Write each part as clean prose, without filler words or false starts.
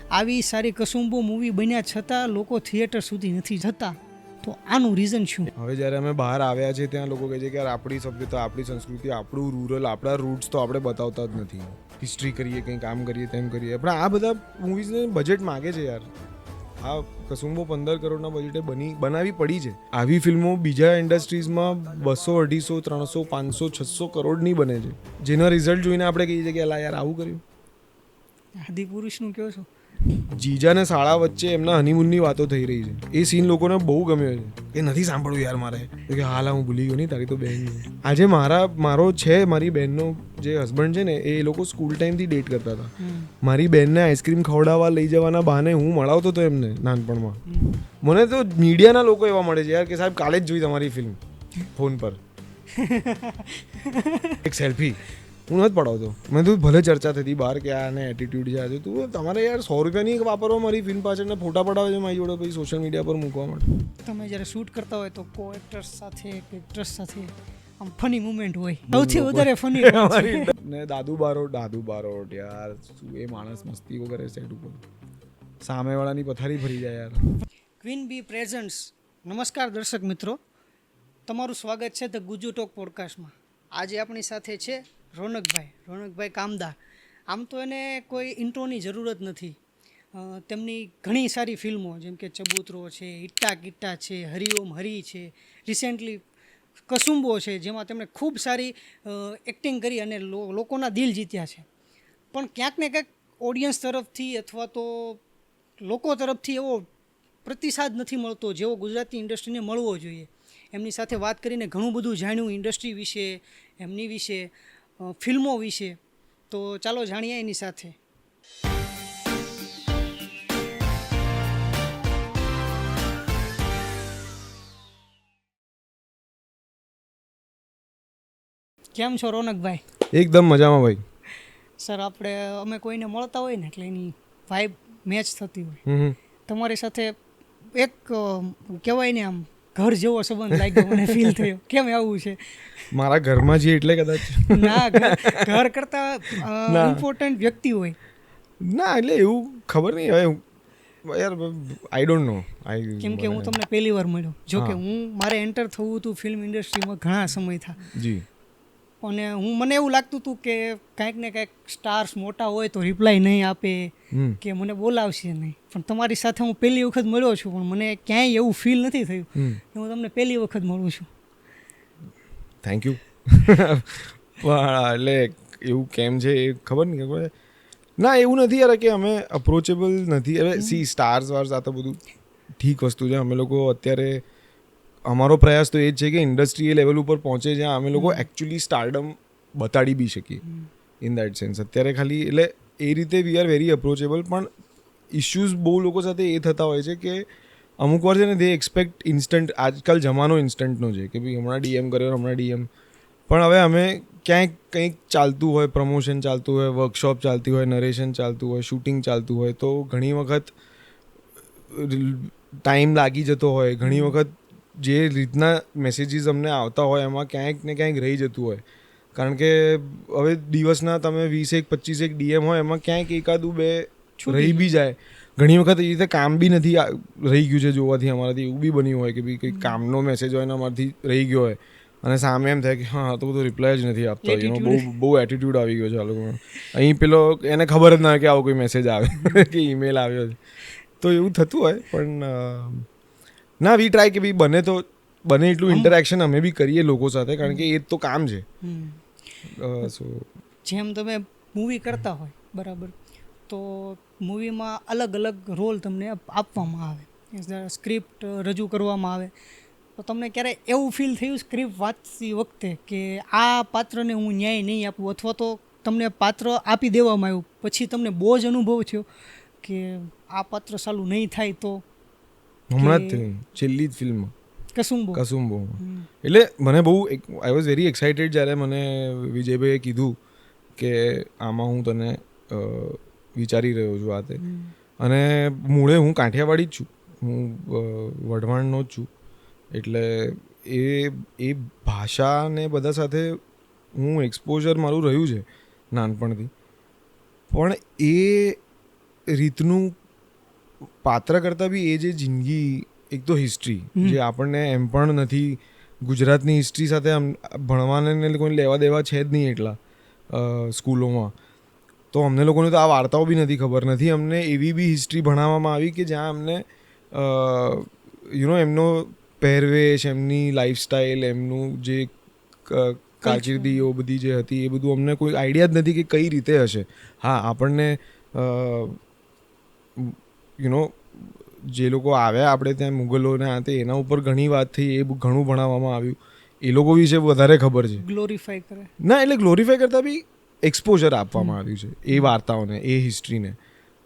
આવી સારી કસુંબો મૂવી બન્યા છતાં લોકો થિયેટર સુધી નથી જતા, તો આનું રીઝન શું? હવે જ્યારે અમે બહાર આવ્યા છે ત્યાં લોકો કહે છે કે યાર આપણી સભ્યતા, આપણી સંસ્કૃતિ, આપણું રૂરલ, આપણા રૂટ્સ તો આપણે બતાવતા જ નથી. હિસ્ટ્રી કરીએ, કંઈ કામ કરીએ, તેમ કરીએ, પણ આ બધા મૂવીઝને બજેટ માગે છે યાર. આ કસુંબો 15 કરોડના બજેટે બનાવી પડી છે. આવી ફિલ્મો બીજા ઇન્ડસ્ટ્રીઝમાં 200, 250, 300, 500, 600 કરોડની બને છે, જેના રિઝલ્ટ જોઈને આપણે કહીએ છીએ કે અલા યાર આવું કર્યું. આદિપુરુષનું કહો છો? જીજા ને શાળા વચ્ચે એમના હનીમૂનની વાતો થઈ રહી છે. એ સીન લોકોને બહુ ગમ્યો છે. એ નથી સાંભળવું યાર મારે કે હાલ હું ભૂલી ગયો નહીં, તારી તો બહેન છે. આજે મારો છે, મારી બહેનનો જે હસબન્ડ છે ને, એ લોકો સ્કૂલ ટાઈમથી ડેટ કરતા હતા. મારી બહેનને આઈસ્ક્રીમ ખવડાવવા લઈ જવાના બહાને હું મળાવતો હતો એમને નાનપણમાં. મને તો મીડિયાના લોકો એવા મળે છે યાર કે સાહેબ કાલે જ જોઈ તમારી ફિલ્મ ફોન પર, એક સેલ્ફી. હું નથી પડાવતો. મેં તું ભલે ચર્ચા થતી બહાર કે આને એટીટ્યુડ છે, આજે તું તમારે યાર 100 રૂપિયાની વાપરવા મારી ફિલ્મ પાછળ ફોટા પડાવે છે મારી જોડે, પછી સોશિયલ મીડિયા પર મૂકવા માટે. તમે જ્યારે શૂટ કરતા હોય તો કો એક્ટર્સ સાથે કે એક્ટ્રેસ સાથે આમ ફની મુમેન્ટ હોય, સૌથી વધારે ફની ને દાદુ બારોટ યાર, શું એ માણસ મસ્તીઓ કરે સેટ ઉપર, સામેવાળાની પથારી ભરી જાય યાર. ક્વીન બી પ્રેઝન્ટ્સ. નમસ્કાર દર્શક મિત્રો, તમારું સ્વાગત છે ધ ગુજુ ટોક પોડકાસ્ટમાં. આજે આપણી સાથે છે રોનકભાઈ કામદાર. આમ તો એને કોઈ ઇન્ટ્રોની જરૂરત નથી. તેમની ઘણી સારી ફિલ્મો જેમ કે ચબૂતરો છે, ઇટ્ટા કિટ્ટા છે, હરિઓમ હરી છે, રિસેન્ટલી કસુંબો છે, જેમાં તેમણે ખૂબ સારી એક્ટિંગ કરી અને લોકોના દિલ જીત્યા છે. પણ ક્યાંક ને ક્યાંક ઓડિયન્સ તરફથી અથવા તો લોકો તરફથી એવો પ્રતિસાદ નથી મળતો જેવો ગુજરાતી ઇન્ડસ્ટ્રીને મળવો જોઈએ. એમની સાથે વાત કરીને ઘણું બધું જાણ્યું ઇન્ડસ્ટ્રી વિશે, એમની વિશે, ફિલ્મો વિશે. તો ચાલો જાણીએ એની સાથે. કેમ છો રોનકભાઈ? એકદમ મજામાં ભાઈ. સર, અમે કોઈને મળતા હોય ને એટલે એની વાઇબ મેચ થતી હોય. તમારી સાથે એક કહેવાય ને આમ ઘર જેવો સંબંધ લાગ્યો, મને ફીલ થયો. કેમ આવું છે? મારા ઘરમાં જે એટલે કદાચ ના, ઘર કરતા ઇમ્પોર્ટન્ટ વ્યક્તિ હોય ના, એટલે એવું ખબર નહીં હવે યાર, આઈ ડોન્ટ નો. કેમ કે હું તમને પહેલી વાર મળ્યો. જો કે મારે એન્ટર થવું હતું ફિલ્મ ઇન્ડસ્ટ્રીમાં ઘણા સમય થા જી, અને મને એવું લાગતું હતું કે કાંઈક ને કાંઈક સ્ટાર્સ મોટા હોય તો રિપ્લાય નહીં આપે કે મને બોલાવશે નહીં. પણ તમારી સાથે હું પહેલી વખત મળ્યો છું, પણ મને ક્યાંય એવું ફીલ નથી થયું કે હું તમને પહેલી વખત મળું છું. Thank you. પણ એટલે એવું કેમ છે એ ખબર નહીં. ખબર ના, એવું નથી યાર કે અમે અપ્રોચેબલ નથી. હવે સી સ્ટાર્સ વાર્સ આ તો બધું ઠીક વસ્તુ છે. અમે લોકો અત્યારે અમારો પ્રયાસ તો એ જ છે કે ઇન્ડસ્ટ્રી એ લેવલ ઉપર પહોંચે જ્યાં અમે લોકો એકચ્યુઅલી સ્ટારડમ બતાડી બી શકીએ. ઇન દેટ સેન્સ અત્યારે ખાલી એટલે એ રીતે વી આર વેરી અપ્રોચેબલ. પણ ઇશ્યુઝ બહુ લોકો સાથે એ થતા હોય છે કે અમુક વાર છે ને દે એક્સપેક્ટ ઇન્સ્ટન્ટ. આજકાલ જમાનો ઇન્સ્ટન્ટનો છે કે ભાઈ હમણાં ડીએમ કર્યો, હમણાં ડીએમ. પણ હવે અમે ક્યાંક કંઈક ચાલતું હોય, પ્રમોશન ચાલતું હોય, વર્કશોપ ચાલતી હોય, નરેશન ચાલતું હોય, શૂટિંગ ચાલતું હોય, તો ઘણી વખત ટાઈમ લાગી જતો હોય. ઘણી વખત જે રીતના મેસેજીસ અમને આવતા હોય એમાં ક્યાંક ને ક્યાંક રહી જતું હોય. કારણ કે હવે દિવસના તમે 20-25 ડીએમ હોય, એમાં ક્યાંક એકાદું બે રહી બી જાય. ઘણી વખત એ રીતે કામ બી નથી રહી ગયું છે જોવાથી. અમારાથી એવું બી બન્યું હોય કે ભાઈ કંઈક કામનો મેસેજ હોય ને અમારાથી રહી ગયો હોય અને સામે એમ થાય કે હા તો બધું રિપ્લાય જ નથી આપતા. બહુ એટીટ્યુડ આવી ગયો છે આ લોકોનો. અહીં પેલો એને ખબર જ ના હોય કે આવો કોઈ મેસેજ આવે કે ઈમેલ આવ્યો છે. તો એવું થતું હોય. પણ ના, વી ટ્રાય કે ભાઈ બને એટલું ઇન્ટરેક્શન અમે બી કરીએ લોકો સાથે, કારણ કે એ જ તો કામ છે. જેમ તમે મૂવી કરતા હોય બરાબર, તો મૂવીમાં અલગ અલગ રોલ તમને આપવામાં આવે, સ્ક્રિપ્ટ રજૂ કરવામાં આવે, તો તમને ક્યારે એવું ફીલ થયું સ્ક્રિપ્ટ વાંચતી વખતે કે આ પાત્રને હું ન્યાય નહીં આપું, અથવા તો તમને પાત્ર આપી દેવામાં આવ્યું પછી તમને બહુ જ અનુભવ થયો કે આ પાત્ર સાલું નહીં થાય? તો હમણાં જ છેલ્લી જ ફિલ્મ કસુંબો, એટલે મને બહુ આઈ વોઝ વેરી એક્સાઇટેડ જ્યારે મને વિજયભાઈએ કીધું કે આમાં હું તને વિચારી રહ્યો છું આ તે. અને મૂળે હું કાંઠિયાવાડી જ છું, હું વઢવાણનો જ છું. એટલે એ ભાષાને બધા સાથે હું એક્સપોઝર મારું રહ્યું છે નાનપણથી. પણ એ રીતનું પાત્ર કરતાં બી એ જે જિંદગી, એક તો હિસ્ટ્રી જે આપણને એમ પણ નથી, ગુજરાતની હિસ્ટ્રી સાથે ભણવાને કોઈ લેવા દેવા છે જ નહીં એટલા સ્કૂલોમાં, તો અમને લોકોને તો આ વાર્તાઓ બી નથી ખબર. નથી અમને એવી બી હિસ્ટ્રી ભણાવવામાં આવી કે જ્યાં અમને એમનો પહેરવેશ, એમની લાઈફસ્ટાઈલ, એમનું જે કારકિર્દીઓ બધી જે હતી એ બધું અમને કોઈ આઈડિયા જ નથી કે કઈ રીતે હશે. હા, આપણને જે લોકો આવ્યા આપણે ત્યાં મુગલોને આ તે એના ઉપર ઘણી વાત થઈ, એ ઘણું ભણાવવામાં આવ્યું, એ લોકો વિશે વધારે ખબર છે. ગ્લોરીફાઈ કરે ના, એટલે ગ્લોરીફાઈ કરતાં બી એક્સપોઝર આપવામાં આવ્યું છે એ વાર્તાઓને, એ હિસ્ટ્રીને.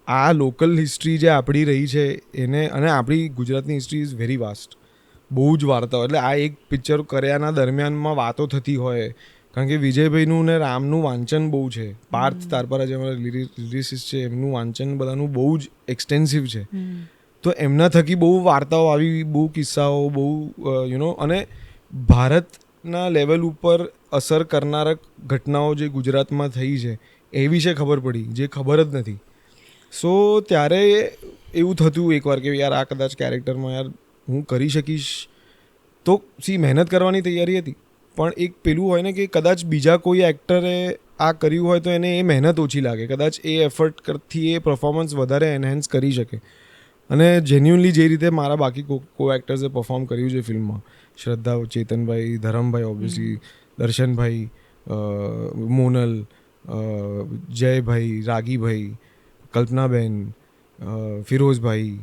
આ લોકલ હિસ્ટ્રી જે આપણી રહી છે એને, અને આપણી ગુજરાતની હિસ્ટ્રી ઇઝ વેરી વાસ્ટ. બહુ જ વાર્તાઓ, એટલે આ એક પિક્ચર કર્યાના દરમિયાનમાં વાતો થતી હોય, કારણ કે વિજયભાઈનું ને રામનું વાંચન બહુ છે. પાર્થ તારપરા જે અમારા લિરિસિસ્ટ છે એમનું વાંચન બધાનું બહુ જ એક્સટેન્સિવ છે. તો એમના થકી બહુ વાર્તાઓ આવી, બહુ કિસ્સાઓ, બહુ અને ભારતના લેવલ ઉપર અસર કરનારક ઘટનાઓ જે ગુજરાતમાં થઈ છે એ વિશે ખબર પડી, જે ખબર જ નથી. સો ત્યારે એવું થતું એકવાર કે યાર આ કદાચ કેરેક્ટરમાં યાર હું કરી શકીશ, તો મહેનત કરવાની તૈયારી હતી, પણ એક પેલું હોય ને કે કદાચ બીજા કોઈ એક્ટરે આ કર્યું હોય તો એને એ મહેનત ઓછી લાગે, કદાચ એ એફર્ટ કરતી એ પરફોર્મન્સ વધારે એનહેન્સ કરી શકે. અને જેન્યુઅનલી જે રીતે મારા બાકી કો એક્ટર્સે પરફોર્મ કર્યું છે ફિલ્મમાં, શ્રદ્ધા, ચેતનભાઈ, ધરમભાઈ, ઓબ્વિયસલી દર્શનભાઈ, મોનલ, જયભાઈ, રાગીભાઈ, કલ્પનાબેન, ફિરોઝભાઈ,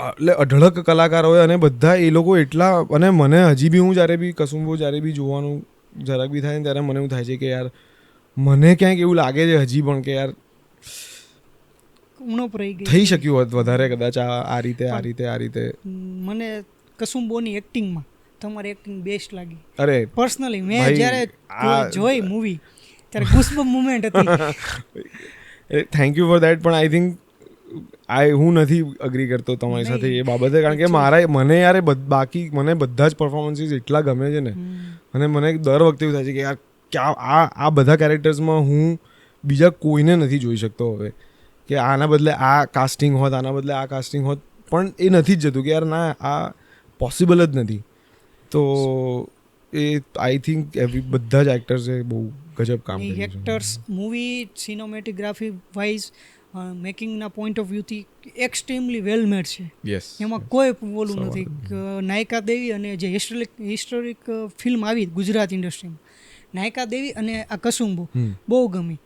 એટલે અઢળક કલાકાર હોય અને બધા એ લોકો એટલા, અને મને હજી બી હું જ્યારે બી કસુંબો જ્યારે બી જોવાનું જરાક બી થાય ને ત્યારે મને એવું થાય છે કે યાર મને ક્યાંક એવું લાગે છે હજી પણ કે યાર ઉણપ રહી ગઈ, થઈ શક્યું હોત વધારે કદાચ આ રીતે. મને કસુંબોની એક્ટિંગમાં તમારી એક્ટિંગ બેસ્ટ લાગી. અરે પર્સનલી મેં જ્યારે જોઈ મૂવી ત્યારે ગુસ્બમ્પ મુમેન્ટ હતી. થેન્ક યુ ફોર દેટ, પણ આઈ થિંક હું નથી અગ્રી કરતો તમારી સાથે એ બાબતે, કારણ કે મને યાર બાકી મને બધા જ પરફોર્મન્સીસ એટલા ગમે છે ને, અને મને દર વખતે એવું થાય છે કે યાર ક્યાં આ બધા કેરેક્ટર્સમાં હું બીજા કોઈને નથી જોઈ શકતો હવે, કે આના બદલે આ કાસ્ટિંગ હોત, આના બદલે આ કાસ્ટિંગ હોત, પણ એ નથી જ જતું કે યાર ના, આ પોસિબલ જ નથી. તો એ આઈ થિંક બધા જ એક્ટર્સે બહુ ગજબ કામ કર્યું છે. એક્ટર્સ, મૂવી સિનેમેટોગ્રાફી વાઇઝ, મેકિંગના પોઈન્ટ ઓફ વ્યૂથી એક્સ્ટ્રીમલી વેલ મેડ છે. એમાં કોઈ બોલું નથી. નાયકા દેવી અને જે હિસ્ટોરિક ફિલ્મ આવી ગુજરાત ઇન્ડસ્ટ્રીમાં, નાયકા દેવી અને આ કસુંબો બહુ ગમી.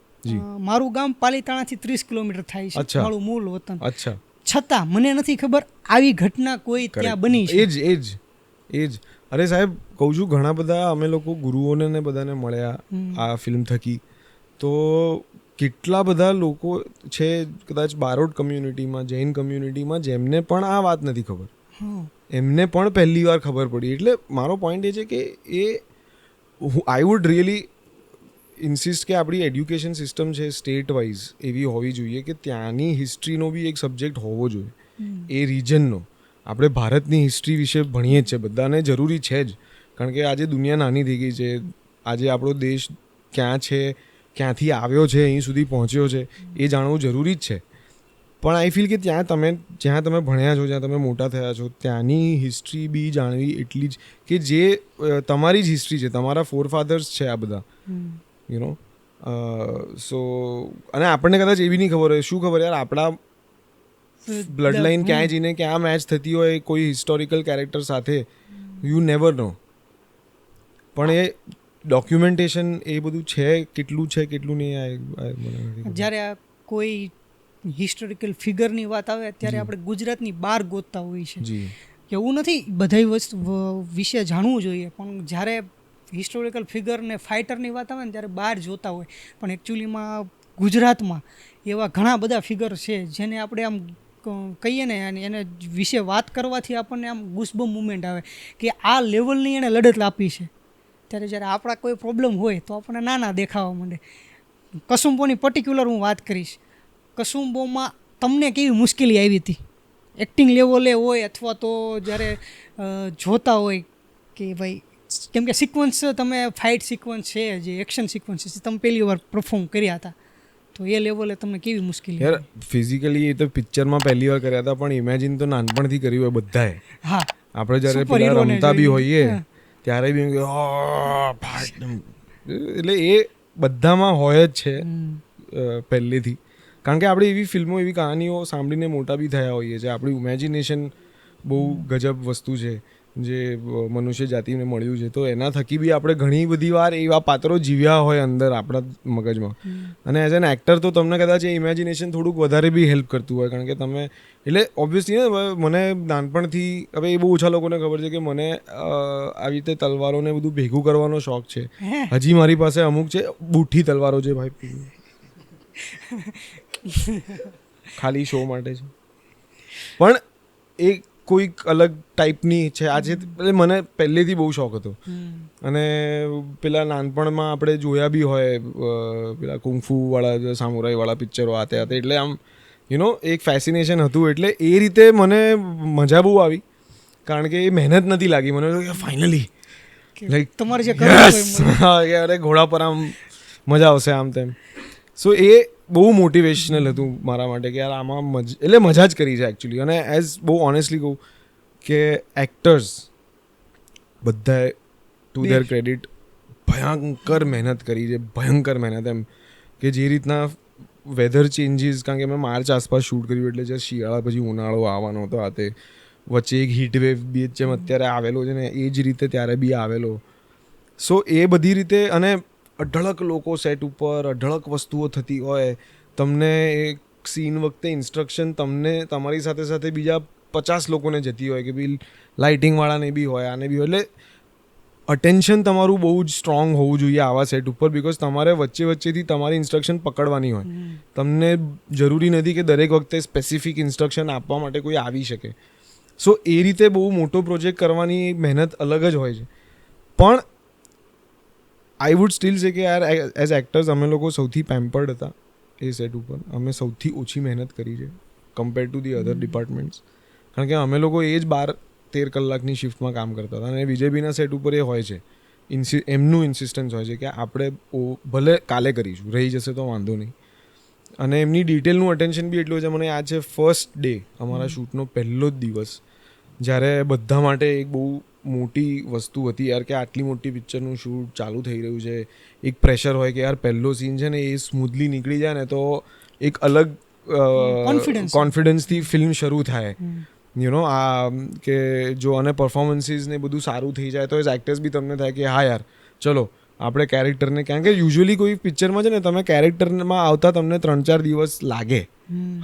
મારું ગામ પાલીતાણાથી 30 કિલોમીટર થાય છે, મારું મૂળ વતન. છતાં મને નથી ખબર આવી ઘટના કોઈ ત્યાં બની છે. એ જ અરે સાહેબ કહું છું, ઘણા બધા અમે લોકો ગુરુઓને ને બધાને મળ્યા આ ફિલ્મ થકી, તો કેટલા બધા લોકો છે કદાચ બારોટ કમ્યુનિટીમાં, જૈન કમ્યુનિટીમાં, જેમને પણ આ વાત નથી ખબર, એમને પણ પહેલી વાર ખબર પડી. એટલે મારો પોઈન્ટ એ છે કે આઈ વુડ રિયલી ઇન્સિસ્ટ કે આપણી એડ્યુકેશન સિસ્ટમ છે સ્ટેટ વાઇઝ એવી હોવી જોઈએ કે ત્યાંની હિસ્ટ્રીનો બી એક સબ્જેક્ટ હોવો જોઈએ, એ રિજનનો. આપણે ભારતની હિસ્ટ્રી વિશે ભણીએ જ છે, બધાને જરૂરી છે જ, કારણ કે આજે દુનિયા નાની થઈ ગઈ છે, આજે આપણો દેશ ક્યાં છે, ક્યાંથી આવ્યો છે, અહીં સુધી પહોંચ્યો છે, એ જાણવું જરૂરી જ છે. પણ આઈ ફીલ કે જ્યાં તમે ભણ્યા છો, જ્યાં તમે મોટા થયા છો, ત્યાંની હિસ્ટ્રી બી જાણવી એટલી જ, કે જે તમારી જ હિસ્ટ્રી છે, તમારા ફોરફાધર્સ છે આ બધા, સો અને આપણને કદાચ એવી નહીં ખબર હોય, શું ખબર યાર આપણા બ્લડ લાઇન ક્યાંય જઈને ક્યાં મેચ થતી હોય કોઈ હિસ્ટોરિકલ કેરેક્ટર સાથે, યુ નેવર નો. પણ એ ડોક્યુમેન્ટેશન એ બધું છે, કેટલું છે કેટલું નહીં. જ્યારે આ કોઈ હિસ્ટોરિકલ ફિગરની વાત આવે ત્યારે આપણે ગુજરાતની બહાર ગોતતા હોઈએ છીએ. એવું નથી બધી વસ્તુ વિશે જાણવું જોઈએ, પણ જ્યારે હિસ્ટોરિકલ ફિગર ને ફાઇટરની વાત આવે ને ત્યારે બહાર જોતા હોય, પણ એકચ્યુઅલીમાં ગુજરાતમાં એવા ઘણા બધા ફિગર છે જેને આપણે આમ કહીએ ને, એને વિશે વાત કરવાથી આપણને આમ ગુસ્બમ્પ મુમેન્ટ આવે કે આ લેવલની એણે લડત આપી છે. ત્યારે જ્યારે આપણા કોઈ પ્રોબ્લેમ હોય તો આપણને નાના દેખાવા માંડે. કસુંબોની પર્ટિક્યુલર હું વાત કરીશ. કસુંબોમાં તમને કેવી મુશ્કેલી આવી હતી એક્ટિંગ લેવલે હોય અથવા તો જ્યારે જોતા હોય કે ભાઈ, કેમ કે સિક્વન્સ તમે ફાઇટ સિક્વન્સ છે, જે એક્શન સિક્વન્સ છે તમે પહેલી વાર પરફોર્મ કર્યા હતા, તો એ લેવલે તમને કેવી મુશ્કેલી યાર ફિઝિકલી એ તો પિક્ચરમાં પહેલી વાર કર્યા હતા, પણ ઇમેજિન તો નાનપણથી કર્યું હોય બધાએ. હા આપણે જ્યારે Super પેલા hero ને રમતા બી જોઈને. હોઈએ હા. ત્યારે બી એમ કે એટલે એ બધામાં હોય જ છે પહેલેથી. કારણ કે આપણે એવી ફિલ્મો એવી કહાનીઓ સાંભળીને મોટા બી થયા હોઈએ છીએ. આપણું ઇમેજિનેશન બહુ ગજબ વસ્તુ છે જે મનુષ્ય જાતિને મળ્યું છે. તો એના થકી બી આપણે ઘણી બધી વાર એવા પાત્રો જીવ્યા હોય અંદર આપણા મગજમાં. અને એઝ એન એક્ટર તો તમને કદાચ એ ઇમેજિનેશન થોડુંક વધારે બી હેલ્પ કરતું હોય. કારણ કે તમે એટલે ઓબ્વિયસલી ને મને નાનપણથી હવે એ બહુ ઓછા લોકોને ખબર છે કે મને આવી રીતે તલવારોને બધું ભેગું કરવાનો શોખ છે. હજી મારી પાસે અમુક છે બુઠ્ઠી તલવારો છે ભાઈ, ખાલી શો માટે છે. પણ એ કોઈક અલગ ટાઈપની છે આ છે. એટલે મને પહેલેથી બહુ શોખ હતો. અને પેલા નાનપણમાં આપણે જોયા બી હોય પેલા કુંફુવાળા સામુરાઈવાળા પિક્ચરો આતે આતે, એટલે આમ એક ફેસિનેશન હતું. એટલે એ રીતે મને મજા બહુ આવી, કારણ કે એ મહેનત નથી લાગી મને. ફાઇનલી લાઈક તમારે જે કરવું અરે ઘોડા પર આમ મજા આવશે આમ તેમ. સો એ બહુ મોટિવેશનલ હતું મારા માટે કે યાર આમાં એટલે મજા જ કરી છે એકચ્યુઅલી. અને એઝ બહુ ઓનેસ્ટલી કહું કે એક્ટર્સ બધાએ ટુ ધેર ક્રેડિટ ભયંકર મહેનત કરી છે, ભયંકર મહેનત. એમ કે જે રીતના વેધર ચેન્જીસ, કારણ કે મેં માર્ચ આસપાસ શૂટ કર્યું, એટલે જે શિયાળા પછી ઉનાળો આવવાનો હતો આ તે, વચ્ચે એક હીટ વેવ બી જેમ અત્યારે આવેલો છે ને એ જ રીતે ત્યારે બી આવેલો. સો એ બધી રીતે, અને અઢળક લોકો સેટ ઉપર, અઢળક વસ્તુઓ થતી હોય. તમને એક સીન વખતે ઇન્સ્ટ્રક્શન તમને તમારી સાથે સાથે બીજા 50 લોકોને જતી હોય કે ભાઈ લાઇટિંગવાળાને બી હોય, આને બી હોય. એટલે અટેન્શન તમારું બહુ જ સ્ટ્રોંગ હોવું જોઈએ આવા સેટ ઉપર, બિકોઝ તમારે વચ્ચેથી તમારી ઇન્સ્ટ્રક્શન પકડવાની હોય. તમને જરૂરી નથી કે દરેક વખતે સ્પેસિફિક ઇન્સ્ટ્રક્શન આપવા માટે કોઈ આવી શકે. સો એ રીતે બહુ મોટો પ્રોજેક્ટ કરવાની મહેનત અલગ જ હોય છે. પણ આઈ વુડ સ્ટીલ સે કે યાર એઝ એક્ટર્સ અમે લોકો સૌથી પેમ્પર્ડ હતા એ સેટ ઉપર. અમે સૌથી ઓછી મહેનત કરી છે compare to the other departments. કારણ કે અમે લોકો એ જ 12-13 કલાકની શિફ્ટમાં કામ કરતા હતા. અને વિજયબીના સેટ ઉપર એ હોય છે, એમનું ઇન્સિસ્ટન્સ હોય છે કે આપણે ભલે કાલે કરીશું, રહી જશે તો વાંધો નહીં. અને એમની ડિટેલનું અટેન્શન બી એટલું છે. મને યાદ છે ફર્સ્ટ ડે અમારા શૂટનો પહેલો જ દિવસ, જ્યારે બધા માટે એક બહુ મોટી વસ્તુ હતી યાર કે આટલી મોટી પિક્ચરનું શૂટ ચાલુ થઈ રહ્યું છે. એક પ્રેશર હોય કે યાર પહેલો સીન છે ને એ સ્મૂથલી નીકળી જાય ને તો એક અલગ કોન્ફિડન્સથી ફિલ્મ શરૂ થાય. આ કે જો અને પરફોર્મન્સીસ ને બધું સારું થઈ જાય તો એઝ એક્ટર્સ બી તમને થાય કે હા યાર ચલો આપણે કેરેક્ટરને, કારણ કે યુઝ્યુઅલી કોઈ પિક્ચરમાં છે ને તમે કેરેક્ટરમાં આવતા તમને 3-4 દિવસ લાગે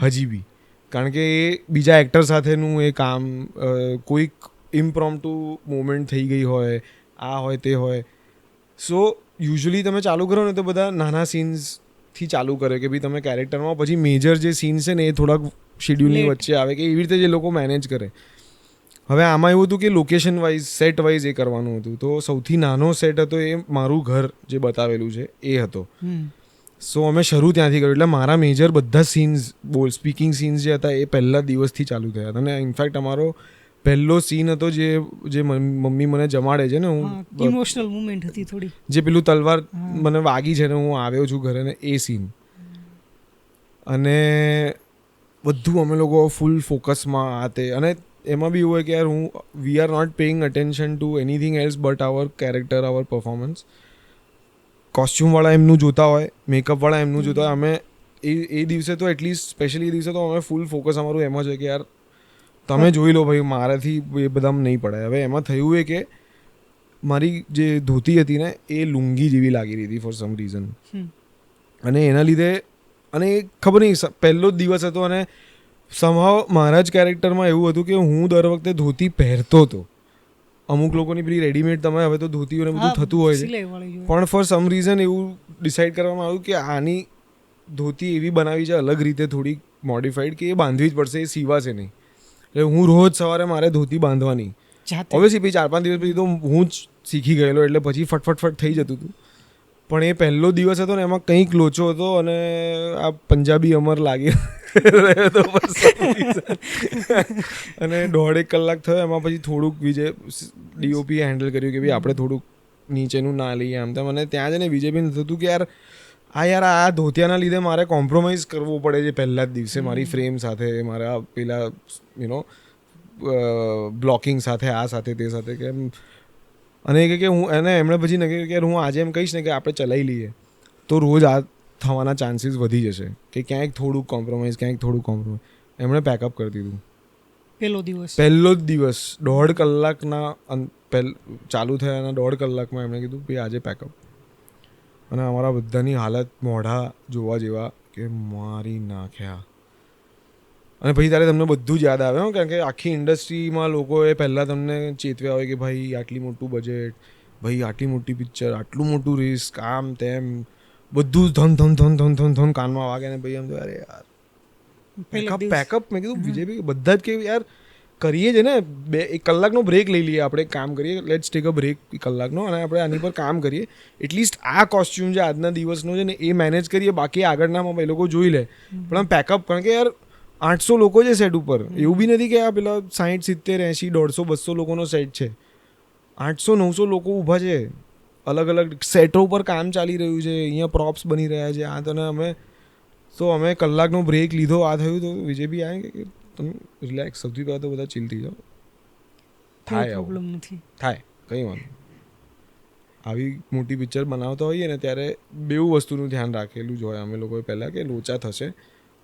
હજી બી, કારણ કે એ બીજા એક્ટર સાથેનું એ કામ, કોઈક ઇમ્પ્રોમ્પ્ટુ મોમેન્ટ થઈ ગઈ હોય, આ હોય તે હોય. સો યુઝ્યુઅલી તમે ચાલુ કરો ને તો બધા નાના સીન્સથી ચાલુ કરે કે ભાઈ તમે કેરેક્ટરમાં, પછી મેજર જે સીન્સ છે ને એ થોડાક શેડ્યુલની વચ્ચે આવે કે એવી રીતે જે લોકો મેનેજ કરે. હવે આમાં એવું હતું કે લોકેશન વાઇઝ, સેટ વાઇઝ એ કરવાનું હતું. તો સૌથી નાનો સેટ હતો એ મારું ઘર જે બતાવેલું છે એ હતો. સો અમે શરૂ ત્યાંથી કર્યું. એટલે મારા મેજર બધા સીન્સ, સ્પીકિંગ સીન્સ જે હતા એ પહેલા દિવસથી ચાલુ થયા હતા. અને ઇનફેક્ટ અમારો પહેલો સીન હતો જે મમ્મી મને જમાડે છે ને, હું ઇમોશનલ મુમેન્ટ હતી થોડી, જે પેલું તલવાર મને વાગી છે ને હું આવ્યો છું ઘરે ને એ સીન. અને બધું અમે લોકો ફૂલ ફોકસમાં આતે. અને એમાં બી એવું હોય કે યાર we are not paying attention to anything else but our character, our performance. કોસ્ચ્યુમવાળા એમનું જોતા હોય, મેકઅપવાળા એમનું જોતા હોય. અમે એ દિવસે તો એટલીસ્ટ સ્પેશિયલી એ દિવસે તો અમે ફૂલ ફોકસ અમારું એમાં જ હોય કે યાર તમે જોઈ લો ભાઈ, મારાથી એ બધા નહીં પડાય. હવે એમાં થયું એ કે મારી જે ધોતી હતી ને એ લુંગી જેવી લાગી રહી હતી ફોર સમ રીઝન. અને એના લીધે, અને એ ખબર નહીં પહેલો જ દિવસ હતો અને સમહાવ મારા જ કેરેક્ટરમાં એવું હતું કે હું દર વખતે ધોતી પહેરતો હતો. અમુક લોકોની પેલી રેડીમેડ તમે હવે તો ધોતીઓને બધું થતું હોય છે, પણ ફોર સમ રીઝન એવું ડિસાઇડ કરવામાં આવ્યું કે આની ધોતી એવી બનાવી છે અલગ રીતે, થોડી મોડિફાઈડ, કે એ બાંધવી જ પડશે, એ સીવાશે નહીં. એટલે હું રોજ સવારે મારે ધોતી બાંધવાની. ઓબ્વિયસલી પછી 4-5 દિવસ પછી તો હું જ શીખી ગયેલો, એટલે પછી ફટફટ થઈ જતું હતું. પણ એ પહેલો દિવસ હતો ને એમાં કંઈક લોચો હતો અને આ પંજાબી અમર લાગી રહ્યો હતો અને 1.5 કલાક થયો. એમાં પછી થોડુંક વિજય ડીઓપી હેન્ડલ કર્યું કે ભાઈ આપણે થોડુંક નીચેનું ના લઈએ આમ તેમ. અને ત્યાં જઈને વિજયબેન થતું કે યાર આ યાર આ ધોતિયાના લીધે મારે કોમ્પ્રોમાઇઝ કરવો પડે છે પહેલા જ દિવસે મારી ફ્રેમ સાથે, મારા પેલા બ્લોકિંગ સાથે, આ સાથે તે સાથે, કે અને કે હું એમણે પછી નક્કી કે હું આજે એમ કહીશ ને કે આપણે ચલાવી લઈએ તો રોજ આ થવાના ચાન્સીસ વધી જશે, કે ક્યાંક થોડુંક કોમ્પ્રોમાઇઝ, એમણે પેકઅપ કરી દીધું પહેલો જ દિવસ. 1.5 કલાકના ચાલુ થયાના 1.5 કલાકમાં એમણે કીધું ભાઈ આજે પેકઅપ. અને અમારા બધાની હાલત મોઢા જોવા જેવા કે મારી નાખ્યા. અને પછી ત્યારે તમને બધું જ યાદ આવે, કારણ કે આખી ઇન્ડસ્ટ્રીમાં લોકોએ પહેલાં તમને ચેતવ્યા હોય કે ભાઈ આટલી મોટું બજેટ, ભાઈ આટલી મોટી પિક્ચર, આટલું મોટું રિસ્ક, આમ તેમ બધું ધન કાનમાં વાગે ને ભાઈ એમ તો અરે યાર પેકઅપ. મેં કીધું વિજયભાઈ બધા જ કે યાર કરીએ છે ને, 1 કલાકનો બ્રેક લઈ લઈએ, આપણે કામ કરીએ, લેટ્સ ટેક અ બ્રેક 1 કલાકનો, અને આપણે આની પર કામ કરીએ. એટલીસ્ટ આ કોસ્ચ્યુમ જે આજના દિવસનો છે ને એ મેનેજ કરીએ, બાકી આગળનામાં એ લોકો જોઈ લે. પણ આમ પેકઅપ, કારણ કે યાર 800 લોકો છે સેટ ઉપર, એવું બી નથી કે આ પેલા 60, 70, 80, 150, 200 લોકોનો સેટ છે. 800, 900 લોકો ઊભા છે, અલગ અલગ સેટો ઉપર કામ ચાલી રહ્યું છે, અહીંયા પ્રોપ્સ બની રહ્યા છે. આ તને અમે કલાકનો બ્રેક લીધો, આ થયું તો વિજયભાઈ આવે કે તમે રિલેક્સ, સૌથી પહેલાં તો બધા ચીલ થઈ જાઓ, થાય પ્રોબ્લેમ નથી, થાય કંઈ વાંધો. આવી મોટી પિક્ચર બનાવતા હોઈએ ને ત્યારે બેઉ વસ્તુનું ધ્યાન રાખેલું જ હોય અમે લોકોએ પહેલાં, કે લોચા થશે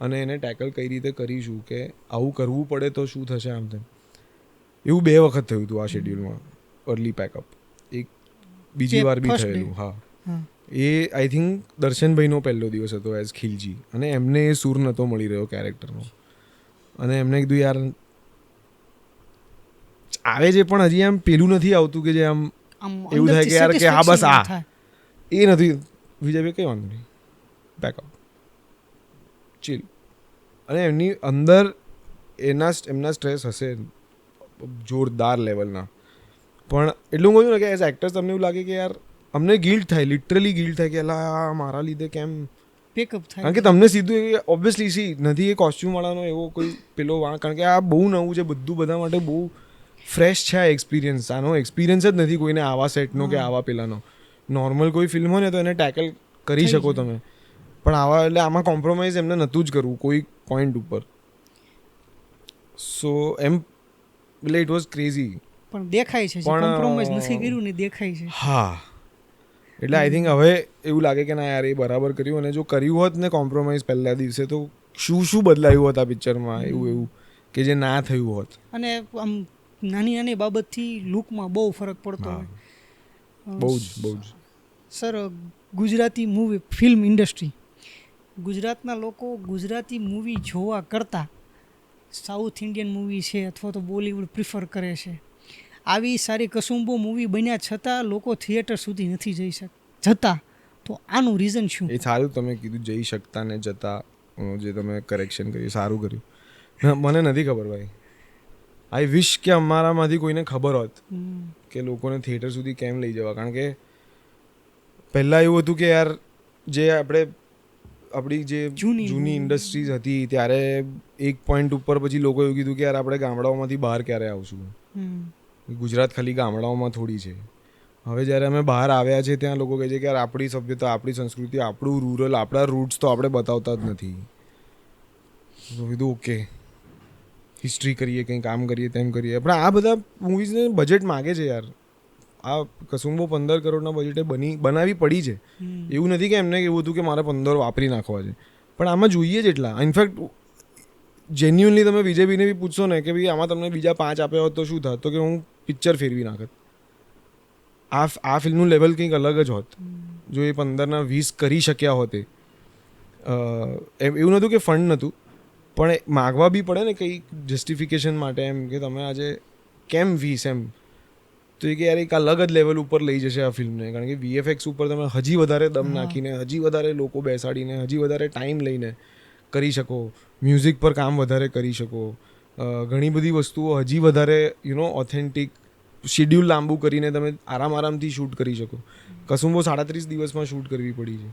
અને એને ટેકલ કઈ રીતે કરીશું, કે આવું કરવું પડે તો શું થશે, આમ તેમ. એવું 2 વખત થયું હતું આ શેડ્યુલમાં, અર્લી પેકઅપ. એક બીજી વાર બી થયેલું. હા, એ આઈ થિંક દર્શનભાઈનો પહેલો દિવસ હતો એઝ ખિલજી, અને એમને એ સૂર નહોતો મળી રહ્યો કેરેક્ટરનો, અને એમને કીધું યાર આવે છે પણ હજી આમ પેલું નથી આવતું કે જે આમ એવું થાય કે યાર કે હા બસ આ એ નથી. વિજયભાઈ કંઈ વાંધો નહીં, બેકઅપ, ચીલ. અને એમની અંદર એમના સ્ટ્રેસ હશે જોરદાર લેવલના, પણ એટલું કહું છું ને કે એઝ એક્ટર્સ તમને એવું લાગે કે યાર અમને ગિલ્ટ થાય, લિટરલી ગિલ્ટ થાય કે અલા મારા લીધે કેમ પેકઅપ થાય. કારણ કે તમને સીધું ઓબ્વિયસલી નથી એ કોસ્ચ્યુમવાળાનો એવો કોઈ પેલો વાંક, કારણ કે આ બહુ નવું છે બધું, બધા માટે બહુ ફ્રેશ છે આ એક્સપિરિયન્સ. આનો એક્સપિરિયન્સ જ નથી કોઈને આવા સેટનો કે આવા પેલાનો. નોર્મલ કોઈ ફિલ્મ હોય ને તો એને ટેકલ કરી શકો તમે, પણ આવા એટલે આમાં કોમ્પ્રોમાઇઝ એમને નહોતું જ કરવું કોઈ પોઈન્ટ ઉપર. સો એમ એટલે ઇટ વોઝ ક્રેઝી. પણ દેખાય છે કોમ્પ્રોમાઇઝ નથી કર્યું ને, દેખાય છે. હા, એટલે આઈ થિંક હવે એવું લાગે કે ના યાર એ બરાબર કર્યું, અને જો કર્યું હોત ને કોમ્પ્રોમાઇઝ પહેલા દિવસે તો શું બદલાયું હોત આ પિક્ચરમાં, એવું કે જે ના થયું હોત. અને આમ નાની બાબતથી લુકમાં બહુ ફરક પડતો હોય. બહુ જ. Sir, Gujarati movie film industry, ગુજરાતના લોકો ગુજરાતી મૂવી જોવા કરતાં સાઉથ ઇન્ડિયન મૂવી છે અથવા તો બોલિવૂડ પ્રિફર કરે છે. આવી સારી કસુંબો મૂવી બન્યા છતાં લોકો થિયેટર સુધી નથી જઈ જતા, તો આનું રીઝન શું? એ સારું તમે કીધું, જઈ શકતા ને જતા, જે તમે કરેક્શન કર્યું સારું કર્યું. મને નથી ખબર ભાઈ, આઈ વિશ કે અમારામાંથી કોઈને ખબર હોત કે લોકોને થિયેટર સુધી કેમ લઈ જવા. કારણ કે પહેલાં એવું હતું કે યાર જે આપણી જે જૂની ઇન્ડસ્ટ્રીઝ હતી ત્યારે એક પોઈન્ટ ઉપર પછી લોકો એવું કીધું કે યાર આપણે ગામડાઓમાંથી બહાર ક્યારે આવશું, ગુજરાત ખાલી ગામડાઓમાં થોડી છે. હવે જ્યારે અમે બહાર આવ્યા છે ત્યાં લોકો કહે છે કે યાર આપણી સભ્યતા, આપણી સંસ્કૃતિ, આપણું રૂરલ, આપણા રૂટ્સ તો આપણે બતાવતા જ નથી. તો કીધું ઓકે, હિસ્ટ્રી કરીએ, કંઈ કામ કરીએ, તેમ કરીએ. પણ આ બધા મૂવીઝને બજેટ માગે છે યાર. આ કસુંબો 15 કરોડના બજેટે બનાવી પડી છે. એવું નથી કે એમને એવું હતું કે મારે 15 વાપરી નાખવા છે, પણ આમાં જોઈએ જ એટલા. ઇનફેક્ટ જેન્યુઅનલી તમે વિજયભાઈને બી પૂછશો ને કે ભાઈ આમાં તમને બીજા 5 આપ્યા હોત તો શું થાત, તો કે હું પિક્ચર ફેરવી નાખત. આ ફિલ્મનું લેવલ કંઈક અલગ જ હોત જો એ 15ના 20 કરી શક્યા હોતે. એવું નહોતું કે ફંડ નહોતું, પણ માગવા બી પડે ને કંઈક જસ્ટિફિકેશન માટે, એમ કે તમે આજે કેમ 20 એમ. તો એ કે યાર એક અલગ જ લેવલ ઉપર લઈ જશે આ ફિલ્મને, કારણ કે VFX ઉપર તમે હજી વધારે દમ નાખીને, હજી વધારે લોકો બેસાડીને, હજી વધારે ટાઈમ લઈને કરી શકો. મ્યુઝિક પર કામ વધારે કરી શકો, ઘણી બધી વસ્તુઓ હજી વધારે ઓથેન્ટિક, શેડ્યુલ લાંબુ કરીને તમે આરામથી શૂટ કરી શકો. કસુંબો 37 દિવસમાં શૂટ કરવી પડી છે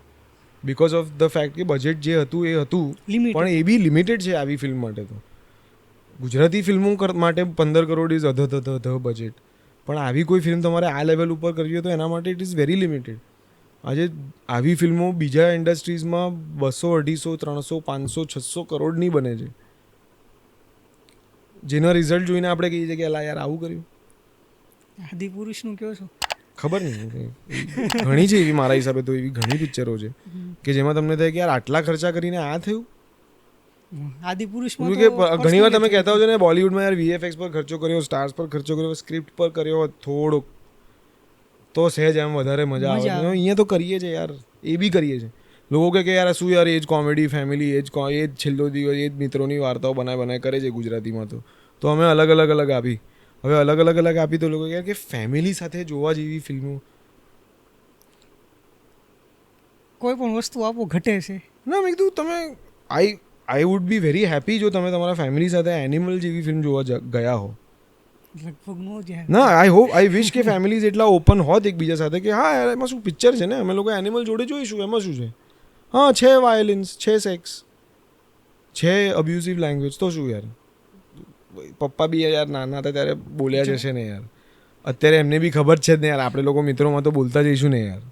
બિકોઝ ઓફ ધ ફેક્ટ કે બજેટ જે હતું એ હતું, પણ એ બી લિમિટેડ છે આવી ફિલ્મ માટે. તો ગુજરાતી ફિલ્મો માટે 15 કરોડ ઇઝ ધ બજેટ, પણ આવી કોઈ ફિલ્મ તમારે આ લેવલ ઉપર કરવી હોય તો એના માટે ઇટ ઇઝ વેરી લિમિટેડ. આજે આવી ફિલ્મો બીજા ઇન્ડસ્ટ્રીઝમાં 200, 250, 300, 500, 600 કરોડની બને છે, જેના રિઝલ્ટ જોઈને આપણે કહીએ છીએ કે અલા યાર આવું કર્યું. આદિપુરુષનું કહો છો? ખબર નહીં, ઘણી છે એવી, મારા હિસાબે તો એવી ઘણી પિક્ચરો છે કે જેમાં તમને થાય કે યાર આટલા ખર્ચા કરીને આ થયું. આદિપુરુષમાં કે ઘણી વાર તમે કહેતા હો છો ને બોલિવૂડમાં યાર VFX પર ખર્ચો કર્યો, સ્ટાર્સ પર ખર્ચો કર્યો, સ્ક્રિપ્ટ પર કર્યો થોડોક, તો સહેજ એમ વધારે મજા આવે. અહીંયા તો કરીએ છીએ યાર, એ બી કરીએ છીએ. લોકો કે યાર શું યાર એ જ કોમેડી ફેમિલી, એ જ છેલ્લો દિવસ, એ જ મિત્રોની વાર્તાઓ બનાય કરે છે ગુજરાતીમાં. તો અમે અલગ આપી. હવે અલગ આપી તો લોકો કહે કે ફેમિલી સાથે જોવા જેવી ફિલ્મો. કોઈ પણ વસ્તુ આપો ઘટે છે ના, મેં કીધું તમે I would be very happy જો તમે તમારા ફેમિલી સાથે એનિમલ જેવી ફિલ્મ જોવા ગયા હો. લગભગ નો જાય. ના, આઈ વિશ કે ફેમિલીઝ એટલા ઓપન હોત એકબીજા સાથે કે હા યાર એમાં શું પિક્ચર છે ને, અમે લોકો એનિમલ જોડે જોઈશું, એમાં શું છે. હા, છે વાયોલન્સ, છે સેક્સ, છે અબ્યુઝિવ લેંગ્વેજ, તો શું યાર. પપ્પા બી યાર નાના હતા ત્યારે બોલ્યા જશે ને યાર. અત્યારે એમને બી ખબર છે જ ને યાર, આપણે લોકો મિત્રોમાં તો બોલતા જઈશું ને યાર.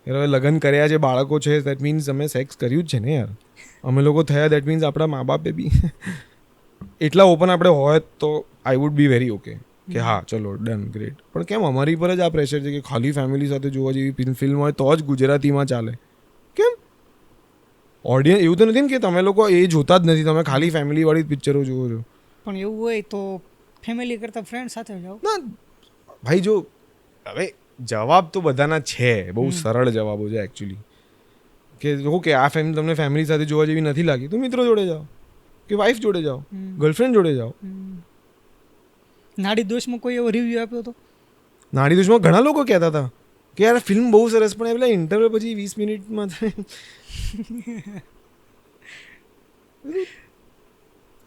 હવે લગ્ન કર્યા છે, બાળકો છે, દેટ મીન્સ અમે સેક્સ કર્યું જ છે ને યાર. અમે લોકો થયા દેટ મીન્સ આપણા મા બાપે બી એટલા ઓપન આપણે હોય તો I would be very okay કે હા ચલો ડન ગ્રેટ. પણ કેમ અમારી પર જ આ પ્રેશર છે કે ખાલી ફેમિલી સાથે જોવા જેવી ફિલ્મ હોય તો જ ગુજરાતીમાં ચાલે? કેમ ઓડિયન્સ એવું તો નથી ને કે તમે લોકો એ જોતા જ નથી, તમે ખાલી ફેમિલીવાળી પિક્ચરો જુઓ છો? પણ એવું હોય તો ફેમિલી કરતાં ફ્રેન્ડ સાથે જાઓ. ના ભાઈ, જો હવે જવાબ તો બધાના છે, બહુ સરળ જવાબો છે એકચ્યુઅલી. કે ઓકે આ ફિલ્મ તમને ફેમિલી સાથે જોવા જેવી નથી લાગી તો મિત્રો જોડે જાઓ, કે વાઈફ જોડે જાઓ, ગર્લફ્રેન્ડ જોડે જાઓ. નાડી દોષમાં કોઈ એવો રિવ્યુ આપ્યો હતો? નાડી દોષમાં ઘણા લોકો કહેતા હતા કે યાર ફિલ્મ બહુ સરસ, પણ એ પેલા ઇન્ટરવલ પછી 20 મિનિટમાં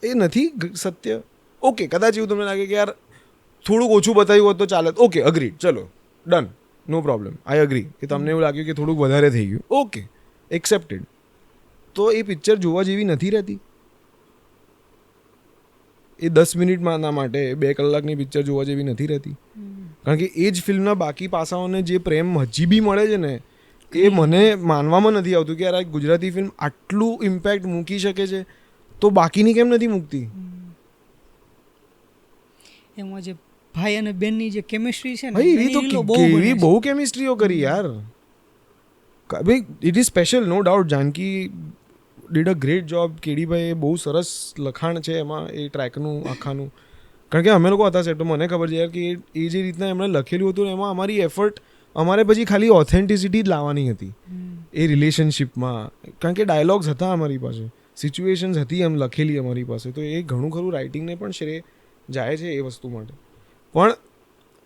એ નથી સત્ય. ઓકે, કદાચ એવું તમને લાગે કે યાર થોડુંક ઓછું બતાવ્યું હોત તો ચાલે, ઓકે અગ્રી, ચલો done, no problem, I agree કે તમને એવું લાગ્યું કે થોડુંક વધારે થઈ ગયું, ઓકે એક્સેપ્ટેડ. તો એ પિક્ચર જોવા જેવી નથી રહેતી. એ 10 મિનિટમાં માટે 2 કલાકની પિક્ચર જોવા જેવી નથી રહેતી. કારણ કે એ જ ફિલ્મના બાકી પાસાઓને જે પ્રેમ હજી બી મળે છે ને, એ મને માનવામાં નથી આવતું કે યાર આ ગુજરાતી ફિલ્મ આટલું ઇમ્પેક્ટ મૂકી શકે છે તો બાકીની કેમ નથી મૂકતી. એમાં જે ભાઈ અને બેનની જે કેમિસ્ટ્રી છે ને, એવી તો કેવી બહુ કેમિસ્ટ્રીઓ કરી યાર. ભાઈ it is special, no doubt. Janki did a great job. કેડીભાઈ બહુ સરસ લખાણ છે એમાં એ ટ્રેકનું આખાનું. કારણ કે અમે લોકો હતા સેટ તો મને ખબર છે યાર કે એ જે રીતના એમણે લખેલું હતું એમાં અમારી એફર્ટ અમારે પછી ખાલી ઓથેન્ટિસિટી જ લાવવાની હતી એ રિલેશનશિપમાં. કારણ કે ડાયલોગ્સ હતા અમારી પાસે, સિચ્યુએશન્સ હતી એમ લખેલી અમારી પાસે, તો એ ઘણું ખરું રાઇટિંગને પણ શ્રેય જાય છે એ વસ્તુ માટે. પણ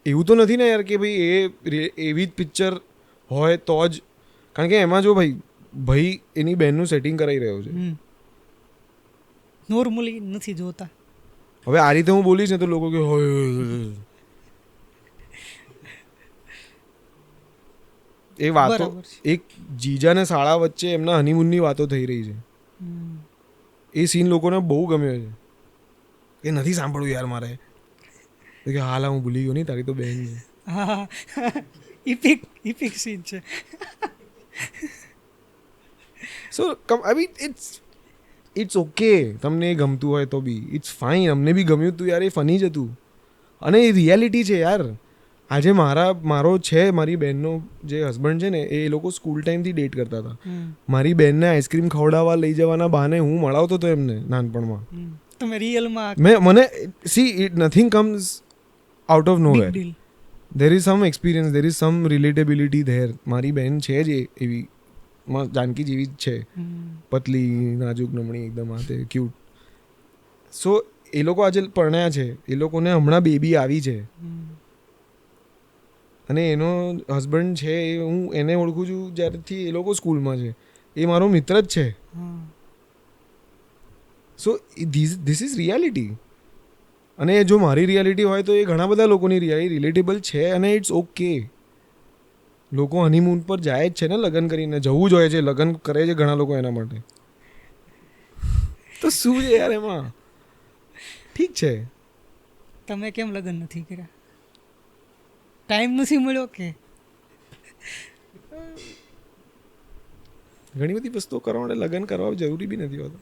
એવું તો નથી ને યાર કે ભાઈ એ એવી જ પિક્ચર હોય તો જ. કારણ કે એમાં જો ભાઈ એની બહેનનું સેટિંગ કરાવી રહ્યો છે. નોર્મલી નથી જોતા. હવે આ રીતે હું બોલીશ ને તો લોકો કે એ વાતો એક જીજા ને શાળા વચ્ચે એમના હનીમૂનની વાતો થઈ રહી છે. એ સીન લોકોને બહુ ગમ્યો છે. એ નથી સાંભળવું યાર મારે કે હાલ હું ભૂલી ગયો નહીં, તારી તો બહેન છે. હા, ઇપિક સીન છે. So I mean it's okay તમને એ ગમતું હોય તો બી ઇટ્સ ફાઇન. અમને બી ગમ્યું હતું યાર, એ ફની જ હતું અને એ રિયાલિટી છે યાર. આજે મારો છે મારી બહેનનો જે હસબન્ડ છે ને, એ લોકો સ્કૂલ ટાઈમથી ડેટ કરતા હતા. મારી બહેનને આઈસ્ક્રીમ ખવડાવવા લઈ જવાના બહાને હું મળાવતો હતો એમને નાનપણમાં. તમે રિયલમાં મને see it nothing comes out of nowhere. There is some experience, there is some relatability there. મારી બહેન છે જ એવી જાનકી જેવી જ છે, પતલી નાજુક નમણી એકદમ હાથે ક્યુટ. સો એ લોકો આજે પરણ્યા છે, એ લોકોને હમણાં બેબી આવી છે અને એનો હસબન્ડ છે હું એને ઓળખું છું જ્યારથી એ લોકો સ્કૂલમાં છે. એ મારો મિત્ર જ છે. So this is reality. અને જો મારી રિયાલિટી હોય તો એ ઘણા બધા લોકોની રિલેટેબલ છે અને ઇટ્સ ઓકે. લોકો હનીમૂન પર જાય જ છે ને લગ્ન કરીને, જવું જ હોય છે, લગ્ન કરે છે ઘણા લોકો એના માટે. તો શું છે યાર એમાં? ઠીક છે. તમે કેમ લગ્ન નથી કર્યા? ટાઈમ નથી મળ્યો કે? ઘણી બધી વસ્તુઓ કરવા માટે લગ્ન કરવા જરૂરી બી નથી હોતું.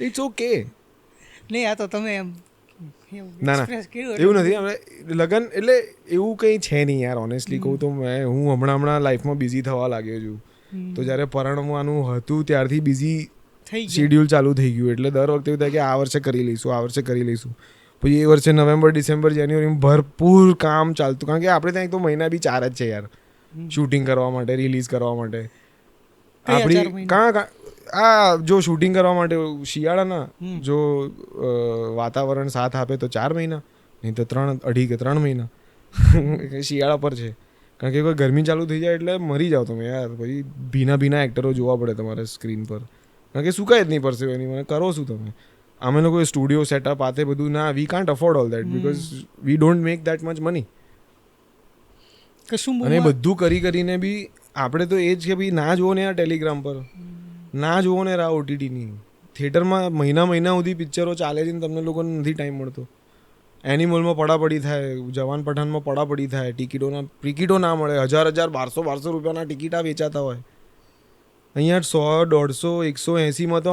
It's okay. નહીં આ તો તમે એમ ના express કર્યું એવું નથી. હવે લગ્ન એટલે એવું કંઈ છે નહીં યાર. ઓનેસ્ટલી કહું તો હું હમણાં લાઈફમાં બિઝી થવા લાગ્યો છું. તો જ્યારે પરણવાનું હતું ત્યારથી બિઝી થઈ ગયું. શેડ્યુલ ચાલુ થઈ ગયું. એટલે દર વખતે એવું થાય કે આ વર્ષે કરી લઈશું. પછી એ વર્ષે નવેમ્બર, ડિસેમ્બર, જાન્યુઆરીમાં ભરપૂર કામ ચાલતું. કારણ કે આપણે ત્યાં એક તો મહિના બી 4 જ છે યાર, શૂટિંગ કરવા માટે, રિલીઝ કરવા માટે. કયા 4 આપણી મહિના? આ જો શૂટિંગ કરવા માટે શિયાળાના જો વાતાવરણ સાથ આપે તો 4 મહિના, નહીં તો 2.5 કે 3 મહિના. શિયાળા પર છે. કારણ કે કોઈ ગરમી ચાલુ થઈ જાય એટલે મરી જાઓ તમે યાર. પછી ભીના એક્ટરો જોવા પડે તમારે સ્ક્રીન પર. કારણ કે સુકાય જ નહીં પડશે એની. મને કરો શું તમે? અમે લોકો સ્ટુડિયો સેટઅપ આતે બધું ના, we can't afford all that because we don't make that much money. કશું અને બધું કરીને બી આપણે તો એ જ કે ભાઈ ના જુઓ ને યાર ટેલિગ્રામ પર, ના જુઓ ને રાહ OTTની. થિયેટરમાં મહિના સુધી પિક્ચરો ચાલે છે ને તમને લોકોને નથી ટાઈમ મળતો. એનિમલમાં પડાપડી થાય, જવાન પઠાનમાં પડાપડી થાય, ટિકિટો ના મળે. 1000 1200 રૂપિયાના ટિકિટા વેચાતા હોય. અહીંયા 100 150 180માં તો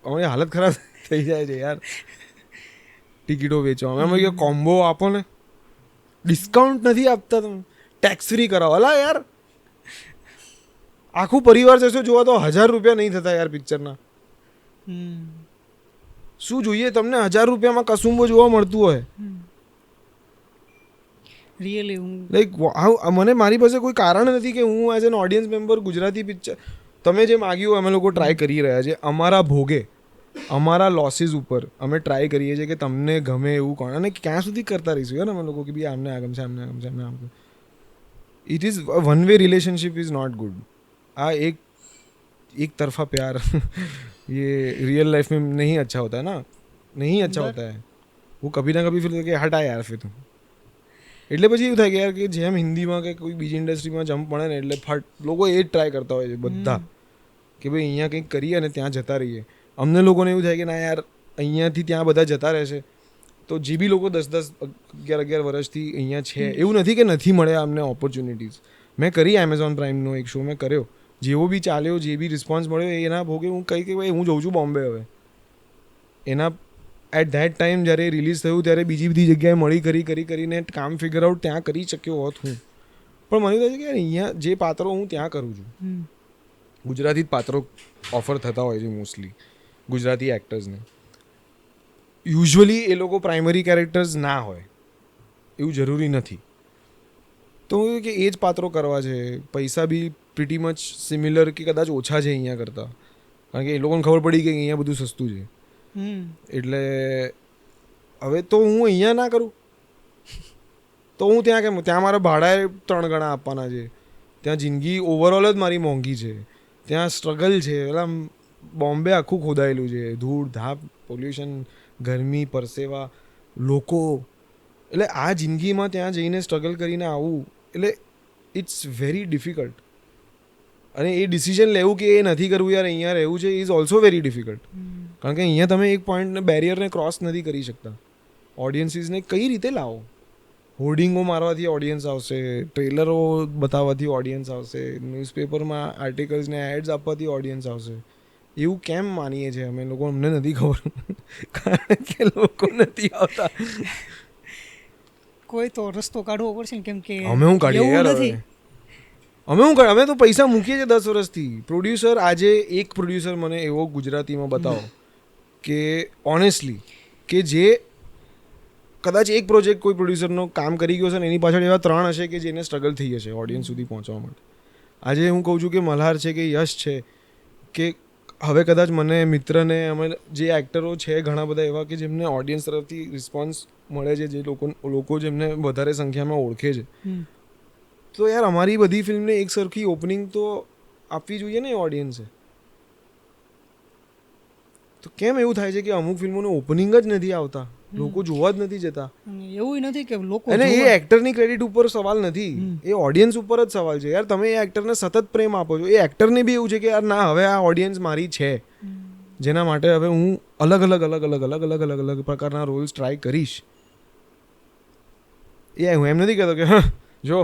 અમારી હાલત ખરાબ થઈ જાય છે યાર ટિકિટો વેચવા. અમે કે કોમ્બો આપો ને, ડિસ્કાઉન્ટ નથી આપતા તમે, ટેક્સ ફ્રી કરાવો. અલા યાર આખું પરિવાર જશો જોવા તો 1000 રૂપિયા નહીં થતા યાર પિક્ચરના. શું જોઈએ તમને 1000 રૂપિયામાં કસુંબો જોવા મળતું હોય? રિયલી લાઈક મને મારી પાસે કોઈ કારણ નથી કે હું as an audience member Gujarati picture તમે જે માગ્યું અમે લોકો ટ્રાય કરી રહ્યા છે. અમારા ભોગે, અમારા લોસીસ ઉપર અમે ટ્રાય કરીએ છીએ કે તમને ગમે એવું કોણ. અને ક્યાં સુધી કરતા રહીશું યાર અમે લોકો કે ભાઈ આમને આ ગમશે, આમને આ ગમશે, આમને આમ. It is one way relationship is not good. આ एक तरफा प्यार ये रियल लाइफ में नहीं अच्छा होता है ना, नहीं अच्छा होता है. वो कभी ना कभी फिर કે હટા યાર ફિર. એટલે પછી એવું થાય કે યાર કે જેમ હિન્દીમાં કે કોઈ બીજી ઇન્ડસ્ટ્રીમાં જમ્પ પડે ને એટલે ફટ લોકો એ જ ટ્રાય કરતા હોય છે બધા કે ભાઈ અહીંયા કંઈક કરીએ અને ત્યાં જતા રહીએ. અમને લોકોને એવું થાય કે ના યાર અહીંયાથી ત્યાં બધા જતા રહેશે તો જે બી લોકો 10 11 વર્ષથી અહીંયા છે, એવું નથી કે નથી મળ્યા અમને ઓપોર્ચ્યુનિટીઝ. મેં કરી એમેઝોન પ્રાઇમનો એક શો મેં કર્યો, જેવો બી ચાલ્યો, જે બી રિસ્પોન્સ મળ્યો એના ભોગે હું કહી કે ભાઈ હું જઉં છું બોમ્બે. હવે એના એટ ધેટ ટાઈમ જ્યારે રિલીઝ થયું ત્યારે બીજી બધી જગ્યાએ મળી કરીને કામ ફિગર આઉટ ત્યાં કરી શક્યો હોત હું. પણ મને થાય છે કે અહીંયા જે પાત્રો હું ત્યાં કરું છું, ગુજરાતી જ પાત્રો ઓફર થતા હોય છે મોસ્ટલી ગુજરાતી એક્ટર્સને. યુઝ્યુઅલી એ લોકો પ્રાઇમરી કેરેક્ટર્સ ના હોય એવું જરૂરી નથી. તો કે એ જ પાત્રો કરવા છે, પૈસા બી પ્રીટી મચ સિમિલર કે કદાચ ઓછા છે અહીંયા કરતાં. કારણ કે એ લોકોને ખબર પડી કે અહીંયા બધું સસ્તું છે. એટલે હવે તો હું અહીંયા ના કરું તો હું ત્યાં કેમ? ત્યાં મારા ભાડાએ 3 ગણા આપવાના છે, ત્યાં જિંદગી ઓવરઓલ જ મારી મોંઘી છે, ત્યાં સ્ટ્રગલ છે. એટલે બોમ્બે આખું ખોદાયેલું છે, ધૂળ ધાપ, પોલ્યુશન, ગરમી, પરસેવા, લોકો. એટલે આ જિંદગીમાં ત્યાં જઈને સ્ટ્રગલ કરીને આવવું એટલે ઇટ્સ વેરી ડિફિકલ્ટ. અને એ ડિસિઝન લેવું કે એ નથી કરવું યાર અહીંયા રહેવું છે ઇઝ ઓલ્સો વેરી ડિફિકલ્ટ. કારણ કે અહીંયા તમે એક પોઈન્ટને બેરિયરને ક્રોસ નથી કરી શકતા. ઓડિયન્સીસને કઈ રીતે લાવો? હોર્ડિંગો મારવાથી ઓડિયન્સ આવશે, ટ્રેલરો બતાવવાથી ઓડિયન્સ આવશે, ન્યૂઝપેપરમાં આર્ટિકલ્સને એડ્સ આપવાથી ઓડિયન્સ આવશે. એવું કેમ માનીએ છીએ અમે લોકો? અમને નથી ખબર. કારણ કે લોકો નથી આવતા. કોઈ તો રસ્તો કાઢવો પડશે ને, કેમ કે અમે હું કાઢીએ યાર હવે? અમે તો પૈસા મૂકીએ છીએ 10 વર્ષથી. પ્રોડ્યુસર આજે એક પ્રોડ્યુસર મને એવો ગુજરાતીમાં બતાવો કે ઓનેસ્ટલી કે જે કદાચ એક પ્રોજેક્ટ કોઈ પ્રોડ્યુસરનો કામ કરી ગયો છે ને એની પાછળ એવા 3 હશે કે જેને સ્ટ્રગલ થઈ હશે ઓડિયન્સ સુધી પહોંચવા માટે. આજે હું કહું છું કે મલ્હાર છે કે યશ છે કે હવે કદાચ મને મિત્રને અમે જે એક્ટરો છે ઘણા બધા એવા કે જેમને ઓડિયન્સ તરફથી રિસ્પોન્સ મળે છે, જે લોકો જેમને વધારે સંખ્યામાં ઓળખે છે. તો યાર અમારી બધી ફિલ્મને એક સરખી ઓપનિંગ તો આપવી જોઈએ ને ઓડિયન્સે. તો કેમ એવું થાય છે કે અમુક ફિલ્મોને ઓપનિંગ જ નથી આવતા, લોકો જોવા જ નથી જતા? એવું નથી કે લોકો, અને એ એક્ટરની ક્રેડિટ ઉપર સવાલ નથી, એ ઓડિયન્સ ઉપર જ સવાલ છે. યાર તમે એ એક્ટરને સતત પ્રેમ આપો છો, એ એક્ટરને બી એવું છે કે યાર ના હવે આ ઓડિયન્સ મારી છે, જેના માટે હવે હું અલગ અલગ પ્રકારના રોલ્સ ટ્રાય કરીશ. એ હું એમ નથી કહેતો કે હા જો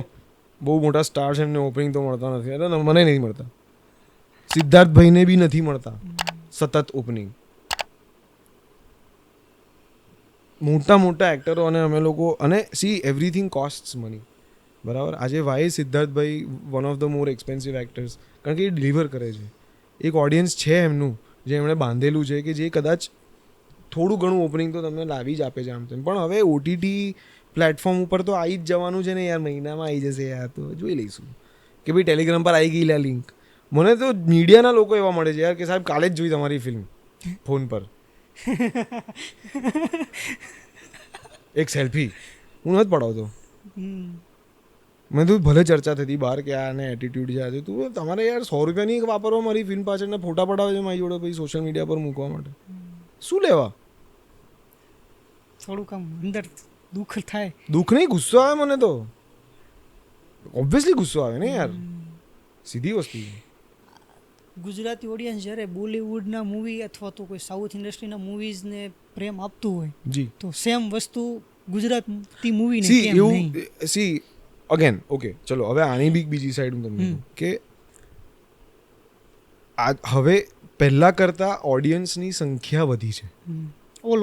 બહુ મોટા સ્ટાર છે એમને ઓપનિંગ તો મળતા નથી, એટલે મને નહીં મળતા, સિદ્ધાર્થભાઈને બી નથી મળતા સતત ઓપનિંગ. મોટા મોટા એક્ટરો અને અમે લોકો, અને સી એવરીથિંગ કોસ્ટ્સ મની, બરાબર. આજે વાય સિદ્ધાર્થભાઈ one of the more expensive actors? કારણ કે એ ડિલિવર કરે છે, એક ઓડિયન્સ છે એમનું જે એમણે બાંધેલું છે, કે જે કદાચ થોડું ઘણું ઓપનિંગ તો તમને લાવી જ આપે છે આમ તેમ. પણ હવે ઓટીટી પ્લેટફોર્મ ઉપર તો આવી જ જવાનું છે ને યાર, મહિનામાં આવી જશે યાર, તો જોઈ લઈશું. કે ભાઈ ટેલિગ્રામ પર આવી ગઈ લે લિંક. મને તો મીડિયાના લોકો એવા મળે છે યાર કે સાહેબ કાલે જ જોઈ તમારી ફિલ્મ ફોન પર, એક સેલ્ફી હું નથી પડાવતો. મેં તો ભલે ચર્ચા થતી બહાર કે આને એટીટ્યુડ છે, આજે તું તમારે યાર 100 રૂપિયાની વાપરવા મારી ફિલ્મ પાછળ ને ફોટા પડાવે છે મારી જોડે પછી સોશિયલ મીડિયા પર મૂકવા માટે, શું લેવા? થોડુંક આમ અંદર દુઃખ થાય. દુઃખ નહીં, ગુસ્સો આવે મને તો, ઓબ્વિયસલી ગુસ્સો આવે ને યાર, સીધી વસ્તુ છે. ગુજરાતી ઓડિયન્સ જ્યારે બોલિવૂડના મૂવી અથવા તો કોઈ સાઉથ ઇન્ડસ્ટ્રીના મૂવીઝને પ્રેમ આપતું હોય જી, તો સેમ વસ્તુ ગુજરાતી મૂવીને સી કેમ એવું, નહીં? સી અગેન ઓકે ચલો હવે આની બી બીજી સાઈડ હું તમને કહું કે આ હવે પહેલાં કરતાં ઓડિયન્સની સંખ્યા વધી છે ઓલ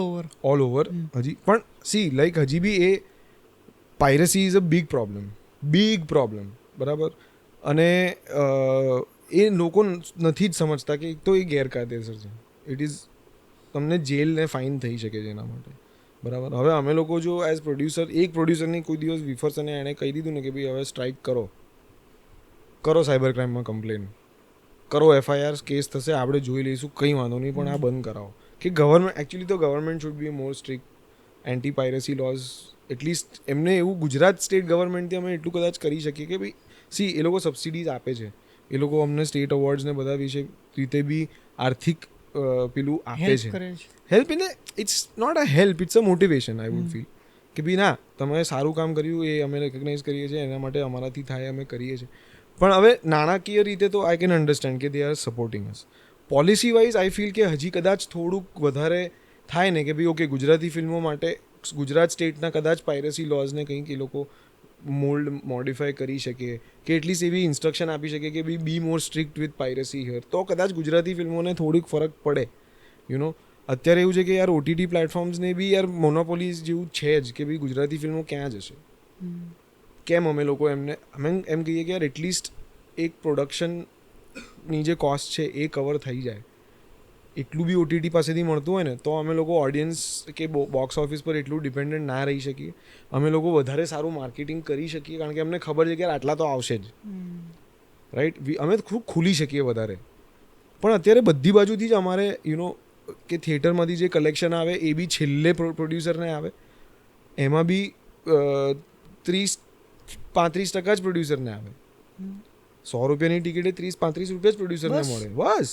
ઓવર. હજી પણ સી લાઈક હજી બી એ piracy is a big problem, બરાબર. અને એ લોકો નથી જ સમજતા કે એક તો એ ગેરકાયદેસર છે, ઇટ ઇઝ, તમને જેલ ને ફાઇન થઈ શકે છે એના માટે, બરાબર. હવે અમે લોકો જો એઝ પ્રોડ્યુસર, એક પ્રોડ્યુસરની કોઈ દિવસ વિફર્સ અને એણે કહી દીધું ને કે ભાઈ હવે સ્ટ્રાઇક કરો સાયબર ક્રાઇમમાં કમ્પ્લેન કરો, FIR કેસ થશે, આપણે જોઈ લઈશું, કંઈ વાંધો નહીં, પણ આ બંધ કરાવો. કે ગવર્મેન્ટ એકચ્યુઅલી તો government should be more strict anti piracy laws, at least એમને એવું ગુજરાત સ્ટેટ ગવર્મેન્ટથી અમે એટલું કદાચ કરી શકીએ કે ભાઈ સી એ લોકો સબસિડીઝ આપે છે, એ લોકો અમને સ્ટેટ અવોર્ડ્સ ને બધા વિશે રીતે બી આર્થિક પેલું આપે છે, help in it's not a help, it's a motivation I would feel કે ભાઈ ના તમે સારું કામ કર્યું એ અમે રેકગ્નાઇઝ કરીએ છીએ, એના માટે અમારાથી થાય અમે કરીએ છીએ. પણ હવે નાણાકીય રીતે તો આઈ કેન અન્ડરસ્ટેન્ડ કે they R supporting us. Policy wise I feel કે હજી કદાચ થોડુંક વધારે થાય ને કે ભાઈ ઓકે ગુજરાતી ફિલ્મો માટે ગુજરાત સ્ટેટના કદાચ પાયરસી લોઝને કંઈક એ લોકો મોડિફાય કરી શકે, કે એટલીસ્ટ એવી ઇન્સ્ટ્રક્શન આપી શકે કે બી more strict with piracy here, તો કદાચ ગુજરાતી ફિલ્મોને થોડીક ફરક પડે. અત્યારે એવું છે કે યાર ઓટીટી પ્લેટફોર્મ્સને બી યાર મોનોપોલીઝ જેવું છે જ કે ભાઈ ગુજરાતી ફિલ્મો ક્યાં જશે, કેમ અમે લોકો એમને એમ કહીએ કે યાર એટલીસ્ટ એક પ્રોડક્શનની જે કોસ્ટ છે એ કવર થઈ જાય, એટલું બી ઓટીટી પાસેથી મળતું હોય ને તો અમે લોકો ઓડિયન્સ કે બોક્સ ઓફિસ પર એટલું ડિપેન્ડન્ટ ના રહી શકીએ, અમે લોકો વધારે સારું માર્કેટિંગ કરી શકીએ, કારણ કે અમને ખબર છે કે યાર આટલા તો આવશે જ, રાઈટ. અમે ખૂબ ખુલી શકીએ વધારે. પણ અત્યારે બધી બાજુથી જ અમારે કે થિયેટરમાંથી જે કલેક્શન આવે એ બી છેલ્લે પ્રોડ્યુસરને આવે, એમાં બી 30-35% જ પ્રોડ્યુસરને આવે. 100 રૂપિયાની ટિકિટે 30-35 રૂપિયા જ પ્રોડ્યુસરને મળે, બસ.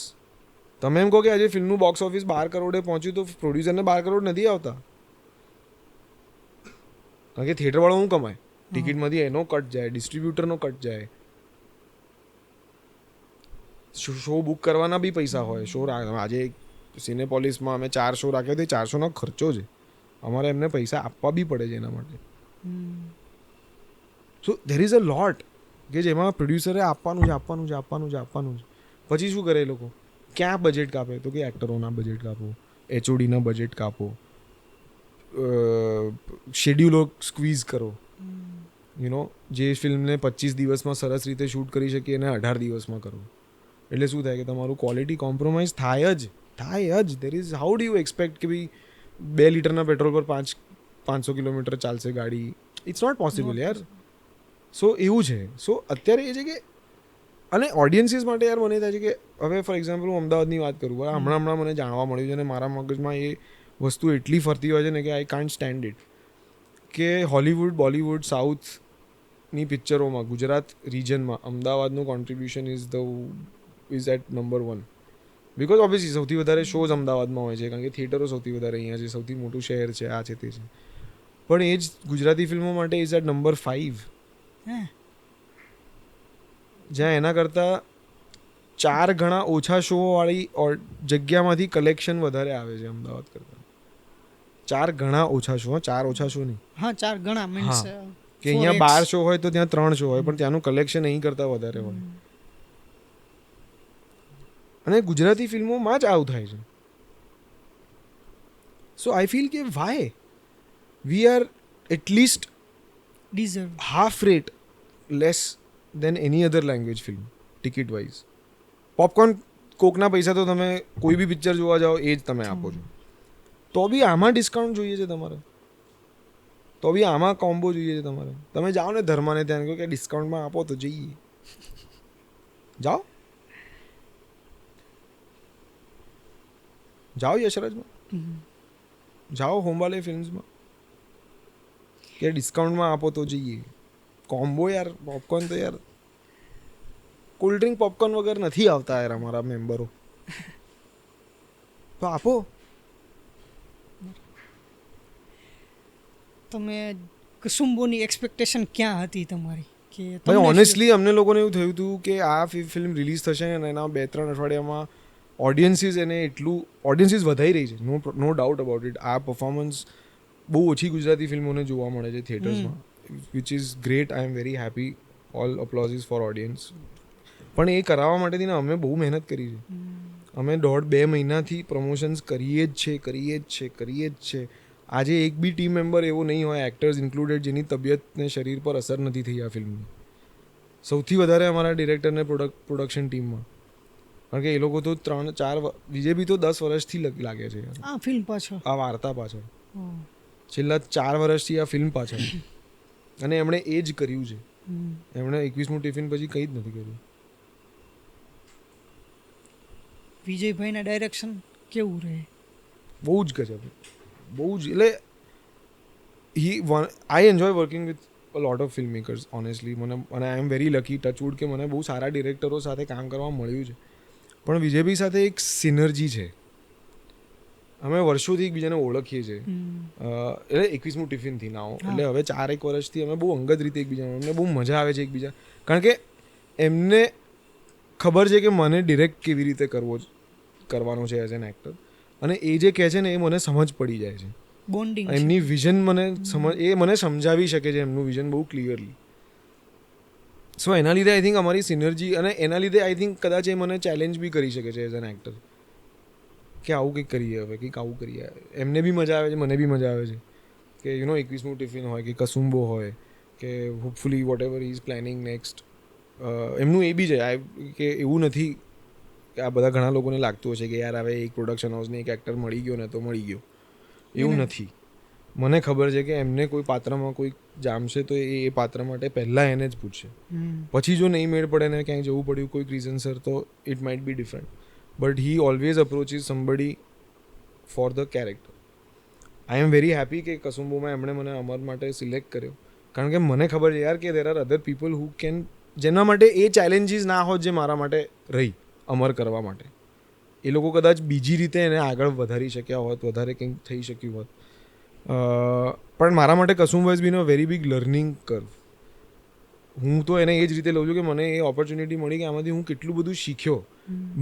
તમે એમ કહો કે આજે ફિલ્મનું બોક્સ ઓફિસ 12 કરોડે પહોંચ્યું તો પ્રોડ્યુસરને 12 કરોડ નથી આવતા, કારણ કે થિયેટરવાળો શું કમાય, ટિકિટમાંથી એનો કટ જાય, ડિસ્ટ્રીબ્યુટરનો કટ જાય, શો બુક કરવાના બી પૈસા હોય, શો આજે સિનેપોલિસમાં અમે 4 શો રાખ્યા તો 400નો ખર્ચો છે, અમારે એમને પૈસા આપવા બી પડે છે એના માટે. સો ધેર ઇઝ અ લોટ કે જેમાં પ્રોડ્યુસરે આપવાનું છે. પછી શું કરે એ લોકો, ક્યાં બજેટ કાપે, તો કે એક્ટરોના બજેટ કાપો, HODના બજેટ કાપો, શેડ્યુલો સ્ક્વીઝ કરો, જે ફિલ્મને 25 દિવસમાં સરસ રીતે શૂટ કરી શકીએ એને 18 દિવસમાં કરો, એટલે શું થાય કે તમારું ક્વોલિટી કોમ્પ્રોમાઇઝ થાય જ. There is how do you expect કે ભાઈ 2 લીટરના પેટ્રોલ પર 500 કિલોમીટર ચાલશે ગાડી, ઇટ્સ નોટ પોસિબલ યાર. સો એવું છે. સો અત્યારે એ છે કે અને ઓડિયન્સીસ માટે યાર મને થાય છે કે હવે ફોર એક્ઝામ્પલ હું અમદાવાદની વાત કરું, હમણાં મને જાણવા મળ્યું છે અને મારા મગજમાં એ વસ્તુ એટલી ફરતી હોય છે ને કે આઈ કાન્ટ સ્ટેન્ડ ઇટ, કે હોલિવૂડ, બોલિવૂડ, સાઉથની પિક્ચરોમાં ગુજરાત રિજનમાં અમદાવાદનું contribution is at number 1, because obviously સૌથી વધારે શોઝ અમદાવાદમાં હોય છે, કારણ કે થિયેટરો સૌથી વધારે અહીંયા છે, સૌથી મોટું શહેર છે, આ છે તે છે. પણ એ જ ગુજરાતી ફિલ્મો માટે ઇઝ એટ નંબર 5, જ્યાં એના કરતાં 4 ગણા ઓછા શો વાળી જગ્યામાંથી કલેક્શન વધારે આવે છે અમદાવાદ કરતાં. 4 ગણા ઓછા શો, 4 ઓછા શો નહીં, હા 4 ગણા મીન્સ કે અહીંયા 12 શો હોય તો ત્યાં 3 શો હોય, પણ ત્યાંનું કલેક્શન અહીં કરતાં વધારે હોય. અને ગુજરાતી ફિલ્મોમાં જ આવું થાય છે. સો આઈ ફીલ કે why we are at least deserve. Half rate less than any other language film ticket wise. Popcorn કોકના પૈસા તો તમે કોઈ બી પિક્ચર જોવા જાઓ એ જ તમે આપો છો, તો બી આમાં ડિસ્કાઉન્ટ જોઈએ છે તમારે, તો બી આમાં કોમ્બો જોઈએ છે તમારે. તમે જાઓ ને ધર્માને ત્યાં કહો કે ડિસ્કાઉન્ટમાં આપો તો જઈએ, જાઓ જાઓ યશરાજમાં, જાઓ હોમવાલે ફિલ્મ્સમાં કે ડિસ્કાઉન્ટમાં આપો તો જઈએ. કોમ્બો યાર પોપકોર્ન તો યાર કોલ્ડ ડ્રિંક પોપકોર્ન વગર નથી આવતા યાર અમારા મેમ્બરો, તો આપો. તમે કુસુમ્બોની એક્સપેક્ટેશન ક્યાં હતી તમારી? કે ભાઈ ઓનેસ્ટલી અમને લોકોને એવું થયું હતું કે આ ફિલ્મ રિલીઝ થશે અને એના 2-3 અઠવાડિયામાં ઓડિયન્સીસ વધાઈ રહી છે, નો ડાઉટ અબાઉટ ઇટ. આ પરફોર્મન્સ બહુ ઓછી ગુજરાતી ફિલ્મોને જોવા મળે છે થિયેટર્સમાં, which is great. I am very happy. All applauses for audience. પણ એ કરાવવા માટેથી અમે બહુ મહેનત કરી છે. અમે 1.5-2 મહિનાથી પ્રમોશન્સ કરીએ જ છે. આજે એક બી ટીમ મેમ્બર એવો નહીં હોય, એક્ટર્સ ઇન્ક્લુડેડ, જેની તબિયત ને શરીર પર અસર નથી થઈ આ ફિલ્મની. સૌથી વધારે અમારા ડિરેક્ટરને પ્રોડક્શન ટીમમાં, કારણ કે એ લોકો તો 3-4 વિજય બી તો 10 વર્ષથી લાગે છે આ ફિલ્મ પાછળ, આ વાર્તા પાછળ, છેલ્લા 4 વર્ષથી આ ફિલ્મ પાછળ. અને એમણે એ જ કર્યું છે. એમણે 21મું ટિફિન પછી કંઈ જ નથી કર્યું. વિજયભાઈના ડાયરેક્શન કેવું રહે? બહુ જ ગજબ, બહુ જ. એટલે I enjoy working with a lot of film makers honestly. અને આઈ એમ વેરી લકી, ટચવુડ, કે મને બહુ સારા ડિરેક્ટરો સાથે કામ કરવા મળ્યું છે. પણ વિજયભાઈ સાથે એક સિનર્જી છે. અમે વર્ષોથી એકબીજાને ઓળખીએ છીએ. એટલે 21મું ટિફિનથી ના એટલે હવે 4-1 વર્ષથી અમે બહુ અંગત રીતે એકબીજાને, અમને બહુ મજા આવે છે એકબીજા, કારણ કે એમને ખબર છે કે મને ડિરેક્ટ કેવી રીતે કરવાનો છે એઝ એન એક્ટર, અને એ જે કહે છે ને એ મને સમજ પડી જાય છે. બોન્ડિંગ, એમની વિઝન મને સમજાવી શકે છે એમનું વિઝન બહુ ક્લિયરલી. સો એના લીધે આઈ થિંક અમારી સિનર્જી, અને એના લીધે આઈ થિંક કદાચ એ મને ચેલેન્જ બી કરી શકે છે એઝ એન એક્ટર, કે આવું કંઈક કરીએ, હવે કંઈક આવું કરીએ. એમને બી મજા આવે છે, મને બી મજા આવે છે કે 21મું ટિફિન હોય કે કસુંબો હોય કે hopefully whatever is planning next. એમનું એ બી છે કે એવું નથી કે આ બધા ઘણા લોકોને લાગતું હશે કે યાર હવે એક પ્રોડક્શન હાઉસને એક એક્ટર મળી ગયો ને તો મળી ગયો, એવું નથી. મને ખબર છે કે એમને કોઈ પાત્રમાં કોઈ જામશે તો એ પાત્ર માટે પહેલાં એને જ પૂછશે. પછી જો નહીં મેળ પડે ને ક્યાંય જવું પડ્યું કોઈક રીઝનસર, તો it might be different. But he always approaches somebody for the character. I am very happy કે કસુંબોમાં એમણે મને અમર માટે સિલેક્ટ કર્યો, કારણ કે મને ખબર છે યાર કે there are other people who can, જેના માટે એ ચેલેન્જીસ ના હોત જે મારા માટે રહી અમર કરવા માટે. એ લોકો કદાચ બીજી રીતે એને આગળ વધારી શક્યા હોત, વધારે કંઈક થઈ શક્યું હોત. પણ મારા માટે કસુંબો has been a very big learning curve. હું તો એને એ જ રીતે લઉં છું કે મને એ ઓપોર્ચ્યુનિટી મળી કે આમાંથી હું કેટલું બધું શીખ્યો.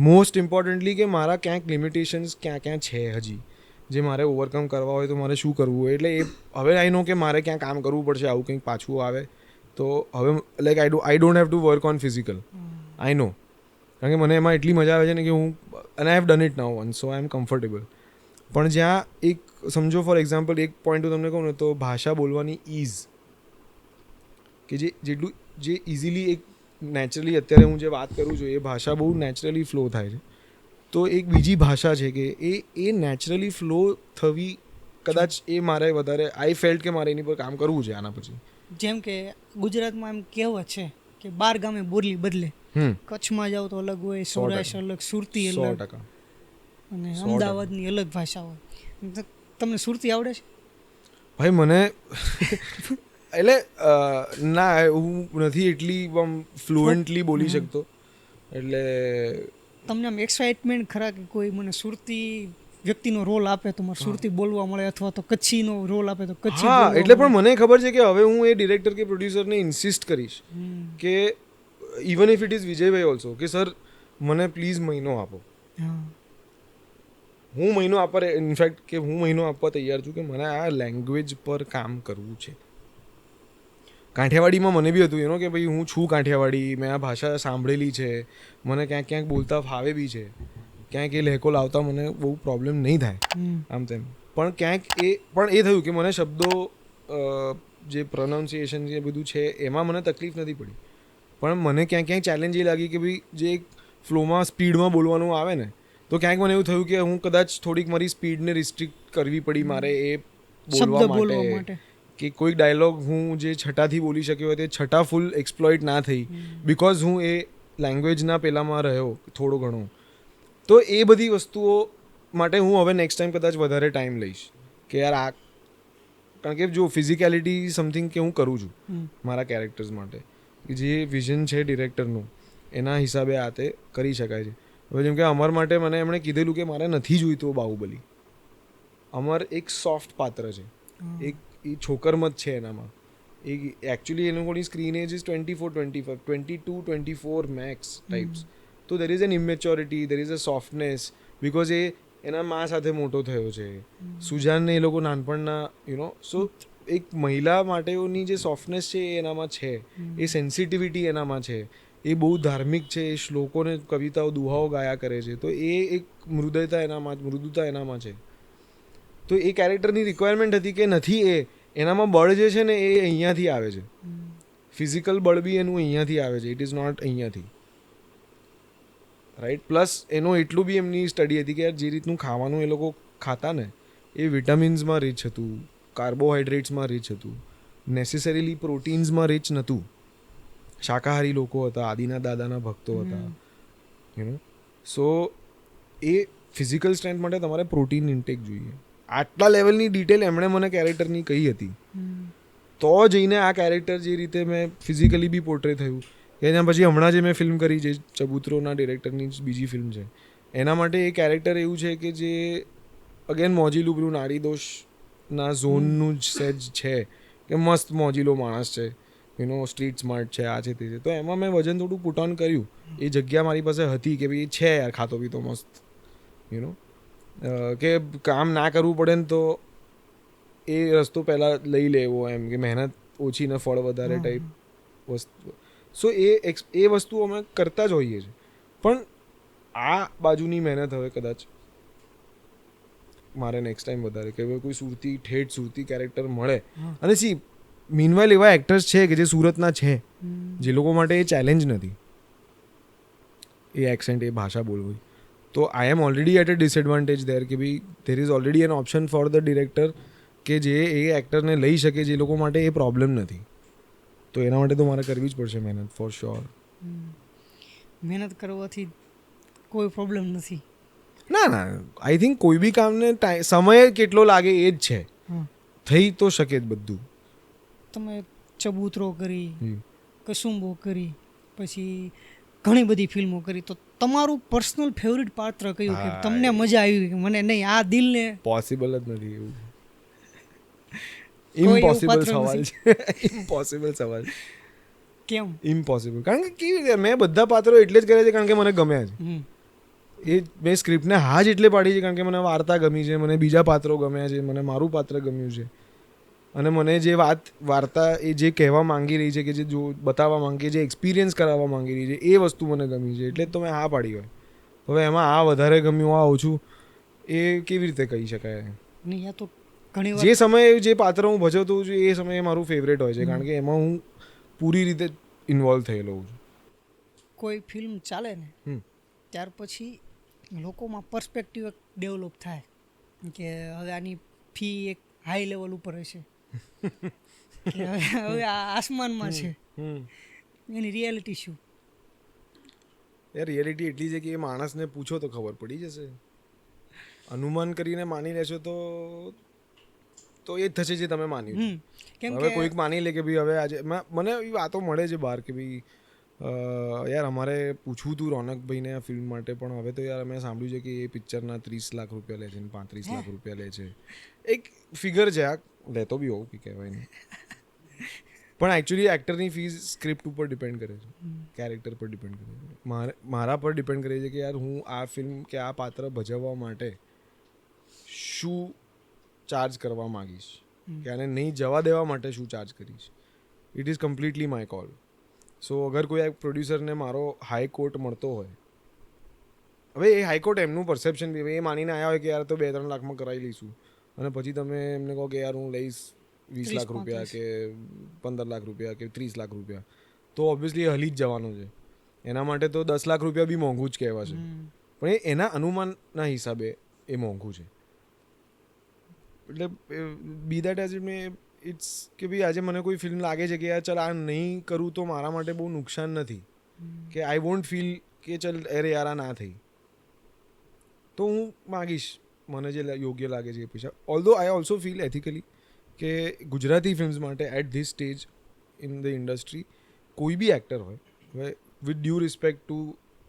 મોસ્ટ ઇમ્પોર્ટન્ટલી કે મારા ક્યાંક લિમિટેશન્સ ક્યાં છે હજી, જે મારે ઓવરકમ કરવા હોય તો મારે શું કરવું હોય. એટલે એ હવે આઈ નો કે મારે ક્યાં કામ કરવું પડશે, આવું કંઈક પાછું આવે તો હવે like I don't have to work on physical. I know, કારણ કે મને એમાં એટલી મજા આવે છે ને કે હું, અને I have done it now once, so I am comfortable. પણ જ્યાં એક સમજો ફોર એક્ઝામ્પલ એક પોઈન્ટ હું તમને કહું ને તો ભાષા બોલવાની ઇઝ, કે જે ઇઝીલી એક નેચરલી અત્યારે હું જે વાત કરું છું એ ભાષા બહુ નેચરલી ફ્લો થાય છે. તો એક બીજી ભાષા છે કે એ નેચરલી ફ્લો થવી કદાચ એ મારે વધારે, આઈ ફેલ્ટ કે મારે એની પર કામ કરવું છે આના પછી. જેમ કે ગુજરાતમાં એમ કહેવત છે કે 12 ગામે બોલી બદલે. કચ્છમાં જાઓ તો અલગ હોય, સૌરાષ્ટ્ર અલગ, સુરતી અલગ, 100%. અને અમદાવાદની અલગ ભાષા હોય. તમને સુરતી આવડે છે? ભાઈ મને એટલે ના, હું નથી એટલી ફ્લુઅન્ટલી બોલી શકતો. એટલે તમને આમ એક્સાઇટમેન્ટ ખરા કે કોઈ મને સુરતી વ્યક્તિનો રોલ આપે તો મારે સુરતી બોલવા મળે, અથવા તો કચ્છીનો રોલ આપે તો કચ્છી? હા, એટલે પણ મને ખબર છે કે હવે હું એ ડિરેક્ટર કે પ્રોડ્યુસરને ઇન્સિસ્ટ કરીશ કે even if it is Vijaybhai also, કે સર મને પ્લીઝ મહિનો આપો. હું મહિનો આપવા, ઇનફેક્ટ કે હું મહિનો આપવા તૈયાર છું કે મને આ લેંગ્વેજ પર કામ કરવું છે. કાઠિયાવાડીમાં મને બી હતું એનો કે ભાઈ હું છું કાઠિયાવાડી, મેં આ ભાષા સાંભળેલી છે, મને ક્યાંક ક્યાંક બોલતા ફાવે બી છે, ક્યાંક એ લહેકો લાવતા મને બહુ પ્રોબ્લેમ નહીં થાય આમ તેમ. પણ ક્યાંક એ થયું કે મને શબ્દો જે પ્રોનાઉન્સિએશન જે બધું છે એમાં મને તકલીફ નથી પડી, પણ મને ક્યાંક ક્યાંક ચેલેન્જ એ લાગી કે ભાઈ જે ફ્લોમાં સ્પીડમાં બોલવાનું આવે ને, તો ક્યાંક મને એવું થયું કે હું કદાચ થોડીક મારી સ્પીડને રિસ્ટ્રિક્ટ કરવી પડી મારે એ શબ્દ બોલવા માટે, કે કોઈક ડાયલોગ હું જે છઠ્ઠાથી બોલી શક્યો હોય તે છઠ્ઠા ફૂલ એક્સપ્લોઇટ ના થઈ બિકોઝ હું એ લેંગ્વેજના પેલામાં રહ્યો થોડો ઘણો. તો એ બધી વસ્તુઓ માટે હું હવે નેક્સ્ટ ટાઈમ કદાચ વધારે ટાઈમ લઈશ કે યાર આ, કારણ કે જો ફિઝિકેલિટી સમથિંગ કે હું કરું છું મારા કેરેક્ટર્સ માટે, જે વિઝન છે ડિરેક્ટરનું એના હિસાબે આ તે કરી શકાય છે. હવે જેમ કે અમર માટે મને એમણે કીધેલું કે મારે નથી જોઈતો બાહુબલી. અમર એક સોફ્ટ પાત્ર છે, એક એ છોકરમત છે એનામાં. એ એકચ્યુઅલી એ લોકોની screen age is 24-25, 22-24 max types. તો there is an immaturity, there is a softness, because એ એના મા સાથે મોટો થયો છે. સુજાનને એ લોકો નાનપણના સો એક મહિલા માટેની જે સોફ્ટનેસ છે એ એનામાં છે, એ સેન્સિટિવિટી એનામાં છે, એ બહુ ધાર્મિક છે, એ શ્લોકોને કવિતાઓ દુહાઓ ગાયા કરે છે, તો એ એક મૃદુતા એનામાં છે. તો એ કેરેક્ટરની રિક્વાયરમેન્ટ હતી કે નથી, એનામાં બળ જે છે ને એ અહીંયાથી આવે છે, ફિઝિકલ બળ બી એનું અહીંયાથી આવે છે, ઇટ ઇઝ નોટ અહીંયાથી, રાઈટ. પ્લસ એનો એટલું બી એમની સ્ટડી હતી કે યાર જે રીતનું ખાવાનું એ લોકો ખાતા ને એ વિટામિન્સમાં રીચ હતું, કાર્બોહાઈડ્રેટ્સમાં રીચ હતું, નેસેસરીલી પ્રોટીન્સમાં રીચ નહોતું. શાકાહારી લોકો હતા, આદિના દાદાના ભક્તો હતા, સો એ ફિઝિકલ સ્ટ્રેન્થ માટે તમારે પ્રોટીન ઇન્ટેક જોઈએ. આટલા લેવલની ડિટેલ એમણે મને કેરેક્ટરની કહી હતી, તો જઈને આ કેરેક્ટર જે રીતે મેં ફિઝિકલી બી પોર્ટ્રે થયું. એના પછી હમણાં જે મેં ફિલ્મ કરી, જે ચબૂતરોના ડિરેક્ટરની બીજી ફિલ્મ છે, એના માટે એ કેરેક્ટર એવું છે કે જે અગેન મોજીલું પેલું નારી દોષના ઝોનનું જ સેજ છે, કે મસ્ત મોજીલો માણસ છે, સ્ટ્રીટ સ્માર્ટ છે, આ છે તે છે. તો એમાં મેં વજન થોડું પુટ ઓન કર્યું. એ જગ્યા મારી પાસે હતી કે ભાઈ છે યાર ખાતો પીતો મસ્ત, કે કામ ના કરવું પડે ને તો એ રસ્તો પહેલાં લઈ લેવો, એમ કે મહેનત ઓછી ને ફળ વધારે ટાઈપ વસ્તુ. સો એ વસ્તુ અમે કરતા જ હોઈએ છીએ, પણ આ બાજુની મહેનત હવે કદાચ મારે નેક્સ્ટ ટાઈમ વધારે કે કોઈ સુરતી કેરેક્ટર મળે. અને સી મીનવાઇલ એવા એક્ટર્સ છે કે જે સુરતના છે, જે લોકો માટે એ ચેલેન્જ નથી એ એક્સેન્ટ, એ ભાષા બોલવી. તો આઈ એમ ઓલરેડી એટ અ ડિસએડવાન્ટેજ દેર કે ભાઈ there is already N option for the director કે જે એ એક્ટરને લઈ શકે, જે લોકો માટે એ પ્રોબ્લેમ નથી. તો એના માટે તો મારે કરવી જ પડશે મહેનત, ફોર શ્યોર. મહેનત કરવાથી કોઈ પ્રોબ્લેમ નથી. ના, આઈ થિંક કોઈ બી કામને સમય કેટલો લાગે એ જ છે, થઈ તો શકે જ બધું. તમે ચબૂતરો કરી, કસુંબો કરી, પછી ઘણી બધી ફિલ્મો કરી, તો તમારું પર્સનલ ફેવરિટ પાત્ર કયું કે તમને મજા આવી કે મને નહીં આ દિલને? પોસિબલ જ નથી એવું. ઇમ્પોસિબલ સવાલ છે. ઇમ્પોસિબલ સવાલ. કેમ ઇમ્પોસિબલ? કારણ કે કેવી રીતે મેં બધા પાત્રો એટલે જ કર્યા છે કારણ કે મને ગમ્યા છે. એ મેં સ્ક્રિપ્ટને હા જ એટલે પાડી છે કારણ કે મને વાર્તા ગમી છે, મને બીજા પાત્રો ગમ્યા છે, મને મારું પાત્ર ગમ્યું છે, અને મને જે વાર્તા એ જે કહેવા માંગી રહી છે, કે જે બતાવવા માંગી, જે એક્સપિરિયન્સ કરાવવા માંગી રહી છે, એ વસ્તુ મને ગમી છે, એટલે જ તો મેં હા પાડી હોય. હવે એમાં આ વધારે ગમ્યું, આ ઓછું, એ કેવી રીતે કહી શકાય? નહીં, આ તો ઘણી વાર જે સમયે જે પાત્ર હું ભજવતો હોઉં છું એ સમયે મારું ફેવરેટ હોય છે, કારણ કે એમાં હું પૂરી રીતે ઇન્વોલ્વ થયેલો હોઉં છું. કોઈ ફિલ્મ ચાલે ને ત્યાર પછી લોકોમાં પર્સપેક્ટિવ એક ડેવલપ થાય કે હવે આની ફી એક હાઈ લેવલ ઉપર હશે, કે હવે આ આસમાનમાં છે, એની રિયાલિટી શું? યાર રિયાલિટી એટલી છે કે એ માણસને પૂછો તો ખબર પડી જશે. અનુમાન કરીને માની લેશો તો એ જ થશે જે તમે માન્યું. હવે કોઈક માની લે કે ભાઈ હવે આજે મને એવી વાતો મળે છે બહાર કે ભાઈ યાર અમારે પૂછવું હતું રોનકભાઈને આ ફિલ્મ માટે, પણ હવે તો યાર અમે સાંભળ્યું છે કે એ પિક્ચરના 30 લાખ રૂપિયા લે છે ને 35 લાખ રૂપિયા લે છે. એક ફિગર છે, આ લેતો બી હોઉં કે કહેવાય નહીં, પણ એકચ્યુઅલી એક્ટરની ફીસ સ્ક્રિપ્ટ ઉપર ડિપેન્ડ કરે છે, કેરેક્ટર પર ડિપેન્ડ કરે છે, મારા પર ડિપેન્ડ કરે છે કે યાર હું આ ફિલ્મ કે આ પાત્ર ભજવવા માટે શું ચાર્જ કરવા માંગીશ, કે આને નહીં જવા દેવા માટે શું ચાર્જ કરીશ. It is completely my call. So અગર કોઈ પ્રોડ્યુસરને મારો હાઈકોર્ટ મળતો હોય, હવે એ હાઈકોર્ટ એમનું પરસેપ્શન બી, એ માનીને આવ્યા હોય કે યાર તો 2-3 લાખમાં કરાવી લઈશું, અને પછી તમે એમને કહો કે યાર હું લઈશ 20 લાખ રૂપિયા કે 15 લાખ રૂપિયા કે 30 લાખ રૂપિયા, તો ઓબ્વિયસલી હલી જ જવાનું છે. એના માટે તો 10 લાખ રૂપિયા બી મોંઘું જ કહેવાશે, પણ એ એના અનુમાનના હિસાબે એ મોંઘું છે. એટલે be that as it may, it's કે ભાઈ આજે મને કોઈ ફિલ્મ લાગે છે કે યાર ચાલ આ નહીં કરું તો મારા માટે બહુ નુકસાન નથી, કે આઈ વોન્ટ ફીલ કે ચાલ અરે યાર આ ના થઈ, તો હું માગીશ મને જે યોગ્ય લાગે છે એ પૈસા. ઓલ્ધો આઈ ઓલ્સો ફીલ એથિકલી કે ગુજરાતી ફિલ્મ્સ માટે at this stage in the industry કોઈ બી એક્ટર હોય, હવે with due respect to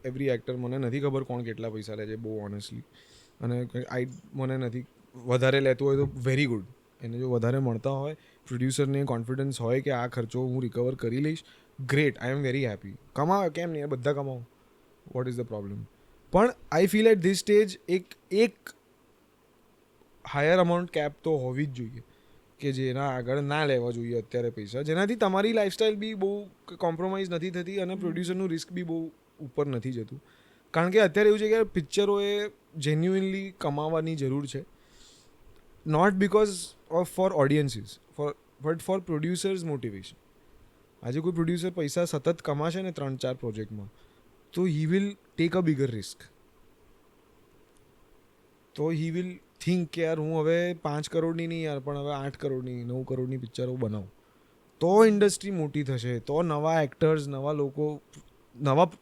every actor, મને નથી ખબર કોણ કેટલા પૈસા લે છે બહુ ઓનેસ્ટલી, અને મને નથી, વધારે લેતું હોય તો વેરી ગુડ, એને જો વધારે મળતા હોય, પ્રોડ્યુસરને કોન્ફિડન્સ હોય કે આ ખર્ચો હું રિકવર કરી લઈશ, great, I am very happy. કમાવો કેમ નહીં, બધા કમાવો, વોટ ઇઝ ધ પ્રોબ્લેમ. પણ I feel at this stage એક હાયર અમાઉન્ટ કેપ તો હોવી જ જોઈએ, કે જેના આગળ ના લેવા જોઈએ અત્યારે પૈસા, જેનાથી તમારી લાઈફસ્ટાઈલ બી બહુ કોમ્પ્રોમાઇઝ નથી થતી અને પ્રોડ્યુસરનું રિસ્ક બી બહુ ઉપર નથી જતું. કારણ કે અત્યારે એવું છે કે પિક્ચરોએ જેન્યુઇનલી કમાવાની જરૂર છે, not because of for audiences, but for producers motivation. આજે કોઈ પ્રોડ્યુસર પૈસા સતત કમાશે ને 3-4 પ્રોજેક્ટમાં, તો he will take a bigger risk. તો હી વિલ થિંક કે યાર હું હવે 5 કરોડની નહીં યાર, પણ હવે 8 કરોડની 9 કરોડની પિક્ચરો બનાવું, તો ઇન્ડસ્ટ્રી મોટી થશે, તો નવા એક્ટર્સ, નવા લોકો,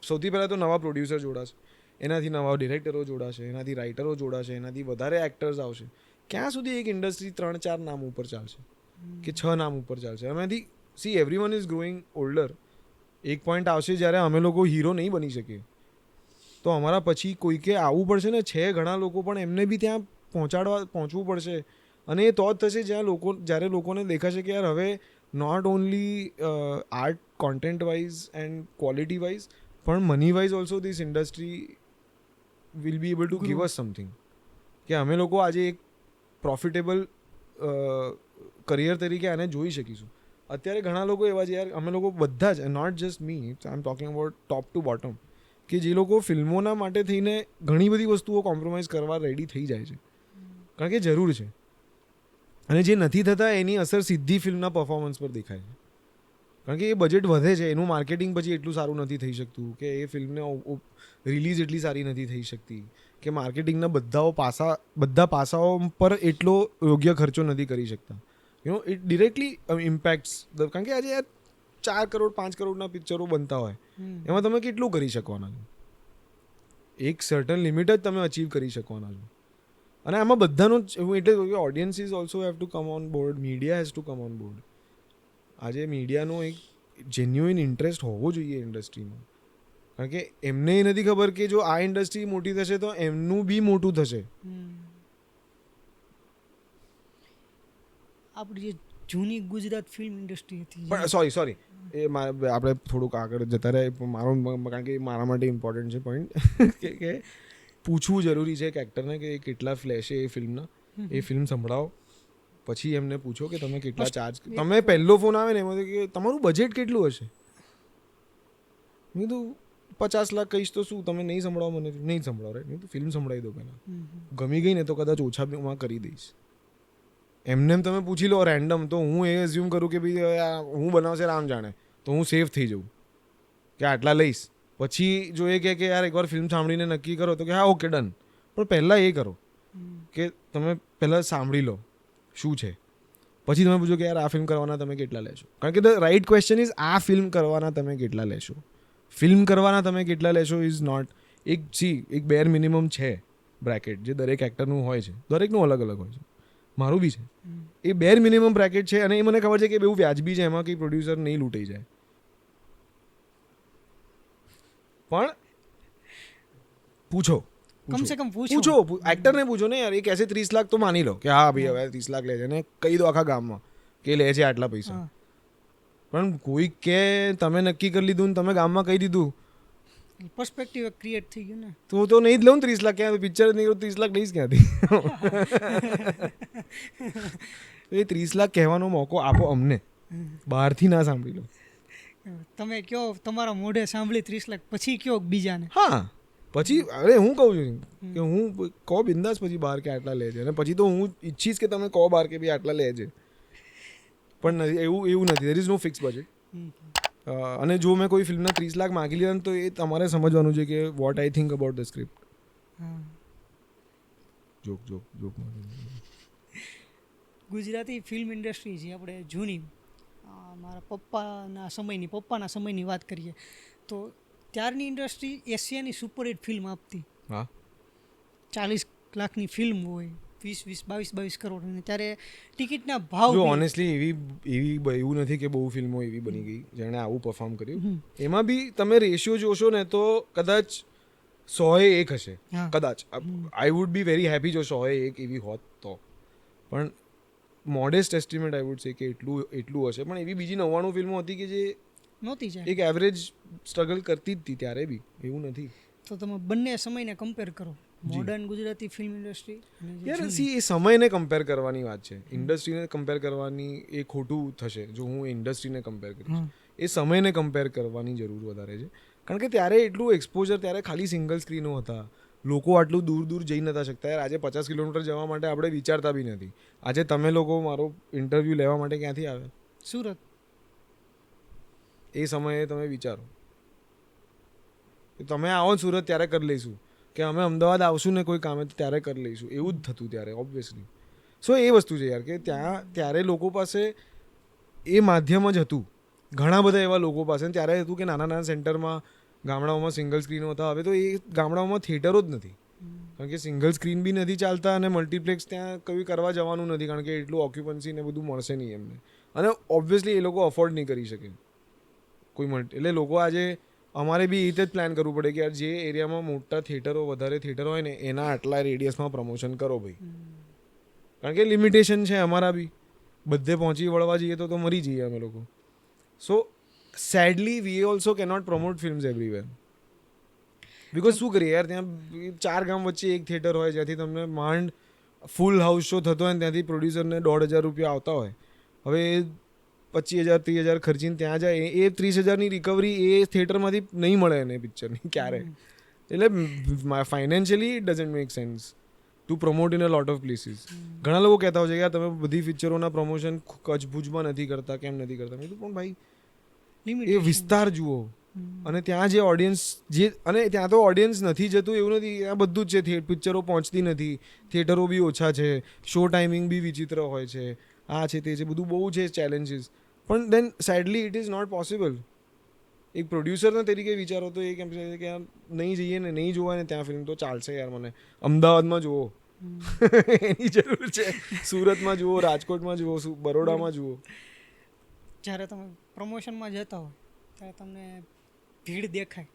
સૌથી પહેલાં તો નવા પ્રોડ્યુસર જોડાશે, એનાથી નવા ડિરેક્ટરો જોડાશે, એનાથી રાઇટરો જોડાશે, એનાથી વધારે એક્ટર્સ આવશે. ક્યાં સુધી એક ઇન્ડસ્ટ્રી 3-4 નામ ઉપર ચાલશે કે 6 નામ ઉપર ચાલશે? એમાંથી C everyone is growing older. એક પોઈન્ટ આવશે જ્યારે અમે લોકો હીરો નહીં બની શકીએ, તો અમારા પછી કોઈકે આવવું પડશે ને, છે ઘણા લોકો, પણ એમને બી ત્યાં પહોંચવું પડશે, અને એ તો જ થશે જ્યારે લોકોને દેખાશે કે યાર હવે not only art content wise and quality wise, પણ money wise also this industry will be able to give us something, કે અમે લોકો આજે એક પ્રોફિટેબલ કરિયર તરીકે આને જોઈ શકીશું. અત્યારે ઘણા લોકો એવા છે યાર, અમે લોકો બધા જ, not just me, I am talking about top to bottom, કે જે લોકો ફિલ્મોના માટે થઈને ઘણી બધી વસ્તુઓ કોમ્પ્રોમાઇઝ કરવા રેડી થઈ જાય છે, કારણ કે જરૂર છે, અને જે નથી થતા એની અસર સીધી ફિલ્મના પરફોર્મન્સ પર દેખાય છે, કારણ કે એ બજેટ વધે છે, એનું માર્કેટિંગ પછી એટલું સારું નથી થઈ શકતું, કે એ ફિલ્મને રિલીઝ એટલી સારી નથી થઈ શકતી, કે માર્કેટિંગના બધા પાસાઓ પર એટલો યોગ્ય ખર્ચો નથી કરી શકતા. ઇટ ડિરેક્ટલી ઇમ્પેક્ટ્સ, કારણ કે આજે યાર 4 કરોડ 5 કરોડના પિક્ચરો બનતા હોય, એમાં તમે કેટલું કરી શકવાના છો? એક સર્ટન લિમિટ જ તમે અચીવ કરી શકવાના છો. અને આમાં બધાનું એટલે audiences also have to come on board, media has to come on board. આજે મીડિયાનો એક જેન્યુઇન ઇન્ટરેસ્ટ હોવો જોઈએ ઇન્ડસ્ટ્રીમાં, કારણ કે એમને એ નથી ખબર કે જો આ ઇન્ડસ્ટ્રી મોટી થશે તો એમનું બી મોટું થશે. આપણી જે જૂની ગુજરાત ફિલ્મ ઇન્ડસ્ટ્રી હતી, પણ સોરી એ આપણે થોડુંક આગળ જતા રહે, કારણ કે મારા માટે ઇમ્પોર્ટન્ટ છે પોઈન્ટ, કે પૂછવું જરૂરી છે એક એક્ટરને કે કેટલા ફ્લેશ છે એ ફિલ્મના, એ ફિલ્મ સંભળાવો, પછી એમને પૂછો કે તમે કેટલા ચાર્જ, તમે પહેલો ફોન આવે ને એમાં કે તમારું બજેટ કેટલું હશે, મેં કીધું 50 લાખ કહીશ તો શું, તમે નહીં સંભળાવો મને, નહીં સંભળાવો, રાઈટ, તો ફિલ્મ સંભળાવી દો પહેલાં, ગમી ગઈ ને તો કદાચ ઓછામાં કરી દઈશ. એમને તમે પૂછી લો રેન્ડમ, તો હું એ એઝ્યુમ કરું કે ભાઈ હું બનાવશે રામ જાણે, તો હું સેફ થઈ જાઉં કે આટલા લઈશ. પછી જો એ કહે કે યાર એકવાર ફિલ્મ સાંભળીને નક્કી કરો, તો કે હા ઓકે ડન, પણ પહેલાં એ કરો કે તમે પહેલાં સાંભળી લો શું છે, પછી તમે પૂછો કે યાર આ ફિલ્મ કરવાના તમે કેટલા લેશો. કારણ કે ધ રાઇટ ક્વેશ્ચન ઇઝ આ ફિલ્મ કરવાના તમે કેટલા લેશો. ફિલ્મ કરવાના તમે કેટલા લેશો ઇઝ નોટ એક બેર મિનિમમ છે બ્રેકેટ, જે દરેક એક્ટરનું હોય છે, દરેકનું અલગ અલગ હોય છે, મારું બી છે. એ બેર મિનિમમ બ્રેકેટ છે, અને એ મને ખબર છે કે બહુ વ્યાજબી છે, એમાં કંઈ પ્રોડ્યુસર નહીં લૂંટાઈ જાય. પણ પૂછો, કમ સે કમ પૂછો, એક્ટરને પૂછો ને યાર, એ કહેશે 30 લાખ તો માની લો કે હા ભાઈ હવે 30 લાખ લે છે, ને કહી દો આખા ગામમાં કે લે છે આટલા પૈસા. પણ કોઈ કે તમે નક્કી કરી લીધું ને તમે ગામમાં કહી દીધું, પર્સપેક્ટિવ ક્રિએટ થઈ ગયું ને, તો નહીં જ લઉં 30 લાખ, ક્યાં પિક્ચર નહીં કરું 30 લાખ લઈશ ક્યાંથી? એ 30 લાખ કહેવાનો મોકો આપો અમને, બહારથી ના સાંભળી લો. તમે કયો તમારા મોઢે સાંભળી 30 લાખ પછી કયો બીજાને. હા પછી અરે હું કહું છું કે હું કહો બિંદાસ પછી બહાર કે આટલા લે છે, અને પછી તો હું ઈચ્છીશ કે તમે કહો બહાર કે ભાઈ આટલા લે છે, પણ નથી એવું નથી. There is no fix budget. અને જો મેં કોઈ ફિલ્મના 30 લાખ માગી લીધા તો એ તમારે સમજવાનું છે કે what I think about the script. Joke Gujarati film industry છે આપણે જૂની, મારા પપ્પાના સમયની વાત કરીએ તો ત્યારની ઇન્ડસ્ટ્રી એશિયાની સુપરહિટ ફિલ્મ આપતી. હા 40 લાખની ફિલ્મ હોય, 22 કરોડ, અને ત્યારે ટિકિટના ભાવ જો બી- ઓનેસ્ટલી એવું નથી કે બહુ ફિલ્મો એવી બની ગઈ જેણે આવું પરફોર્મ કર્યું. એમાં બી તમે રેશિયો જોશો ને તો કદાચ 100-1 હશે. હા. કદાચ I would be very happy જો 100-1 એવી હોત તો, પણ મોડેસ્ટ એસ્ટિમેટ આઈ વુડ સે કે એટલું હશે. પણ એવી બીજી 99 ફિલ્મો હતી કે જે નહોતી જાય. એક એવરેજ સ્ટ્રગલ કરતી જ હતી ત્યારે બી, એવું નથી. તો તમે બંને સમયને કમ્પેર કરો, મોડર્ન ગુજરાતી ફિલ્મ ઇન્ડસ્ટ્રી યાર સી એ સમયને કમ્પેર કરવાની વાત છે, ઇન્ડસ્ટ્રીને કમ્પેર કરવાની એ ખોટું થશે જો હું ઇન્ડસ્ટ્રીને કમ્પેર કરીશ. એ સમયને કમ્પેર કરવાની જરૂર વધારે છે, કારણ કે ત્યારે એટલું એક્સપોઝર, ત્યારે ખાલી સિંગલ સ્ક્રીનો હતા, લોકો આટલું દૂર જઈ નતા શકતા. યાર આજે 50 કિલોમીટર જવા માટે આપણે વિચારતા બી નથી. આજે તમે લોકો મારો ઇન્ટરવ્યૂ લેવા માટે ક્યાંથી આવે? સુરત. એ સમયે તમે વિચારો કે તમે આવો ને સુરત ત્યારે કરી લઈશું, કે અમે અમદાવાદ આવશું ને કોઈ કામે ત્યારે કરી લઈશું, એવું જ થતું ત્યારે ઓબ્વિયસલી. સો એ વસ્તુ છે યાર કે ત્યારે લોકો પાસે એ માધ્યમ જ હતું, ઘણા બધા એવા લોકો પાસે. ત્યારે હતું કે નાના સેન્ટરમાં ગામડાઓમાં સિંગલ સ્ક્રીનો હતા. હવે તો એ ગામડાઓમાં થિયેટરો જ નથી, કારણ કે સિંગલ સ્ક્રીન બી નથી ચાલતા, અને મલ્ટીપ્લેક્સ ત્યાં કઈ કરવા જવાનું નથી, કારણ કે એટલું ઓક્યુપન્સી ને બધું મળશે નહીં એમને, અને ઓબ્વિયસલી એ લોકો અફોર્ડ નહીં કરી શકે કોઈ એટલે લોકો આજે અમારે બી એ રીતે જ પ્લાન કરવું પડે કે યાર જે એરિયામાં મોટા વધારે થિયેટર હોય ને એના આટલા રેડિયસમાં પ્રમોશન કરો ભાઈ, કારણ કે લિમિટેશન છે અમારા બી, બધે પહોંચી વળવા જઈએ તો મરી જઈએ અમે લોકો. So sadly we also cannot promote films everywhere, because શું કરીએ યાર, ત્યાં 4 ગામ વચ્ચે એક થિયેટર હોય જ્યાંથી તમને માંડ ફૂલ હાઉસ શો થતો હોય ને ત્યાંથી પ્રોડ્યુસરને 1,500 રૂપિયા આવતા હોય. હવે 25,000-30,000 ખર્ચીને ત્યાં જાય, એ 30,000ની રિકવરી એ થિયેટરમાંથી નહીં મળે એને પિક્ચરની ક્યારે. એટલે financially it doesn't make sense two promote in a lot of places. ઘણા લોકો કહેતા હોય છે કે યાર તમે બધી પિક્ચરોના પ્રમોશન કચ્છ ભુજમાં નથી કરતા, કેમ નથી કરતા? મેં કીધું પણ ભાઈ એ વિસ્તાર જુઓ, અને ત્યાં જે ઓડિયન્સ અને ત્યાં તો ઓડિયન્સ નથી જતું એવું નથી, ત્યાં બધું જ છે, પિક્ચરો પહોંચતી નથી, થિયેટરો બી ઓછા છે, શો ટાઈમિંગ બી વિચિત્ર હોય છે, આ છે તે છે, બધું બહુ છે ચેલેન્જીસ. પણ then sadly it is not possible. એક પ્રોડ્યુસરના તરીકે વિચારો તો એ કેમ છે કે નહીં જઈએ ને નહીં જોવાય ને ત્યાં ફિલ્મ તો ચાલશે યાર, મને અમદાવાદમાં જુઓ એની જરૂર છે, સુરતમાં જુઓ, રાજકોટમાં જુઓ, બરોડામાં જુઓ. જ્યારે તમે પ્રમોશનમાં જતા હો ત્યારે તમને ભીડ દેખાય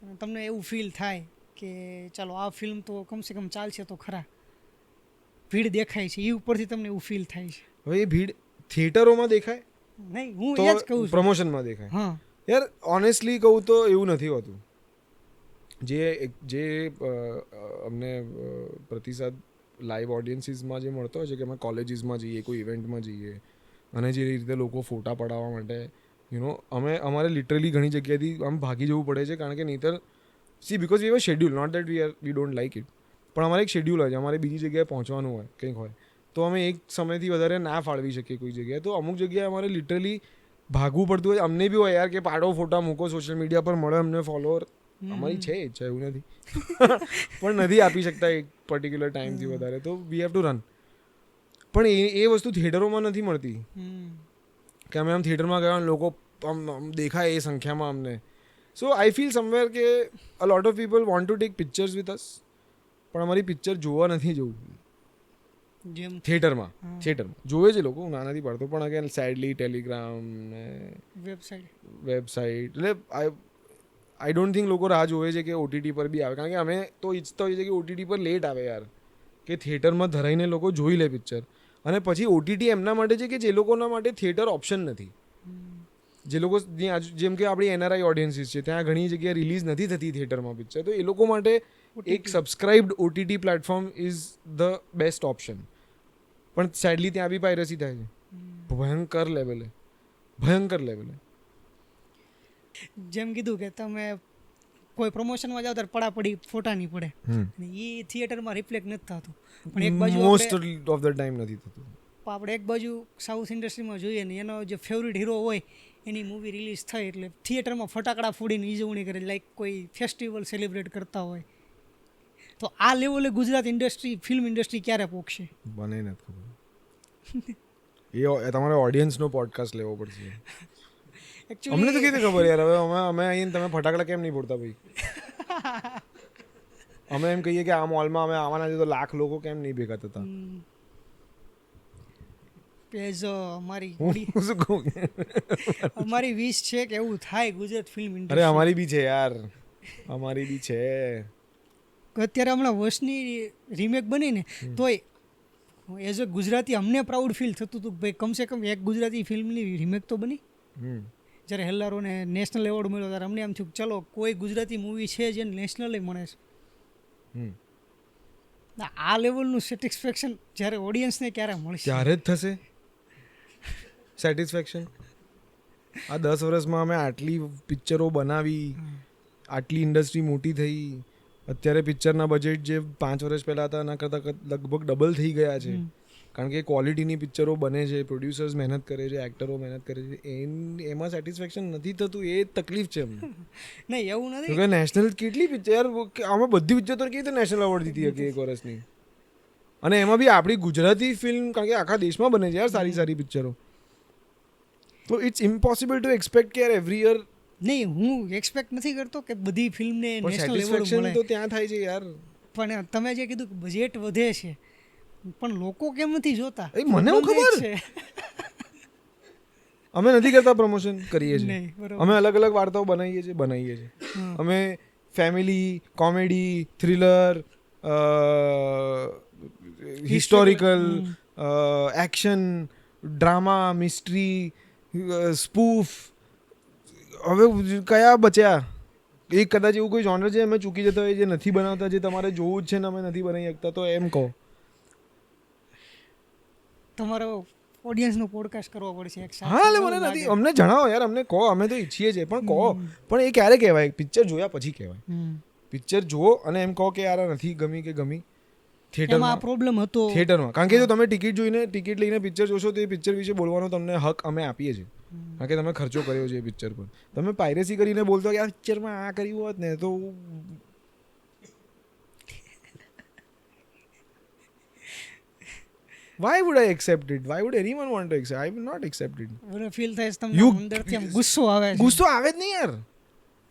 અને તમને એવું ફીલ થાય કે ચાલો આ ફિલ્મ તો કમસે કમ ચાલશે તો ખરા, ભીડ દેખાય છે, એ ઉપરથી તમને એવું ફીલ થાય છે. હવે એ ભીડ થિયેટરોમાં દેખાય નહીં, હું એ જ કહું તો છું. પ્રમોશનમાં દેખાય. હા યાર ઓનેસ્ટલી કહું તો એવું નથી હોતું. જે અમને પ્રતિસાદ લાઈવ ઓડિયન્સીસમાં જે મળતો હોય છે કે અમે કોલેજીસમાં જઈએ, કોઈ ઇવેન્ટમાં જઈએ, અને જે રીતે લોકો ફોટા પડાવવા માટે અમારે લિટરલી ઘણી જગ્યાએથી આમ ભાગી જવું પડે છે, કારણ કે નહીંતર because we have schedule, not that we don't like it, પણ અમારે એક શેડ્યુલ હોય છે, અમારે બીજી જગ્યાએ પહોંચવાનું હોય, કંઈક હોય, તો અમે એક સમયથી વધારે ના ફાળવી શકીએ કોઈ જગ્યાએ. તો અમુક જગ્યાએ અમારે લિટરલી ભાગવું પડતું હોય. અમને બી હોય યાર કે પાડો ફોટા મૂકો, સોશિયલ મીડિયા પર મળે અમને ફોલોઅર, અમારી છે ઈચ્છા, એવું નથી પણ નથી આપી શકતા એક પર્ટિક્યુલર ટાઈમથી વધારે, તો વી હેવ ટુ રન. પણ એ વસ્તુ થિયેટરોમાં નથી મળતી કે અમે આમ થિયેટરમાં ગયા લોકો આમ દેખાય એ સંખ્યામાં અમને. સો આઈ ફીલ સમવેર કે a lot of people want to take pictures with us, પણ અમારી પિક્ચર જોવા નથી જવું જેમ થિયેટરમાં જોવે છે લોકો, ના નથી પાડતો, પણ અગેન સેડલી ટેલિગ્રામ ને વેબસાઇટ, એટલે આઈ ડોન્ટ થિંક લોકો રાહ જોવે છે કે ઓટીટી પર બી આવે, કારણ કે અમે તો ઈચ્છતા હોઈએ છીએ કે ઓટીટી પર લેટ આવે યાર, કે થિયેટરમાં ધરાઈને લોકો જોઈ લે પિક્ચર. અને પછી ઓટીટી એમના માટે છે કે જે લોકોના માટે થિયેટર ઓપ્શન નથી, જે લોકો જેમ કે આપણી એનઆરઆઈ ઓડિયન્સીસ છે, ત્યાં ઘણી જગ્યાએ રિલીઝ નથી થતી થિયેટરમાં પિક્ચર, તો એ લોકો માટે એક subscribed OTT platform is the best option. પણ સેડલી ત્યાં બી પાયરસી થાય છે ભયંકર લેવલે. ભયંકર લેવલે. જેમ કીધું કે તમે કોઈ પ્રમોશનમાં જાઓ ત્યારે પડાપડી ફોટા નહીં પડે અને એ થિયેટરમાં રિફ્લેક્ટ નથી થતું. પણ એક બાજુ મોસ્ટ ઓફ ધ ટાઈમ નથી થતું. આપણે એક બાજુ સાઉથ ઇન્ડસ્ટ્રીમાં જોઈએ ને એનો જે ફેવરિટ હીરો હોય એની મૂવી રિલીઝ થઈ એટલે થિયેટરમાં ફટાકડા ફોડીને ઉજવણી કરે લાઈક કોઈ ફેસ્ટિવલ સેલિબ્રેટ કરતા હોય. તો આ લેવલે ગુજરાત ઇન્ડસ્ટ્રી ફિલ્મ ઇન્ડસ્ટ્રી ક્યારે પહોંચશે? મને નથી ખબર. એ તમારે ઓડિયન્સનો પોડકાસ્ટ લેવો પડશે. અમને તો કેવી ખબર યાર. હવે અમે અહીં તમે ફટાકડા કેમ નહીં ફોડતા ભાઈ? અમે એમ કહીએ કે આ મોલમાં અમે આવવાના છે તો લાખ લોકો કેમ નહીં ભેગા થતા? અમારી વિશ છે કે એવું થાય ગુજરાત ફિલ્મ અરે ઇન્ડસ્ટ્રી. અમારી બી છે યાર, અમારી બી છે. અત્યારે હમણાં વર્ષની રીમેક બની ને તોય એઝ અ ગુજરાતી અમને પ્રાઉડ ફીલ થતું હતું કે ભાઈ કમસે કમ એક ગુજરાતી ફિલ્મની રીમેક તો બની. જ્યારે હેલ્લારોને નેશનલ એવોર્ડ મળ્યો ત્યારે અમને એમ થયું ચલો કોઈ ગુજરાતી મૂવી છે જે નેશનલી મળે છે. આ લેવલનું સેટિસ્ફેક્શન જ્યારે ઓડિયન્સને ક્યારે મળશે? ત્યારે જ થશે સેટિસ્ફેક્શન. આ 10 વર્ષમાં અમે આટલી પિક્ચરો બનાવી, આટલી ઇન્ડસ્ટ્રી મોટી થઈ. અત્યારે પિક્ચરના બજેટ જે 5 વર્ષ પહેલાં હતા એના કરતાં લગભગ ડબલ થઈ ગયા છે. કારણ કે ક્વોલિટીની પિક્ચરો બને છે, પ્રોડ્યુસર્સ મહેનત કરે છે, એક્ટરો મહેનત કરે છે. એમાં સેટિસ્ફેક્શન નથી થતું એ તકલીફ છે અમને. નહીં એવું નથી કે નેશનલ કેટલી પિક્ચર આમાં બધી પિક્ચર તો કેવી રીતે નેશનલ એવોર્ડ જીતી હતી એક વર્ષની? અને એમાં બી આપણી ગુજરાતી ફિલ્મ કારણ કે આખા દેશમાં બને છે યાર સારી સારી પિક્ચરો. તો ઇટ્સ ઇમ્પોસિબલ ટુ એક્સપેક્ટ કે યાર એવરી યર. નહીં હું એક્સપેક્ટ નથી કરતો કે બધી ફિલ્મને નેશનલ એવોર્ડ સેટિસ્ફેક્શન મળે. તો ત્યાં થાય છે યાર. પણ તમે જે કીધું કે બજેટ વધે છે પણ લોકો કેમ નથી જોતા? મને હું ખબર છે. અમે નથી કરતા પ્રમોશન, કરીએ છીએ. નહીં, બરોબર. અમે અલગ અલગ વાર્તાઓ બનાવીએ છીએ. અમે family, comedy, thriller, historical, action, drama, mystery, spoof. હવે કયા બચ્યા? એક કદાચ એવું કોઈ જોનર છે અમે ચૂકી જતા હોય જે નથી બનાવતા, જે તમારે જોવું જ છે ને અમે નથી બનાવી શકતા, તો એમ કહો. તમારો ઓડિયન્સનો પોડકાસ્ટ કરવો પડશે એક સાથે. હા એટલે મને નથી, અમને જણાવો યાર, અમને કહો, અમે તો ઈચ્છીએ છીએ પણ કહો. પણ એ ક્યારે કહેવાય? પિક્ચર જોયા પછી કહેવાય. પિક્ચર જુઓ અને એમ કહો કે યાર નથી ગમી કે ગમી. એમાં આ પ્રોબ્લેમ હતો થિયેટરમાં, કારણ કે જો તમે ટિકિટ લઈને પિક્ચર જોશો તો એ પિક્ચર વિશે બોલવાનો તમને હક અમે આપીએ છીએ. કારણ કે તમે ખર્ચો કર્યો છે એ પિક્ચર પર. તમે પાયરેસી કરીને બોલતો કે આ પિક્ચરમાં આ કર્યું હોત ને તો why would I accept it? Why would anyone want to accept? I will not accept it. મને ફીલ થાય છે તમને અંદરથી આમ ગુસ્સો આવે છે. ગુસ્સો આવે જ નહીં યાર.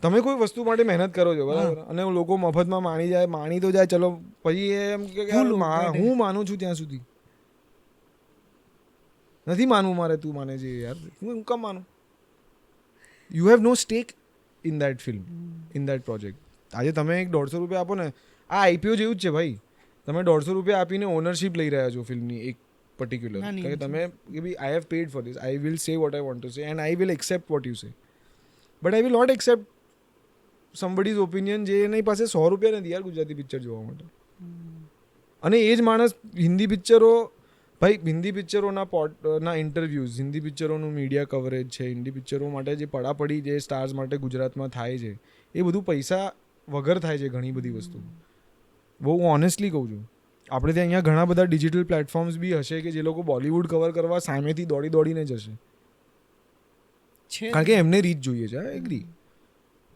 તમે કોઈ વસ્તુ માટે મહેનત કરો છો બરાબર, અને લોકો મફતમાં માણી તો જાય, ચલો પછી એમ કે હું માનું છું ત્યાં સુધી. નથી માનવું મારે, તું માને છે યાર, હું કેમ માનું? You have no stake in that film, in that project. આજે તમે એક 150 રૂપિયા આપો ને, આ આઈપીઓ જેવું જ છે ભાઈ. તમે 150 રૂપિયા આપીને ઓનરશિપ લઈ રહ્યા છો ફિલ્મની એક પર્ટિક્યુલર. કે તમે કે ભાઈ I have paid for this, I will say what I want to say and I will accept what you say, but I will not accept somebody's opinion જે એની પાસે 100 રૂપિયા નથી યાર ગુજરાતી પિક્ચર જોવા માટે. અને એ જ માણસ હિન્દી પિક્ચરો, ભાઈ હિન્દી પિક્ચરોના ઇન્ટરવ્યૂઝ, હિન્દી પિક્ચરોનું મીડિયા કવરેજ છે, હિન્દી પિક્ચરો માટે જે પડાપડી જે સ્ટાર્સ માટે ગુજરાતમાં થાય છે એ બધું પૈસા વગર થાય છે ઘણી બધી વસ્તુ. બહુ ઓનેસ્ટલી કહું છું. આપણે ત્યાં અહીંયા ઘણા બધા ડિજિટલ પ્લેટફોર્મ્સ બી હશે કે જે લોકો બોલિવૂડ કવર કરવા સામેથી દોડીને જશે, કારણ કે એમને રીચ જોઈએ છે. એગ્રી.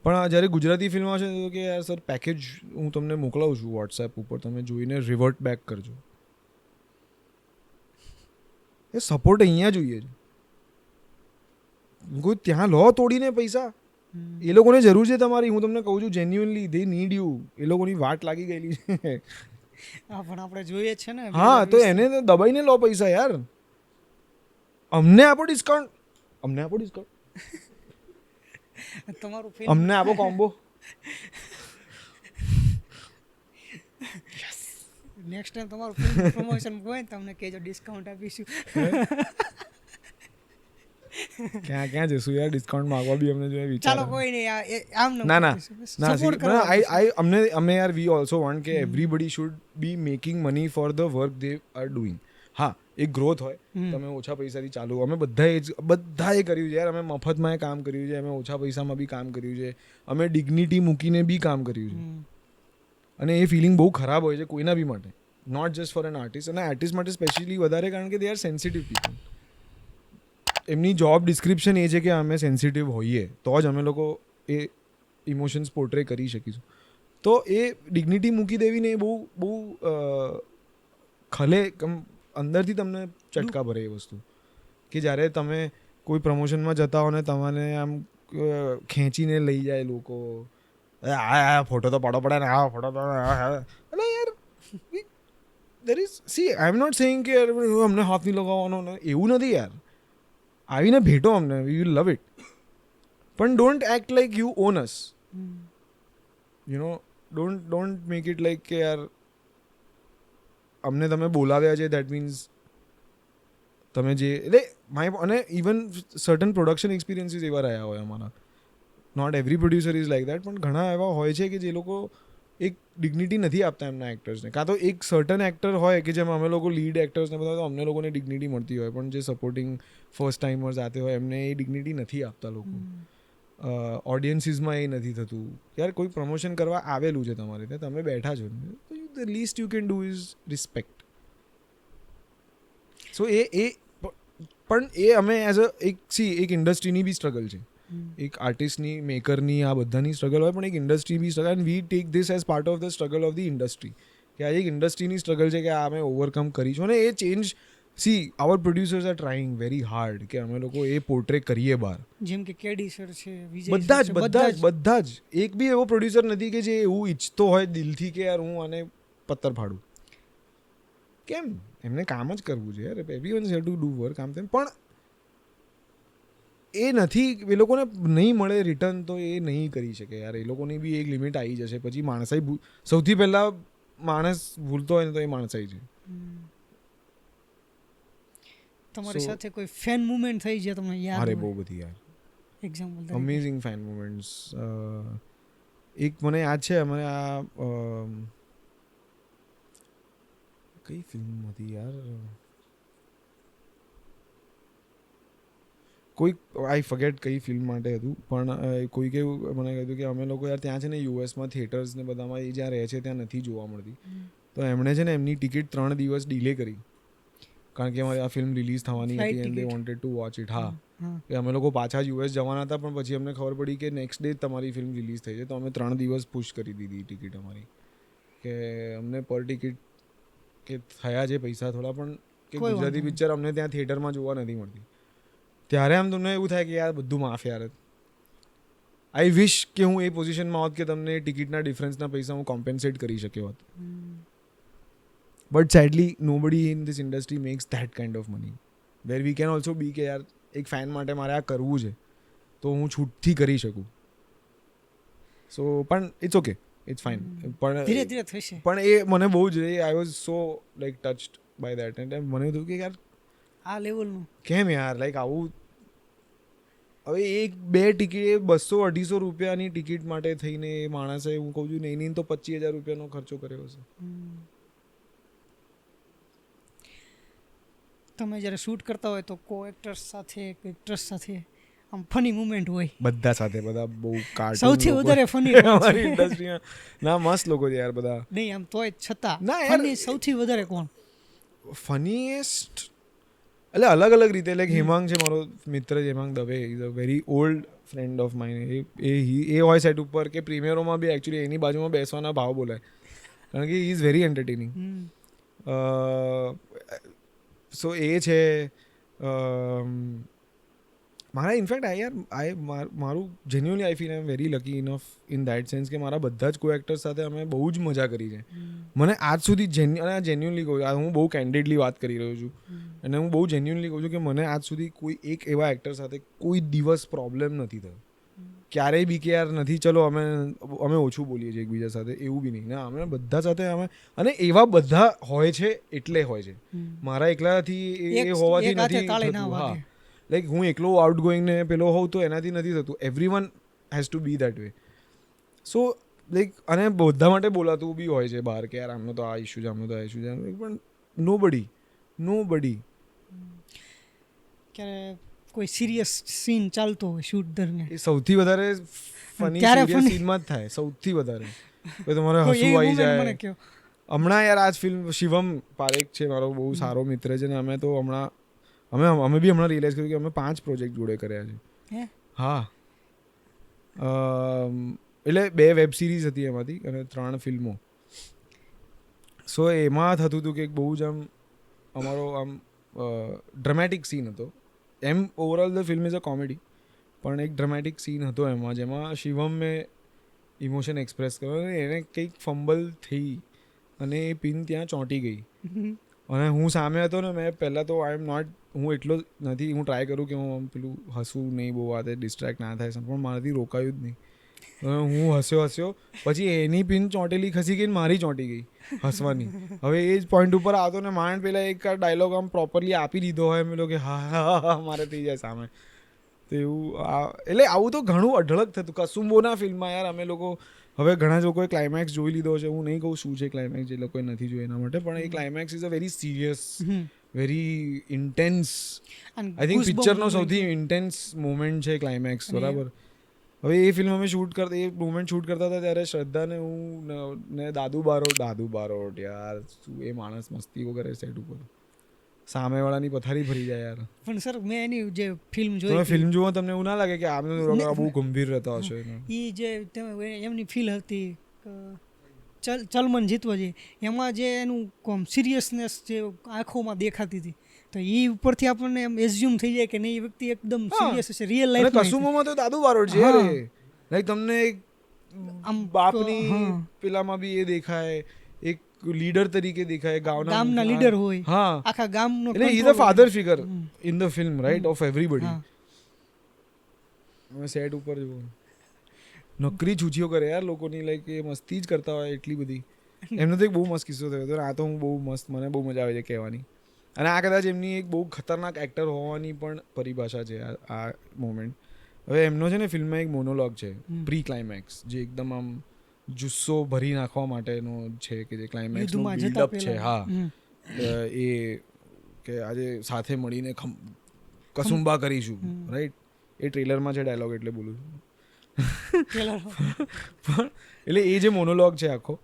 પણ જ્યારે ગુજરાતી ફિલ્મ આવશે તો કે યાર સર પેકેજ હું તમને મોકલાવું છું વોટ્સએપ ઉપર, તમે જોઈને રિવર્ટ બેક કરજો. એ સપોર્ટ અહીંયા જોઈએ છે. કોઈ ત્યાં લો તોડીને પૈસા, એ લોકોને જરૂર છે તમારી. હું તમને કહું છું જેન્યુઅનલી દે નીડ યુ. એ લોકોની વાટ લાગી ગયેલી છે. પણ આપણે જોઈએ છે ને. હા તો એને દબાઈને લો પૈસા યાર. અમને આપો ડિસ્કાઉન્ટ, તમારું અમને આપો કોમ્બો. નેક્સ્ટ ટાઈમ તમારું ફિલ્મ પ્રમોશન હોય તમને કહેજો, ડિસ્કાઉન્ટ આપીશું. ક્યાં જશું યાર ડિસ્કાઉન્ટ માંગવા બી અમને જોઈએ વિચાર. ચાલો કોઈ નહીં, આમ ના અમે યાર વી ઓલ્સો વોન્ટ કે everybody should be making money for the work they are doing. હા એક ગ્રોથ હોય. તમે ઓછા પૈસાથી ચાલુ, અમે બધાએ કર્યું છે યાર. અમે મફતમાં કામ કર્યું છે, અમે ઓછા પૈસામાં બી કામ કર્યું છે, અમે ડિગ્નિટી મૂકીને બી કામ કર્યું છે. અને એ ફિલિંગ બહુ ખરાબ હોય છે કોઈના બી માટે, not just for an artist. અને આર્ટિસ્ટ માટે સ્પેશિયલી વધારે, કારણ કે દે આર સેન્સિટિવ પીપલ. એમની જોબ ડિસ્ક્રિપ્શન એ છે કે અમે સેન્સિટિવ હોઈએ તો જ અમે લોકો એ ઇમોશન્સ પોર્ટ્રે કરી શકીશું. તો એ ડિગ્નિટી મૂકી દેવીને એ બહુ બહુ અંદરથી તમને ચટકા ભરે એ વસ્તુ, કે જ્યારે તમે કોઈ પ્રમોશનમાં જતા હો ને તમને આમ ખેંચીને લઈ જાય લોકો, આ ફોટો તો પાડો પડે ને, આ ફોટો તો એટલે યાર there is see I am not saying કે અમને હાથ નહીં લગાવવાનો ને, એવું નથી યાર. આવીને ભેટો અમને, વી વિલ લવ ઇટ, પણ don't act like you on us. You know, don't make it like કે યાર અમને તમે બોલાવ્યા છે દેટ મીન્સ તમે જે એટલે અને ઇવન સર્ટન પ્રોડક્શન એક્સપિરિયન્સીસ એવા રહ્યા હોય અમારા. Not every producer is like that, પણ ઘણા એવા હોય છે કે જે લોકો એક ડિગ્નિટી નથી આપતા એમના એક્ટર્સને. કાં તો એક સર્ટન એક્ટર હોય કે જેમાં અમે લોકો લીડ એક્ટર્સને બધા, તો અમને લોકોને ડિગ્નિટી મળતી હોય, પણ જે સપોર્ટિંગ ફર્સ્ટ ટાઈમર્સ આતે હોય એમને એ ડિગ્નિટી નથી આપતા લોકો. ઓડિયન્સીસમાં એ નથી થતું. યાર કોઈ પ્રમોશન કરવા આવેલું છે તમારે ત્યાં, તમે બેઠા છો, the least you can do is respect. So પણ એ અમે એઝ અ એક ઇન્ડસ્ટ્રીની બી સ્ટ્રગલ છે, એક આર્ટિસ્ટની, મેકરની, આ બધાની સ્ટ્રગલ હોય, પણ એક ઇન્ડસ્ટ્રી બી struggle. And we take this as part of the struggle of the industry, કે આ એક ઇન્ડસ્ટ્રીની સ્ટ્રગલ છે કે આ અમે ઓવરકમ કરીશું. અને એ change, see our producers are trying very hard કે અમે લોકો એ પોર્ટ્રે કરીએ બહાર. જેમ કે કેડી સર છે, વિજય બધા જ એક બી એવો પ્રોડ્યુસર નથી કે જે એવું ઈચ્છતો હોય દિલથી કે યાર હું આને પત્તર ફાડું. કેમ? એમને કામ જ કરવું છે યાર, everyone have to do work, આમ તેમ. પણ એ નથી, એ લોકોને નહીં મળે રિટર્ન તો એ નહીં કરી શકે યાર. એ લોકોની બી એક લિમિટ આવી જશે. પછી માણસાઈ, સૌથી પહેલા માણસ ભૂલતો હોય ને તો એ માણસાઈ છે. તમારી સાથે કોઈ ફેન મુમેન્ટ થઈ છે તમને યાદ? અરે બહુ બધી યાર, એક્ઝામ્પલ અમેઝિંગ ફેન મુમેન્ટ્સ. એક મને યાદ છે, અમે આ કઈ ફિલ્મ હતી યાર, કોઈ આઈ ફર્ગેટ કઈ ફિલ્મ માટે હતું, પણ કોઈકે મને કહ્યું કે અમે લોકો યાર ત્યાં છે ને યુએસમાં થિયેટર્સ ને બધામાં એ જ્યાં રહે છે ત્યાં નથી જોવા મળતી, તો એમણે છે ને એમની ટિકિટ 3 દિવસ ડિલે કરી, કારણ કે અમારી આ ફિલ્મ રિલીઝ થવાની હતી and they wanted to watch it. હા, કે અમે લોકો પાછા યુએસ જવાના હતા, પણ પછી અમને ખબર પડી કે નેક્સ્ટ ડે તમારી ફિલ્મ રિલીઝ થઈ છે, તો અમે 3 દિવસ પુશ કરી દીધી ટિકિટ અમારી, કે અમને પર ટિકિટ કે થયા છે પૈસા થોડા, પણ કે ગુજરાતી પિક્ચર અમને ત્યાં થિયેટરમાં જોવા નથી મળતી. ત્યારે આમ તમને એવું થાય કે યાર બધું માફ યાર. આઈ વિશ કે હું એ પોઝિશનમાં હોત કે તમને ટિકિટના ડિફરન્સના પૈસા હું કોમ્પેન્સેટ કરી શક્યો હોત. But sadly nobody in this industry makes that kind of money where we can also be કે યાર એક ફેન માટે મારે આ કરવું છે તો હું છૂટથી કરી શકું. સો પણ ઇટ્સ ઓકે, ઇટ્સ ફાઇન. પણ ધીરે ધીરે થશે. પણ એ મને બહુ જ I was so like touched by that, and મને થયું કે યાર આ લેવલનું કેમ યાર, લાઈક આવું. હવે 1-2 ટિકિટ 200-250 રૂપિયાની ટિકિટ માટે થઈને એ માણસે, હું કહું છું નહીં તો 25,000 રૂપિયાનો ખર્ચો કર્યો હશે. તમે જ્યારે શૂટ કરતા હોય તો કો એક્ટર્સ સાથે, એક્ટ્રેસ સાથે આમ ફની મુમેન્ટ હોય? બધા સાથે, બધા બહુ કાર્ટૂન, સૌથી વધારે ફની અમારી ઇન્ડસ્ટ્રીમાં ના મસ્ત લોકો છે યાર બધા. નહીં આમ તોય છતાં ના યાર, ફની સૌથી વધારે કોણ? ફનીએસ્ટ એટલે અલગ અલગ રીતે, લાઈક હેમાંગ છે મારો મિત્ર, Hemang Dave, is a very old friend of mine. એ હોય સેટ ઉપર કે પ્રીમિયરોમાં બી એકચ્યુઅલી એની બાજુમાં બેસવાના ભાવ બોલાય, કારણ કે he is very entertaining. So એ છે. મારા ઇનફેક્ટ મારું genuinely I feel I am very lucky enough in that sense કે મારા બધા જ કો એક્ટર્સ સાથે અમે બહુ જ મજા કરી છે. મને આજ સુધી જેન્યુઅલી કહું, હું બહુ કેન્ડિડલી વાત કરી રહ્યો છું, અને હું બહુ જેન્યુઅલી કહું છું કે મને આજ સુધી કોઈ એક એવા એક્ટર સાથે કોઈ દિવસ પ્રોબ્લેમ નથી થયો ક્યારેય બી કે યાર નથી, ચલો અમે ઓછું બોલીએ છીએ એકબીજા સાથે, એવું બી નહીં. ના, અમે બધા સાથે અને એવા બધા હોય છે એટલે હોય છે, મારા એકલાથી એ હોવાથી નથી થતું. હા, લાઈક હું એકલો આઉટ ગોઈંગ ને પેલો હોઉં તો એનાથી નથી થતું. Everyone has to be that way. So like, અને બધા માટે બોલાતું બી હોય છે બહાર કે યાર આમનો તો આ ઇશ્યુ છે, આમનો તો આ ઇશ્યુ છે, પણ નો બડી ક્યારે કોઈ સિરિયસ સીન ચાલતો હોય શૂટ દરમિયાન? એ સૌથી વધારે ફની ત્યારે સિરિયસ funny. સીનમાં જ થાય સૌથી વધારે. તો તમારે કોઈ હસવું એવી આવી moment મને જાય. કહો. હમણાં યાર આજ ફિલ્મ શિવમ પારેખ છે મારો બહુ સારો મિત્ર છે ને અમે તો હમણાં અમે બી હમણાં રિયલાઇઝ કર્યું કે અમે 5 પ્રોજેક્ટ જોડે કર્યા છે. હે? હા એટલે 2 વેબ સિરીઝ હતી એમાંથી અને 3 ફિલ્મો. સો એમાં થતું હતું કે બહુ જ અમારો ડ્રામેટિક સીન હતો. એમ overall the film is a comedy, પણ એક ડ્રામેટિક સીન હતો એમાં જેમાં શિવમ મેં ઇમોશન એક્સપ્રેસ કર્યો અને એને કંઈક ફંબલ થઈ અને એ પિન ત્યાં ચોંટી ગઈ અને હું સામે હતો ને મેં પહેલાં તો હું એટલો નથી, હું ટ્રાય કરું કે હું પેલું હસવું નહીં બહુ આ ડિસ્ટ્રેક્ટ ના થાય પણ મારાથી રોકાયું જ નહીં. હું હસ્યો પછી એની પિન ચોંટેલી ખસી ગઈ ને મારી ચોંટી ગઈ હસવાની. હવે એ જ પોઈન્ટ ઉપર આવતો ને માંડ પેલા એક ડાયલોગ આમ પ્રોપરલી આપી દીધો હોય મેં કે હા મારે થઈ જાય સામે. તો એવું એટલે આવું તો ઘણું અઢળક થતું. કસુંબોના ફિલ્મમાં યાર અમે લોકો હવે ઘણા લોકોએ ક્લાઇમેક્સ જોઈ લીધો છે. હું નહીં કહું શું છે ક્લાઇમેક્સ, જે લોકોએ નથી જોયું એના માટે, પણ એ climax is a very serious, very intense. I think પિક્ચરનો સૌથી ઇન્ટેન્સ મોમેન્ટ છે ક્લાઇમેક્સ, બરાબર. હવે એ ફિલ્મ અમે એ મોમેન્ટ શૂટ કરતા હતા ત્યારે શ્રદ્ધાને હું ને દાદુ બારોટ યાર શું એ માણસ મસ્તીઓ કરે સેટ ઉપર, સામેવાળાની પથારી ફરી જાય યાર. પણ સર મેં એની જે ફિલ્મ તમે જોઈ ફિલ્મ જુઓ તમને એવું ના લાગે કે આ બહુ ગંભીર રહેતા હશે? એ જે એમની ફીલ હતી ચલમન જીતવા જે એમાં જે એનું સિરિયસનેસ જે આંખોમાં દેખાતી હતી, તો એ ઉપરથી આપણને એમ એઝ્યુમ થઈ જાય કે નહીં એ વ્યક્તિ એકદમ સિરિયસ હશે રિયલ લાઈફ. કસુમોમાં તો દાદુ બારોટ છે લાઈક તમને આમ બાપની પેલામાં બી એ દેખાય, એક લીડર તરીકે દેખાય, ગામના લીડર હોય, હા આખા ગામનો, એટલે ઈ the father figure in the film right of everybody. Set ઉપર જુઓ નકરી છૂચીઓ કરે યાર લોકોની, લાઈક એ મસ્તી જ કરતા હોય એટલી બધી. એમનો તો એક બહુ મસ્ત કિસ્સો થયો હતો. આ તો હું બહુ મસ્ત, મને બહુ મજા આવે છે કહેવાની. અને આ કદાચ એમની એક બહુ ખતરનાક એક્ટર હોવાની પણ પરિભાષા છે આ મોમેન્ટ. હવે એમનો છે ને ફિલ્મમાં એક મોનોલોગ છે પ્રી ક્લાઇમેક્સ, જે એકદમ આમ જુસ્સો ભરી નાખવા માટેનો છે કે જે ક્લાઇમેક્સનો બિલ્ડઅપ છે. હા એ કે આજે સાથે મળીને કસુંબા કરીશું, રાઈટ. એ ટ્રેલરમાં છે ડાયલોગ એટલે બોલું છું. પણ એટલે એ જે મોનોલોગ છે આખો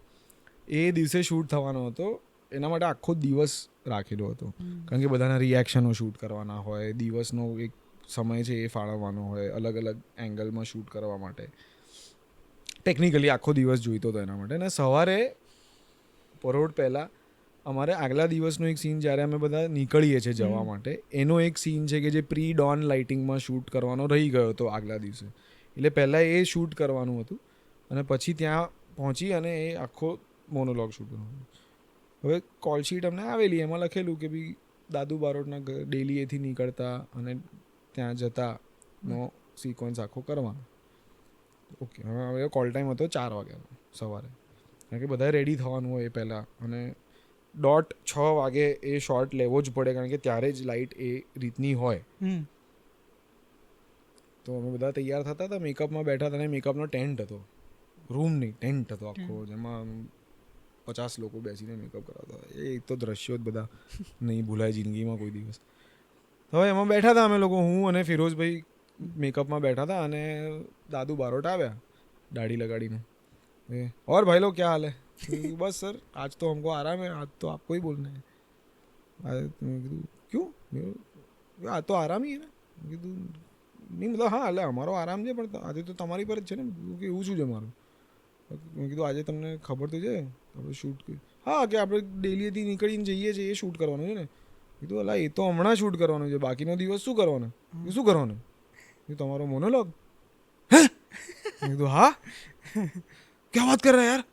એ દિવસે શૂટ થવાનો હતો. એના માટે આખો દિવસ રાખેલો હતો કારણ કે બધાના રિએક્શનો શૂટ કરવાના હોય, દિવસનો એક સમય છે એ ફાળવવાનો હોય, અલગ અલગ એંગલમાં શૂટ કરવા માટે. ટેકનિકલી આખો દિવસ જોઈતો હતો એના માટે. અને સવારે પરોઢ પહેલાં અમારે આગલા દિવસનો એક સીન જ્યારે અમે બધા નીકળીએ છીએ જવા માટે, એનો એક સીન છે કે જે પ્રી ડોન લાઇટિંગમાં શૂટ કરવાનો રહી ગયો હતો આગલા દિવસે. એટલે પહેલાં એ શૂટ કરવાનું હતું અને પછી ત્યાં પહોંચી અને એ આખો મોનોલોગ શૂટ કરવાનું. હવે કોલશીટ અમને આવેલી, એમાં લખેલું કે ભાઈ દાદુ બારોટના ડેલી એથી નીકળતા અને ત્યાં જતાનો સિક્વન્સ આખો કરવાનો. ઓકે, હવે કોલ ટાઈમ હતો 4 વાગ્યાનો સવારે, કારણ કે બધાએ રેડી થવાનું હોય એ પહેલાં, અને 6:30 વાગે એ શોટ લેવો જ પડે કારણ કે ત્યારે જ લાઇટ એ રીતની હોય. તો અમે બધા તૈયાર થતા હતા, મેકઅપમાં બેઠા હતા અને મેકઅપનો ટેન્ટ હતો, રૂમ નહીં ટેન્ટ હતો આખો, જેમાં 50 લોકો બેસીને મેકઅપ કરાવતા હતા. એ તો દ્રશ્યો જ બધા નહીં ભૂલાય જિંદગીમાં કોઈ દિવસ. હવે એમાં બેઠા હતા અમે લોકો, હું અને ફિરોઝભાઈ મેકઅપમાં બેઠા હતા અને દાદુ બારોટ આવ્યા દાઢી લગાડીને. और भाई लोग क्या हाल है? बस सर आज तो हमको आराम है, आज तो आपको ही बोलना है. क्यों? आज तो आराम ही है ना. કીધું નહીં મતલબ હા એટલે અમારો આરામ છે પણ આજે તો તમારી પર જ છે ને. કે એવું શું છે મારું? મેં કીધું આજે તમને ખબર તો છે આપણે શૂટ કરીએ. હા કે આપણે ડેલીથી નીકળીને જઈએ છીએ એ શૂટ કરવાનું છે ને. કીધું અલા એ તો હમણાં શૂટ કરવાનું છે, બાકીનો દિવસ શું કરવાનો? શું કરવાનું? કીધું તમારો મોનોલોગ. હે? મેં કીધું હા, ક્યાં વાત કર રહ્યા યાર?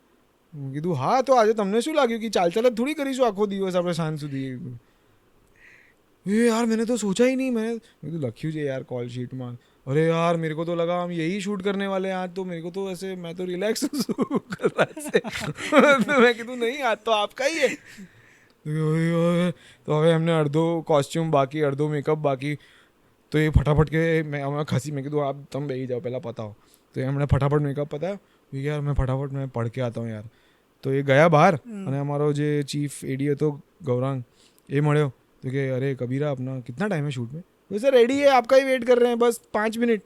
મેં કીધું હા તો આજે તમને શું લાગ્યું કે ચાલ ચાલ થોડી કરીશું આખો દિવસ આપણે સાંજ સુધી? ये यार मैंने तो सोचा ही नहीं, मैंने तो लख्यू है यार कॉल शीट में. अरे यार मेरे को तो लगा हम यही शूट करने वाले हैं आज, तो मेरे को तो ऐसे मैं तो रिलैक्स कर रहा से. तो मैं કીધું નહીં आज तो आपका ही है. તો હવે એમને અડધો કોસ્ચ્યુમ બાકી, અડધો મેકઅપ બાકી. તો એ ફટાફટ કે અમે ખસી, મેં કીધું આપ તમે બેસી જાઓ પહેલાં પતાવો. તો એમણે ફટાફટ મેકઅપ પતાવ્યો. યાર મેં ફટાફટ મેં પઢ કે આતા હું યાર. તો એ ગયા બહાર અને અમારો જે ચીફ એડી હતો ગૌરાંગ એ મળ્યો. तो कि अरे कबीरा अपना कितना टाइम है शूट में? सर रेडी है, आपका ही वेट कर रहे हैं, बस 5 मिनट.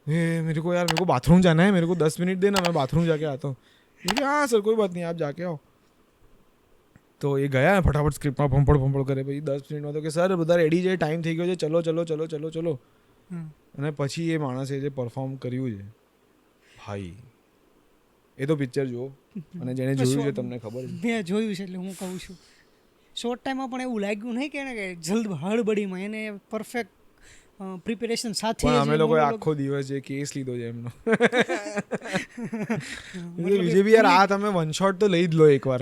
मेरे को बाथरूम जाना है, मेरे को 10 मिनट देना, मैं बाथरूम जाके आता हूँ. हाँ सर कोई बात नहीं, आप जाके आओ. તો એ ગયા ફટાફટ સ્ક્રિપ્ટમાં ફંફળ કરે પછી 10 મિનિટમાં તો કે સર બધા રેડી છે, ટાઈમ થઈ ગયો છે, ચલો ચલો ચલો ચલો ચલો. અને પછી એ માણસે જે પરફોર્મ કર્યું છે ભાઈ, એ તો પિક્ચર જુઓ, અને જેને જોયું છે તમને ખબર છે. મેં જોયું છે એટલે હું કહું છું. શોર્ટ ટાઈમમાં પણ એવું લાગ્યું નહીં કે જલ્દ હળબડીમાં એને પરફેક્ટ પ્રિપેરેશન સાથે પણ અમે લોકોએ આખો દિવસ જે કેસ લીધો છે એમનો. વિજય બી યાર આ તમે વન શોટ તો લઈ જ લો એકવાર.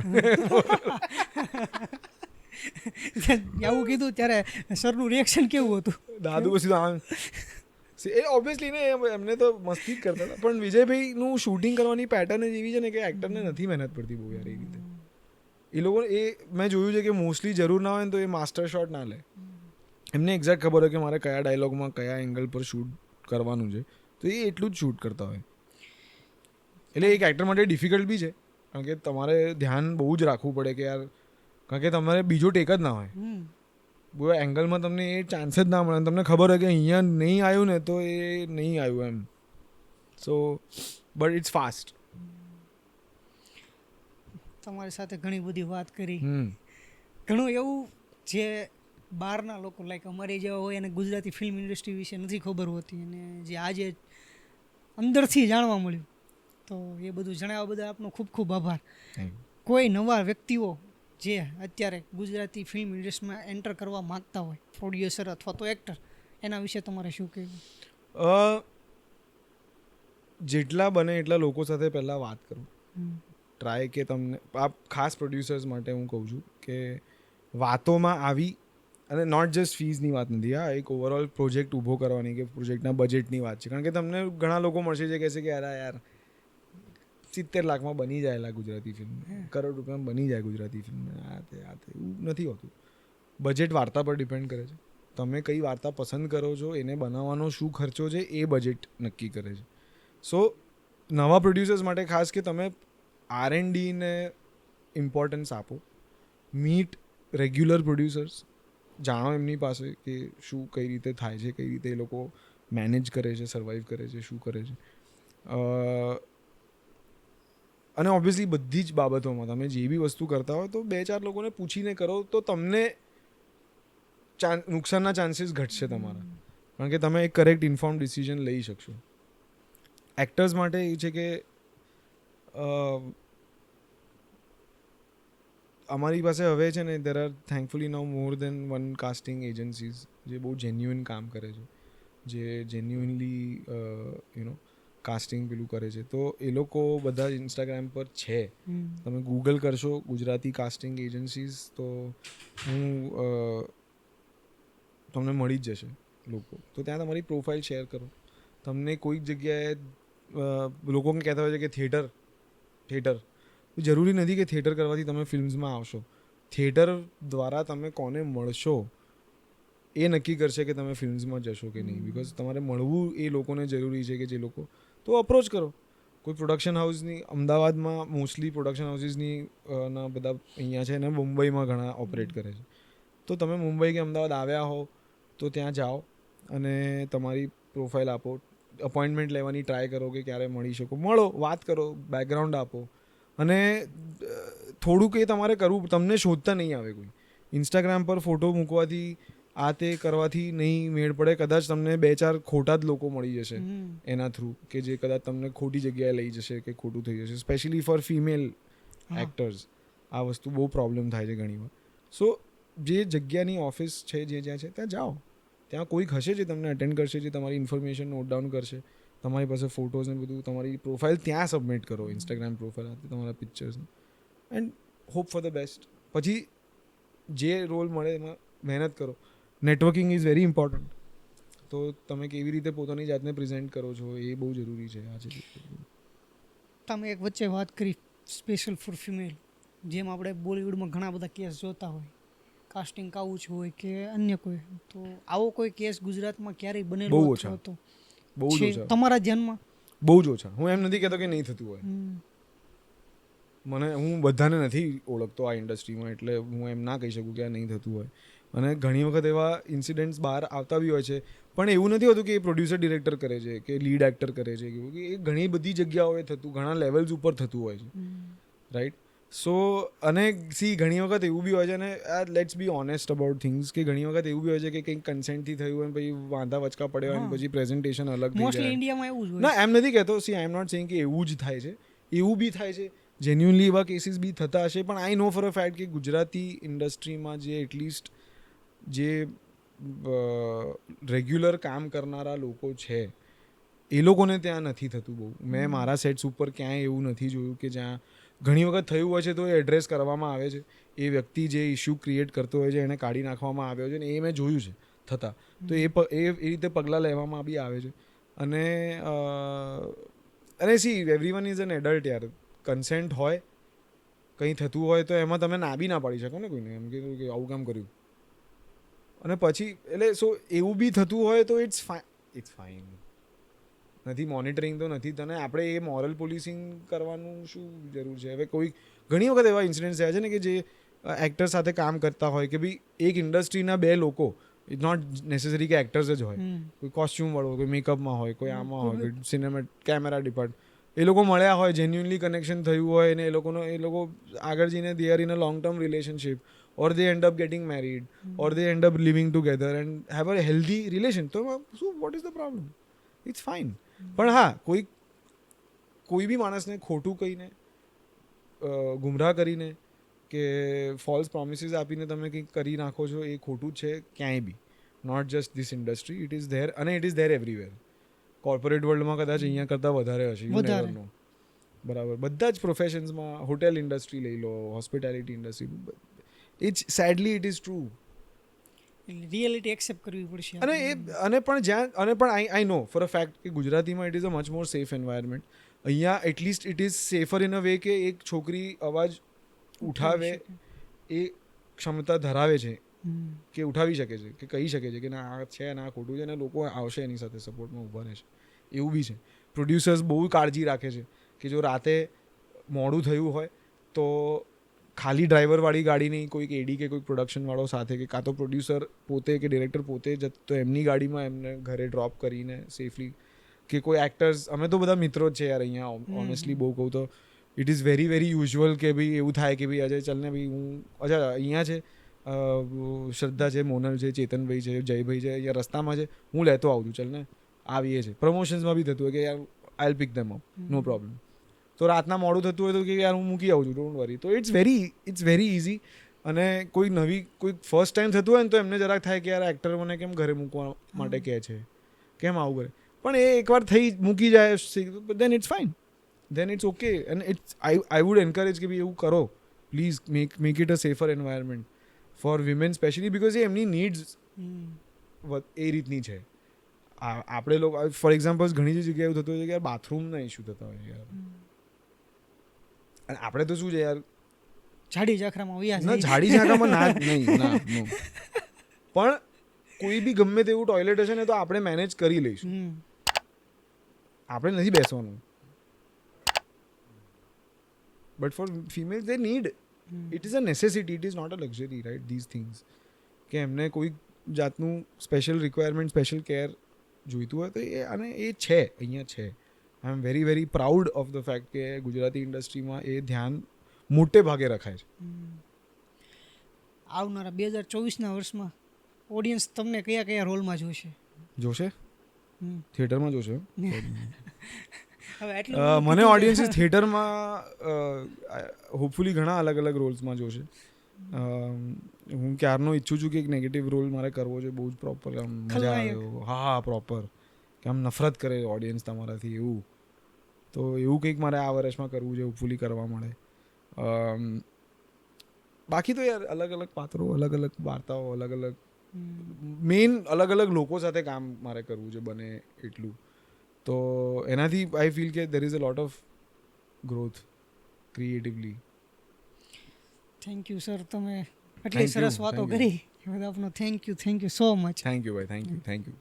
આવું કીધું ત્યારે સરનું રિએક્શન કેવું હતું? દાદુ પછી આમ એ ઓબ્વિયસલી ને એમને તો મસ્તી જ કરતા હતા, પણ વિજયભાઈનું શૂટિંગ કરવાની પેટર્ન જ એવી છે ને કે એક્ટરને નથી મહેનત પડતી બહુ યાર એ રીતે. એ લોકો એ મેં જોયું છે કે મોસ્ટલી જરૂર ના હોય ને તો એ માસ્ટર શોટ ના લે. એમને એક્ઝેક્ટ ખબર હોય કે મારે કયા ડાયલોગમાં કયા એંગલ પર શૂટ કરવાનું છે, તો એ એટલું જ શૂટ કરતા હોય. એટલે એક એક્ટર માટે ડિફિકલ્ટ બી છે, કારણ કે તમારે ધ્યાન બહુ જ રાખવું પડે કે યાર, કારણ કે તમારે બીજો ટેક જ ના હોય. બહુ એંગલમાં તમને એ ચાન્સ જ ના મળે, તમને ખબર હોય કે અહીંયા નહીં આવ્યું ને તો એ નહીં આવ્યું એમ. So but it's fast. તમારી સાથે ઘણી બધી વાત કરી, ઘણું એવું જે બહારના લોકો લાઈક અમારી જેવા હોય અને ગુજરાતી ફિલ્મ ઇન્ડસ્ટ્રી વિશે નથી ખબર હોતી, અને જે આજે અંદરથી જાણવા મળ્યું, તો એ બધું જણાવવા બદલ આપનો ખૂબ ખૂબ આભાર. કોઈ નવા વ્યક્તિઓ જે અત્યારે ગુજરાતી ફિલ્મ ઇન્ડસ્ટ્રીમાં એન્ટર કરવા માગતા હોય, પ્રોડ્યુસર અથવા તો એક્ટર, એના વિશે તમારે શું કહેવું? જેટલા બને એટલા લોકો સાથે પહેલાં વાત કરો. ટ્રાય કે તમને આ ખાસ પ્રોડ્યુસર્સ માટે હું કહું છું કે વાતોમાં આવી, અને નોટ જસ્ટ ફીઝની વાત નથી, આ એક ઓવરઓલ પ્રોજેક્ટ ઊભો કરવાની કે પ્રોજેક્ટના બજેટની વાત છે. કારણ કે તમને ઘણા લોકો મળશે જે કહેશે કે યાર 70 લાખમાં બની જાયેલા ગુજરાતી ફિલ્મ, કરોડ રૂપિયામાં બની જાય ગુજરાતી ફિલ્મ, આ તે એવું નથી હોતું. બજેટ વાર્તા પર ડિપેન્ડ કરે છે. તમે કઈ વાર્તા પસંદ કરો છો, એને બનાવવાનો શું ખર્ચો છે એ બજેટ નક્કી કરે છે. સો નવા પ્રોડ્યુસર્સ માટે ખાસ કે તમે R&Dને ઇમ્પોર્ટન્સ આપો. મીટ રેગ્યુલર પ્રોડ્યુસર્સ, જાણો એમની પાસે કે શું કઈ રીતે થાય છે, કઈ રીતે એ લોકો મેનેજ કરે છે, સર્વાઈવ કરે છે, શું કરે છે. અને ઓબ્વિયસલી બધી જ બાબતોમાં તમે જે બી વસ્તુ કરતા હોય તો 2-4 લોકોને પૂછીને કરો તો તમને નુકસાનના ચાન્સીસ ઘટશે તમારા, કારણ કે તમે એક કરેક્ટ ઇન્ફોર્મ ડિસિઝન લઈ શકશો. એક્ટર્સ માટે એ છે કે અમારી પાસે હવે છે ને there are thankfully now more than 1 casting agencies જે બહુ જેન્યુઇન કામ કરે છે, જે જેન્યુઇનલી કાસ્ટિંગ પેલું કરે છે. તો એ લોકો બધા જ ઇન્સ્ટાગ્રામ પર છે. તમે ગૂગલ કરશો ગુજરાતી કાસ્ટિંગ એજન્સીઝ તો તમને મળી જ જશે લોકો. તો ત્યાં તમારી પ્રોફાઇલ શેર કરો. તમને કોઈક જગ્યાએ લોકો કહેતા હોય છે કે થિયેટર જરૂરી નથી કે થિયેટર કરવાથી તમે ફિલ્મ્સમાં આવશો. થિયેટર દ્વારા તમે કોને મળશો એ નક્કી કરશે કે તમે ફિલ્મ્સમાં જશો કે નહીં. બિકોઝ તમારે મળવું એ લોકોને જરૂરી છે કે જે લોકો, તો અપ્રોચ કરો કોઈ પ્રોડક્શન હાઉસની. અમદાવાદમાં મોસ્ટલી પ્રોડક્શન હાઉસીસની ના બધા અહીંયા છે, અને મુંબઈમાં ઘણા ઓપરેટ કરે છે. તો તમે મુંબઈ કે અમદાવાદ આવ્યા હો તો ત્યાં જાઓ અને તમારી પ્રોફાઇલ આપો, અપોઇન્ટમેન્ટ લેવાની ટ્રાય કરો કે ક્યારે મળી શકો, મળો, વાત કરો, બેકગ્રાઉન્ડ આપો. અને થોડુંક એ તમારે કરવું, તમને શોધતા નહીં આવે કોઈ. ઇન્સ્ટાગ્રામ પર ફોટો મૂકવાથી આ તે કરવાથી નહીં મેળ પડે. કદાચ તમને 2-4 ખોટા જ લોકો મળી જશે એના થ્રુ, કે જે કદાચ તમને ખોટી જગ્યાએ લઈ જશે કે ખોટું થઈ જશે. સ્પેશિયલી ફોર ફિમેલ એક્ટર્સ આ વસ્તુ બહુ પ્રોબ્લેમ થાય છે ઘણીવાર. સો જે જગ્યાની ઓફિસ છે જ્યાં છે ત્યાં જાઓ, ત્યાં કોઈક હશે જે તમને અટેન્ડ કરશે, જે તમારી ઇન્ફોર્મેશન નોટ ડાઉન કરશે, તમારી પાસે ફોટોઝ ને બધું, તમારી પ્રોફાઇલ ત્યાં સબમિટ કરો, ઇન્સ્ટાગ્રામ પ્રોફાઇલ આપી તમારા પિક્ચર્સને, and hope for the best. પછી જે રોલ મળે એમાં મહેનત કરો. Networking is very important. તો તમે કેવી રીતે પોતાની જાતને પ્રેઝન્ટ કરો છો એ બહુ જરૂરી છે આજે. તમે એક વચ્ચે વાત કરી સ્પેશિયલ ફોર ફિમેલ, જેમ આપણે બોલિવૂડમાં ઘણા બધા કેસ જોતા હોય, કાસ્ટિંગ કાઉચ હોય કે અન્ય કોઈ, તો આવો કોઈ કેસ ગુજરાતમાં ક્યારેય બનેલો બહુ ઓછા, હતો? બહુ જ ઓછા તમારા ધ્યાનમાં? બહુ જ ઓછા. હું એમ નથી કહેતો કે નહીં થતું હોય. હું બધાને નથી ઓળખતો આ ઇન્ડસ્ટ્રીમાં, એટલે હું એમ ના કહી શકું કે આ નહીં થતું હોય. અને ઘણી વખત એવા ઇન્સિડન્ટ્સ બહાર આવતા બી હોય છે, પણ એવું નથી હોતું કે એ પ્રોડ્યુસર ડિરેક્ટર કરે છે કે લીડ એક્ટર કરે છે, કે એ ઘણી બધી જગ્યાઓએ થતું, ઘણા લેવલ્સ ઉપર થતું હોય છે, રાઈટ. સો અને ઘણી વખત એવું બી હોય છે, અને let's be honest about things, કે ઘણી વખત એવું બી હોય છે કે કંઈક કન્સેન્ટથી થયું હોય પછી વાંધા વચકા પડ્યા હોય, પછી પ્રેઝન્ટેશન અલગ થઈ મોસ્ટલી જાય. ઇન્ડિયામાં એવું જ હોય. ના, એમ નથી કહેતો, આઈ એમ નોટ સેઇંગ કે એવું જ થાય છે, એવું બી થાય છે, જેન્યુઅનલી એવા કેસીસ બી થતા હશે, પણ આઈ નો ફોર અ ફેક્ટ કે ગુજરાતી ઇન્ડસ્ટ્રીમાં જે એટલીસ્ટ જે રેગ્યુલર કામ કરનારા લોકો છે એ લોકોને ત્યાં નથી થતું બહુ. મેં મારા સેટ્સ ઉપર ક્યાંય એવું નથી જોયું કે જ્યાં ઘણી વખત થયું હોય છે તો એ એડ્રેસ કરવામાં આવે છે, એ વ્યક્તિ જે ઇશ્યુ ક્રિએટ કરતો હોય છે એને કાઢી નાખવામાં આવ્યો છે, ને એ મેં જોયું છે થતાં. તો એ રીતે પગલાં લેવામાં બી આવે છે. અને એવરીવન ઇઝ એન એડલ્ટ યાર. કન્સેન્ટ હોય, કંઈ થતું હોય તો એમાં તમે ના બી ના પાડી શકો ને કોઈને, એમ કીધું કે આવું કામ કર્યું. અને પછી એટલે એવું બી થતું હોય તો ઇટ્સ ફાઇન. નથી મોનિટરિંગ તો નથી, તને આપણે એ મોરલ પોલિસિંગ કરવાનું શું જરૂર છે? હવે ઘણી વખત એવા ઇન્સિડન્ટ્સ થયા છે ને કે જે એક્ટર સાથે કામ કરતા હોય, કે ભાઈ એક ઇન્ડસ્ટ્રીના બે લોકો, ઇટ્સ નોટ નેસેસરી કે એક્ટર્સ જ હોય, કોઈ કોસ્ચ્યુમ વાળો, કોઈ મેકઅપમાં હોય, કોઈ આમાં હોય, કોઈ સિનેમા કેમેરા ડિપાર્ટમેન્ટ, એ લોકો મળ્યા હોય, જેન્યુઅનલી કનેક્શન થયું હોય, ને એ લોકો આગળ જઈને they are in a long term relationship, or they end up getting married, or they end up living together and have a healthy relation, તો શું, what is the problem? It's fine. પણ હા, કોઈ બી માણસને ખોટું કહીને, ગુમરાહ કરીને, કે ફોલ્સ પ્રોમિસીસ આપીને તમે કંઈક કરી નાખો છો, એ ખોટું છે ક્યાંય બી. Not just this industry, it is there, અને it is there everywhere. Corporate વર્લ્ડમાં કદાચ અહીંયા કરતાં વધારે હશે, યુ નેવર નો. બરાબર, બધા જ પ્રોફેશન્સમાં, હોટેલ ઇન્ડસ્ટ્રી લઈ લો, hospitality industry, it's sadly it is true. Reality accept કરવી પડશે. અને પણ આઈ નો ફોર અ ફેક્ટ કે ગુજરાતીમાં it is a much more safe environment. અહીંયા at least it is safer in a way કે એક છોકરી અવાજ ઉઠાવે એ ક્ષમતા ધરાવે છે, કે ઉઠાવી શકે છે, કે કહી શકે છે કે ના આ છે, ના ખોટું છે, અને લોકો આવશે એની સાથે સપોર્ટમાં ઊભા રહેશે. એવું બી છે. પ્રોડ્યુસર્સ બહુ કાળજી રાખે છે કે જો રાતે મોડું થયું હોય તો ખાલી ડ્રાઈવરવાળી ગાડી નહીં, કોઈક એડી કે કોઈક પ્રોડક્શનવાળો સાથે, કે કાં તો પ્રોડ્યુસર પોતે કે ડિરેક્ટર પોતે જ તો એમની ગાડીમાં એમને ઘરે ડ્રોપ કરીને સેફલી, કે કોઈ એક્ટર્સ, અમે તો બધા મિત્રો જ છે યાર અહીંયા, ઓનેસ્ટલી બહુ કહું તો it is very very usual કે ભાઈ એવું થાય કે ભાઈ અજય ચાલ ને ભાઈ અચ્છા અહીંયા છે, શ્રદ્ધા છે, મોનલ છે, ચેતનભાઈ છે, જયભાઈ છે, અહીંયા રસ્તામાં છે, હું લેતો આવું છું, ચાલ ને આવીએ છે. પ્રમોશન્સમાં બી થતું હોય કે યાર આઈ પિક ધેમ અપ, નો પ્રોબ્લેમ. તો રાતના મોડું થતું હોય તો કે યાર હું મૂકી આવું છું, ડોન્ટ વરી. તો ઇટ્સ વેરી ઇઝી. અને કોઈ ફર્સ્ટ ટાઈમ થતું હોય ને તો એમને જરાક થાય કે યાર એક્ટર મને કેમ ઘરે મૂકવા માટે કહે છે, કેમ આવું કરે. પણ એ એકવાર મૂકી જાય, then it's fine, then it's okay. And I would encourage કે ભાઈ એવું કરો, please make it a safer environment for women specially, because એમની નીડ્સ એ રીતની છે. આપણે લોકો ફોર એક્ઝામ્પલ ઘણી જગ્યાએ એવું થતું હોય છે કે યાર બાથરૂમના ઇસ્યુ થતા હોય છે યાર, અને આપણે તો શું છે યાર, ઝાડી ઝાખરામાં ઝાડી ઝાખરામાં નહીં, પણ કોઈ બી ગમે તેવું ટોયલેટ હશે ને તો આપણે મેનેજ કરી લઈશું, આપણે નથી બેસવાનું. But for females they need, it is a necessity, it is not a luxury, right, these things. કે એમને કોઈ જાતનું સ્પેશિયલ રિક્વાયરમેન્ટ, સ્પેશિયલ કેર જોઈતું હોય તો અને એ છે, અહીંયા છે. I am very very proud of the fact કે ગુજરાતી ઇન્ડસ્ટ્રીમાં એ ધ્યાન મોટે ભાગે રખાય છે. આવનારા 2024ના વર્ષમાં ઓડિયન્સ તમને કયા કયા રોલમાં જોશે? થિયેટરમાં જોશે. હવે મને ઓડિયન્સીસ થિયેટરમાં હોપફુલી ઘણા અલગ અલગ રોલ્સમાં જોશે. હું ક્યારનો ઈચ્છું છું કે એક નેગેટિવ રોલ મારે કરવો છે, બહુ જ પ્રોપર, આમ મજા આવે. હા, પ્રોપર, કે આમ નફરત કરે ઓડિયન્સ તમારાથી, એવું. તો એવું કંઈક મારે આ વર્ષમાં કરવું છે, હોપફુલી કરવા મળે. બાકી તો યાર અલગ અલગ પાત્રો, અલગ અલગ વાર્તાઓ, અલગ અલગ મેઇન અલગ અલગ લોકો સાથે કામ મારે કરવું છે બને એટલું. તો એનાથી આઈ ફીલ કે દેર is a lot of growth creatively. Thank you sir, તમે એટલી સરસ વાતો કરી, એ બધા આપનો thank you so much. Thank you ભાઈ, થેન્ક યુ.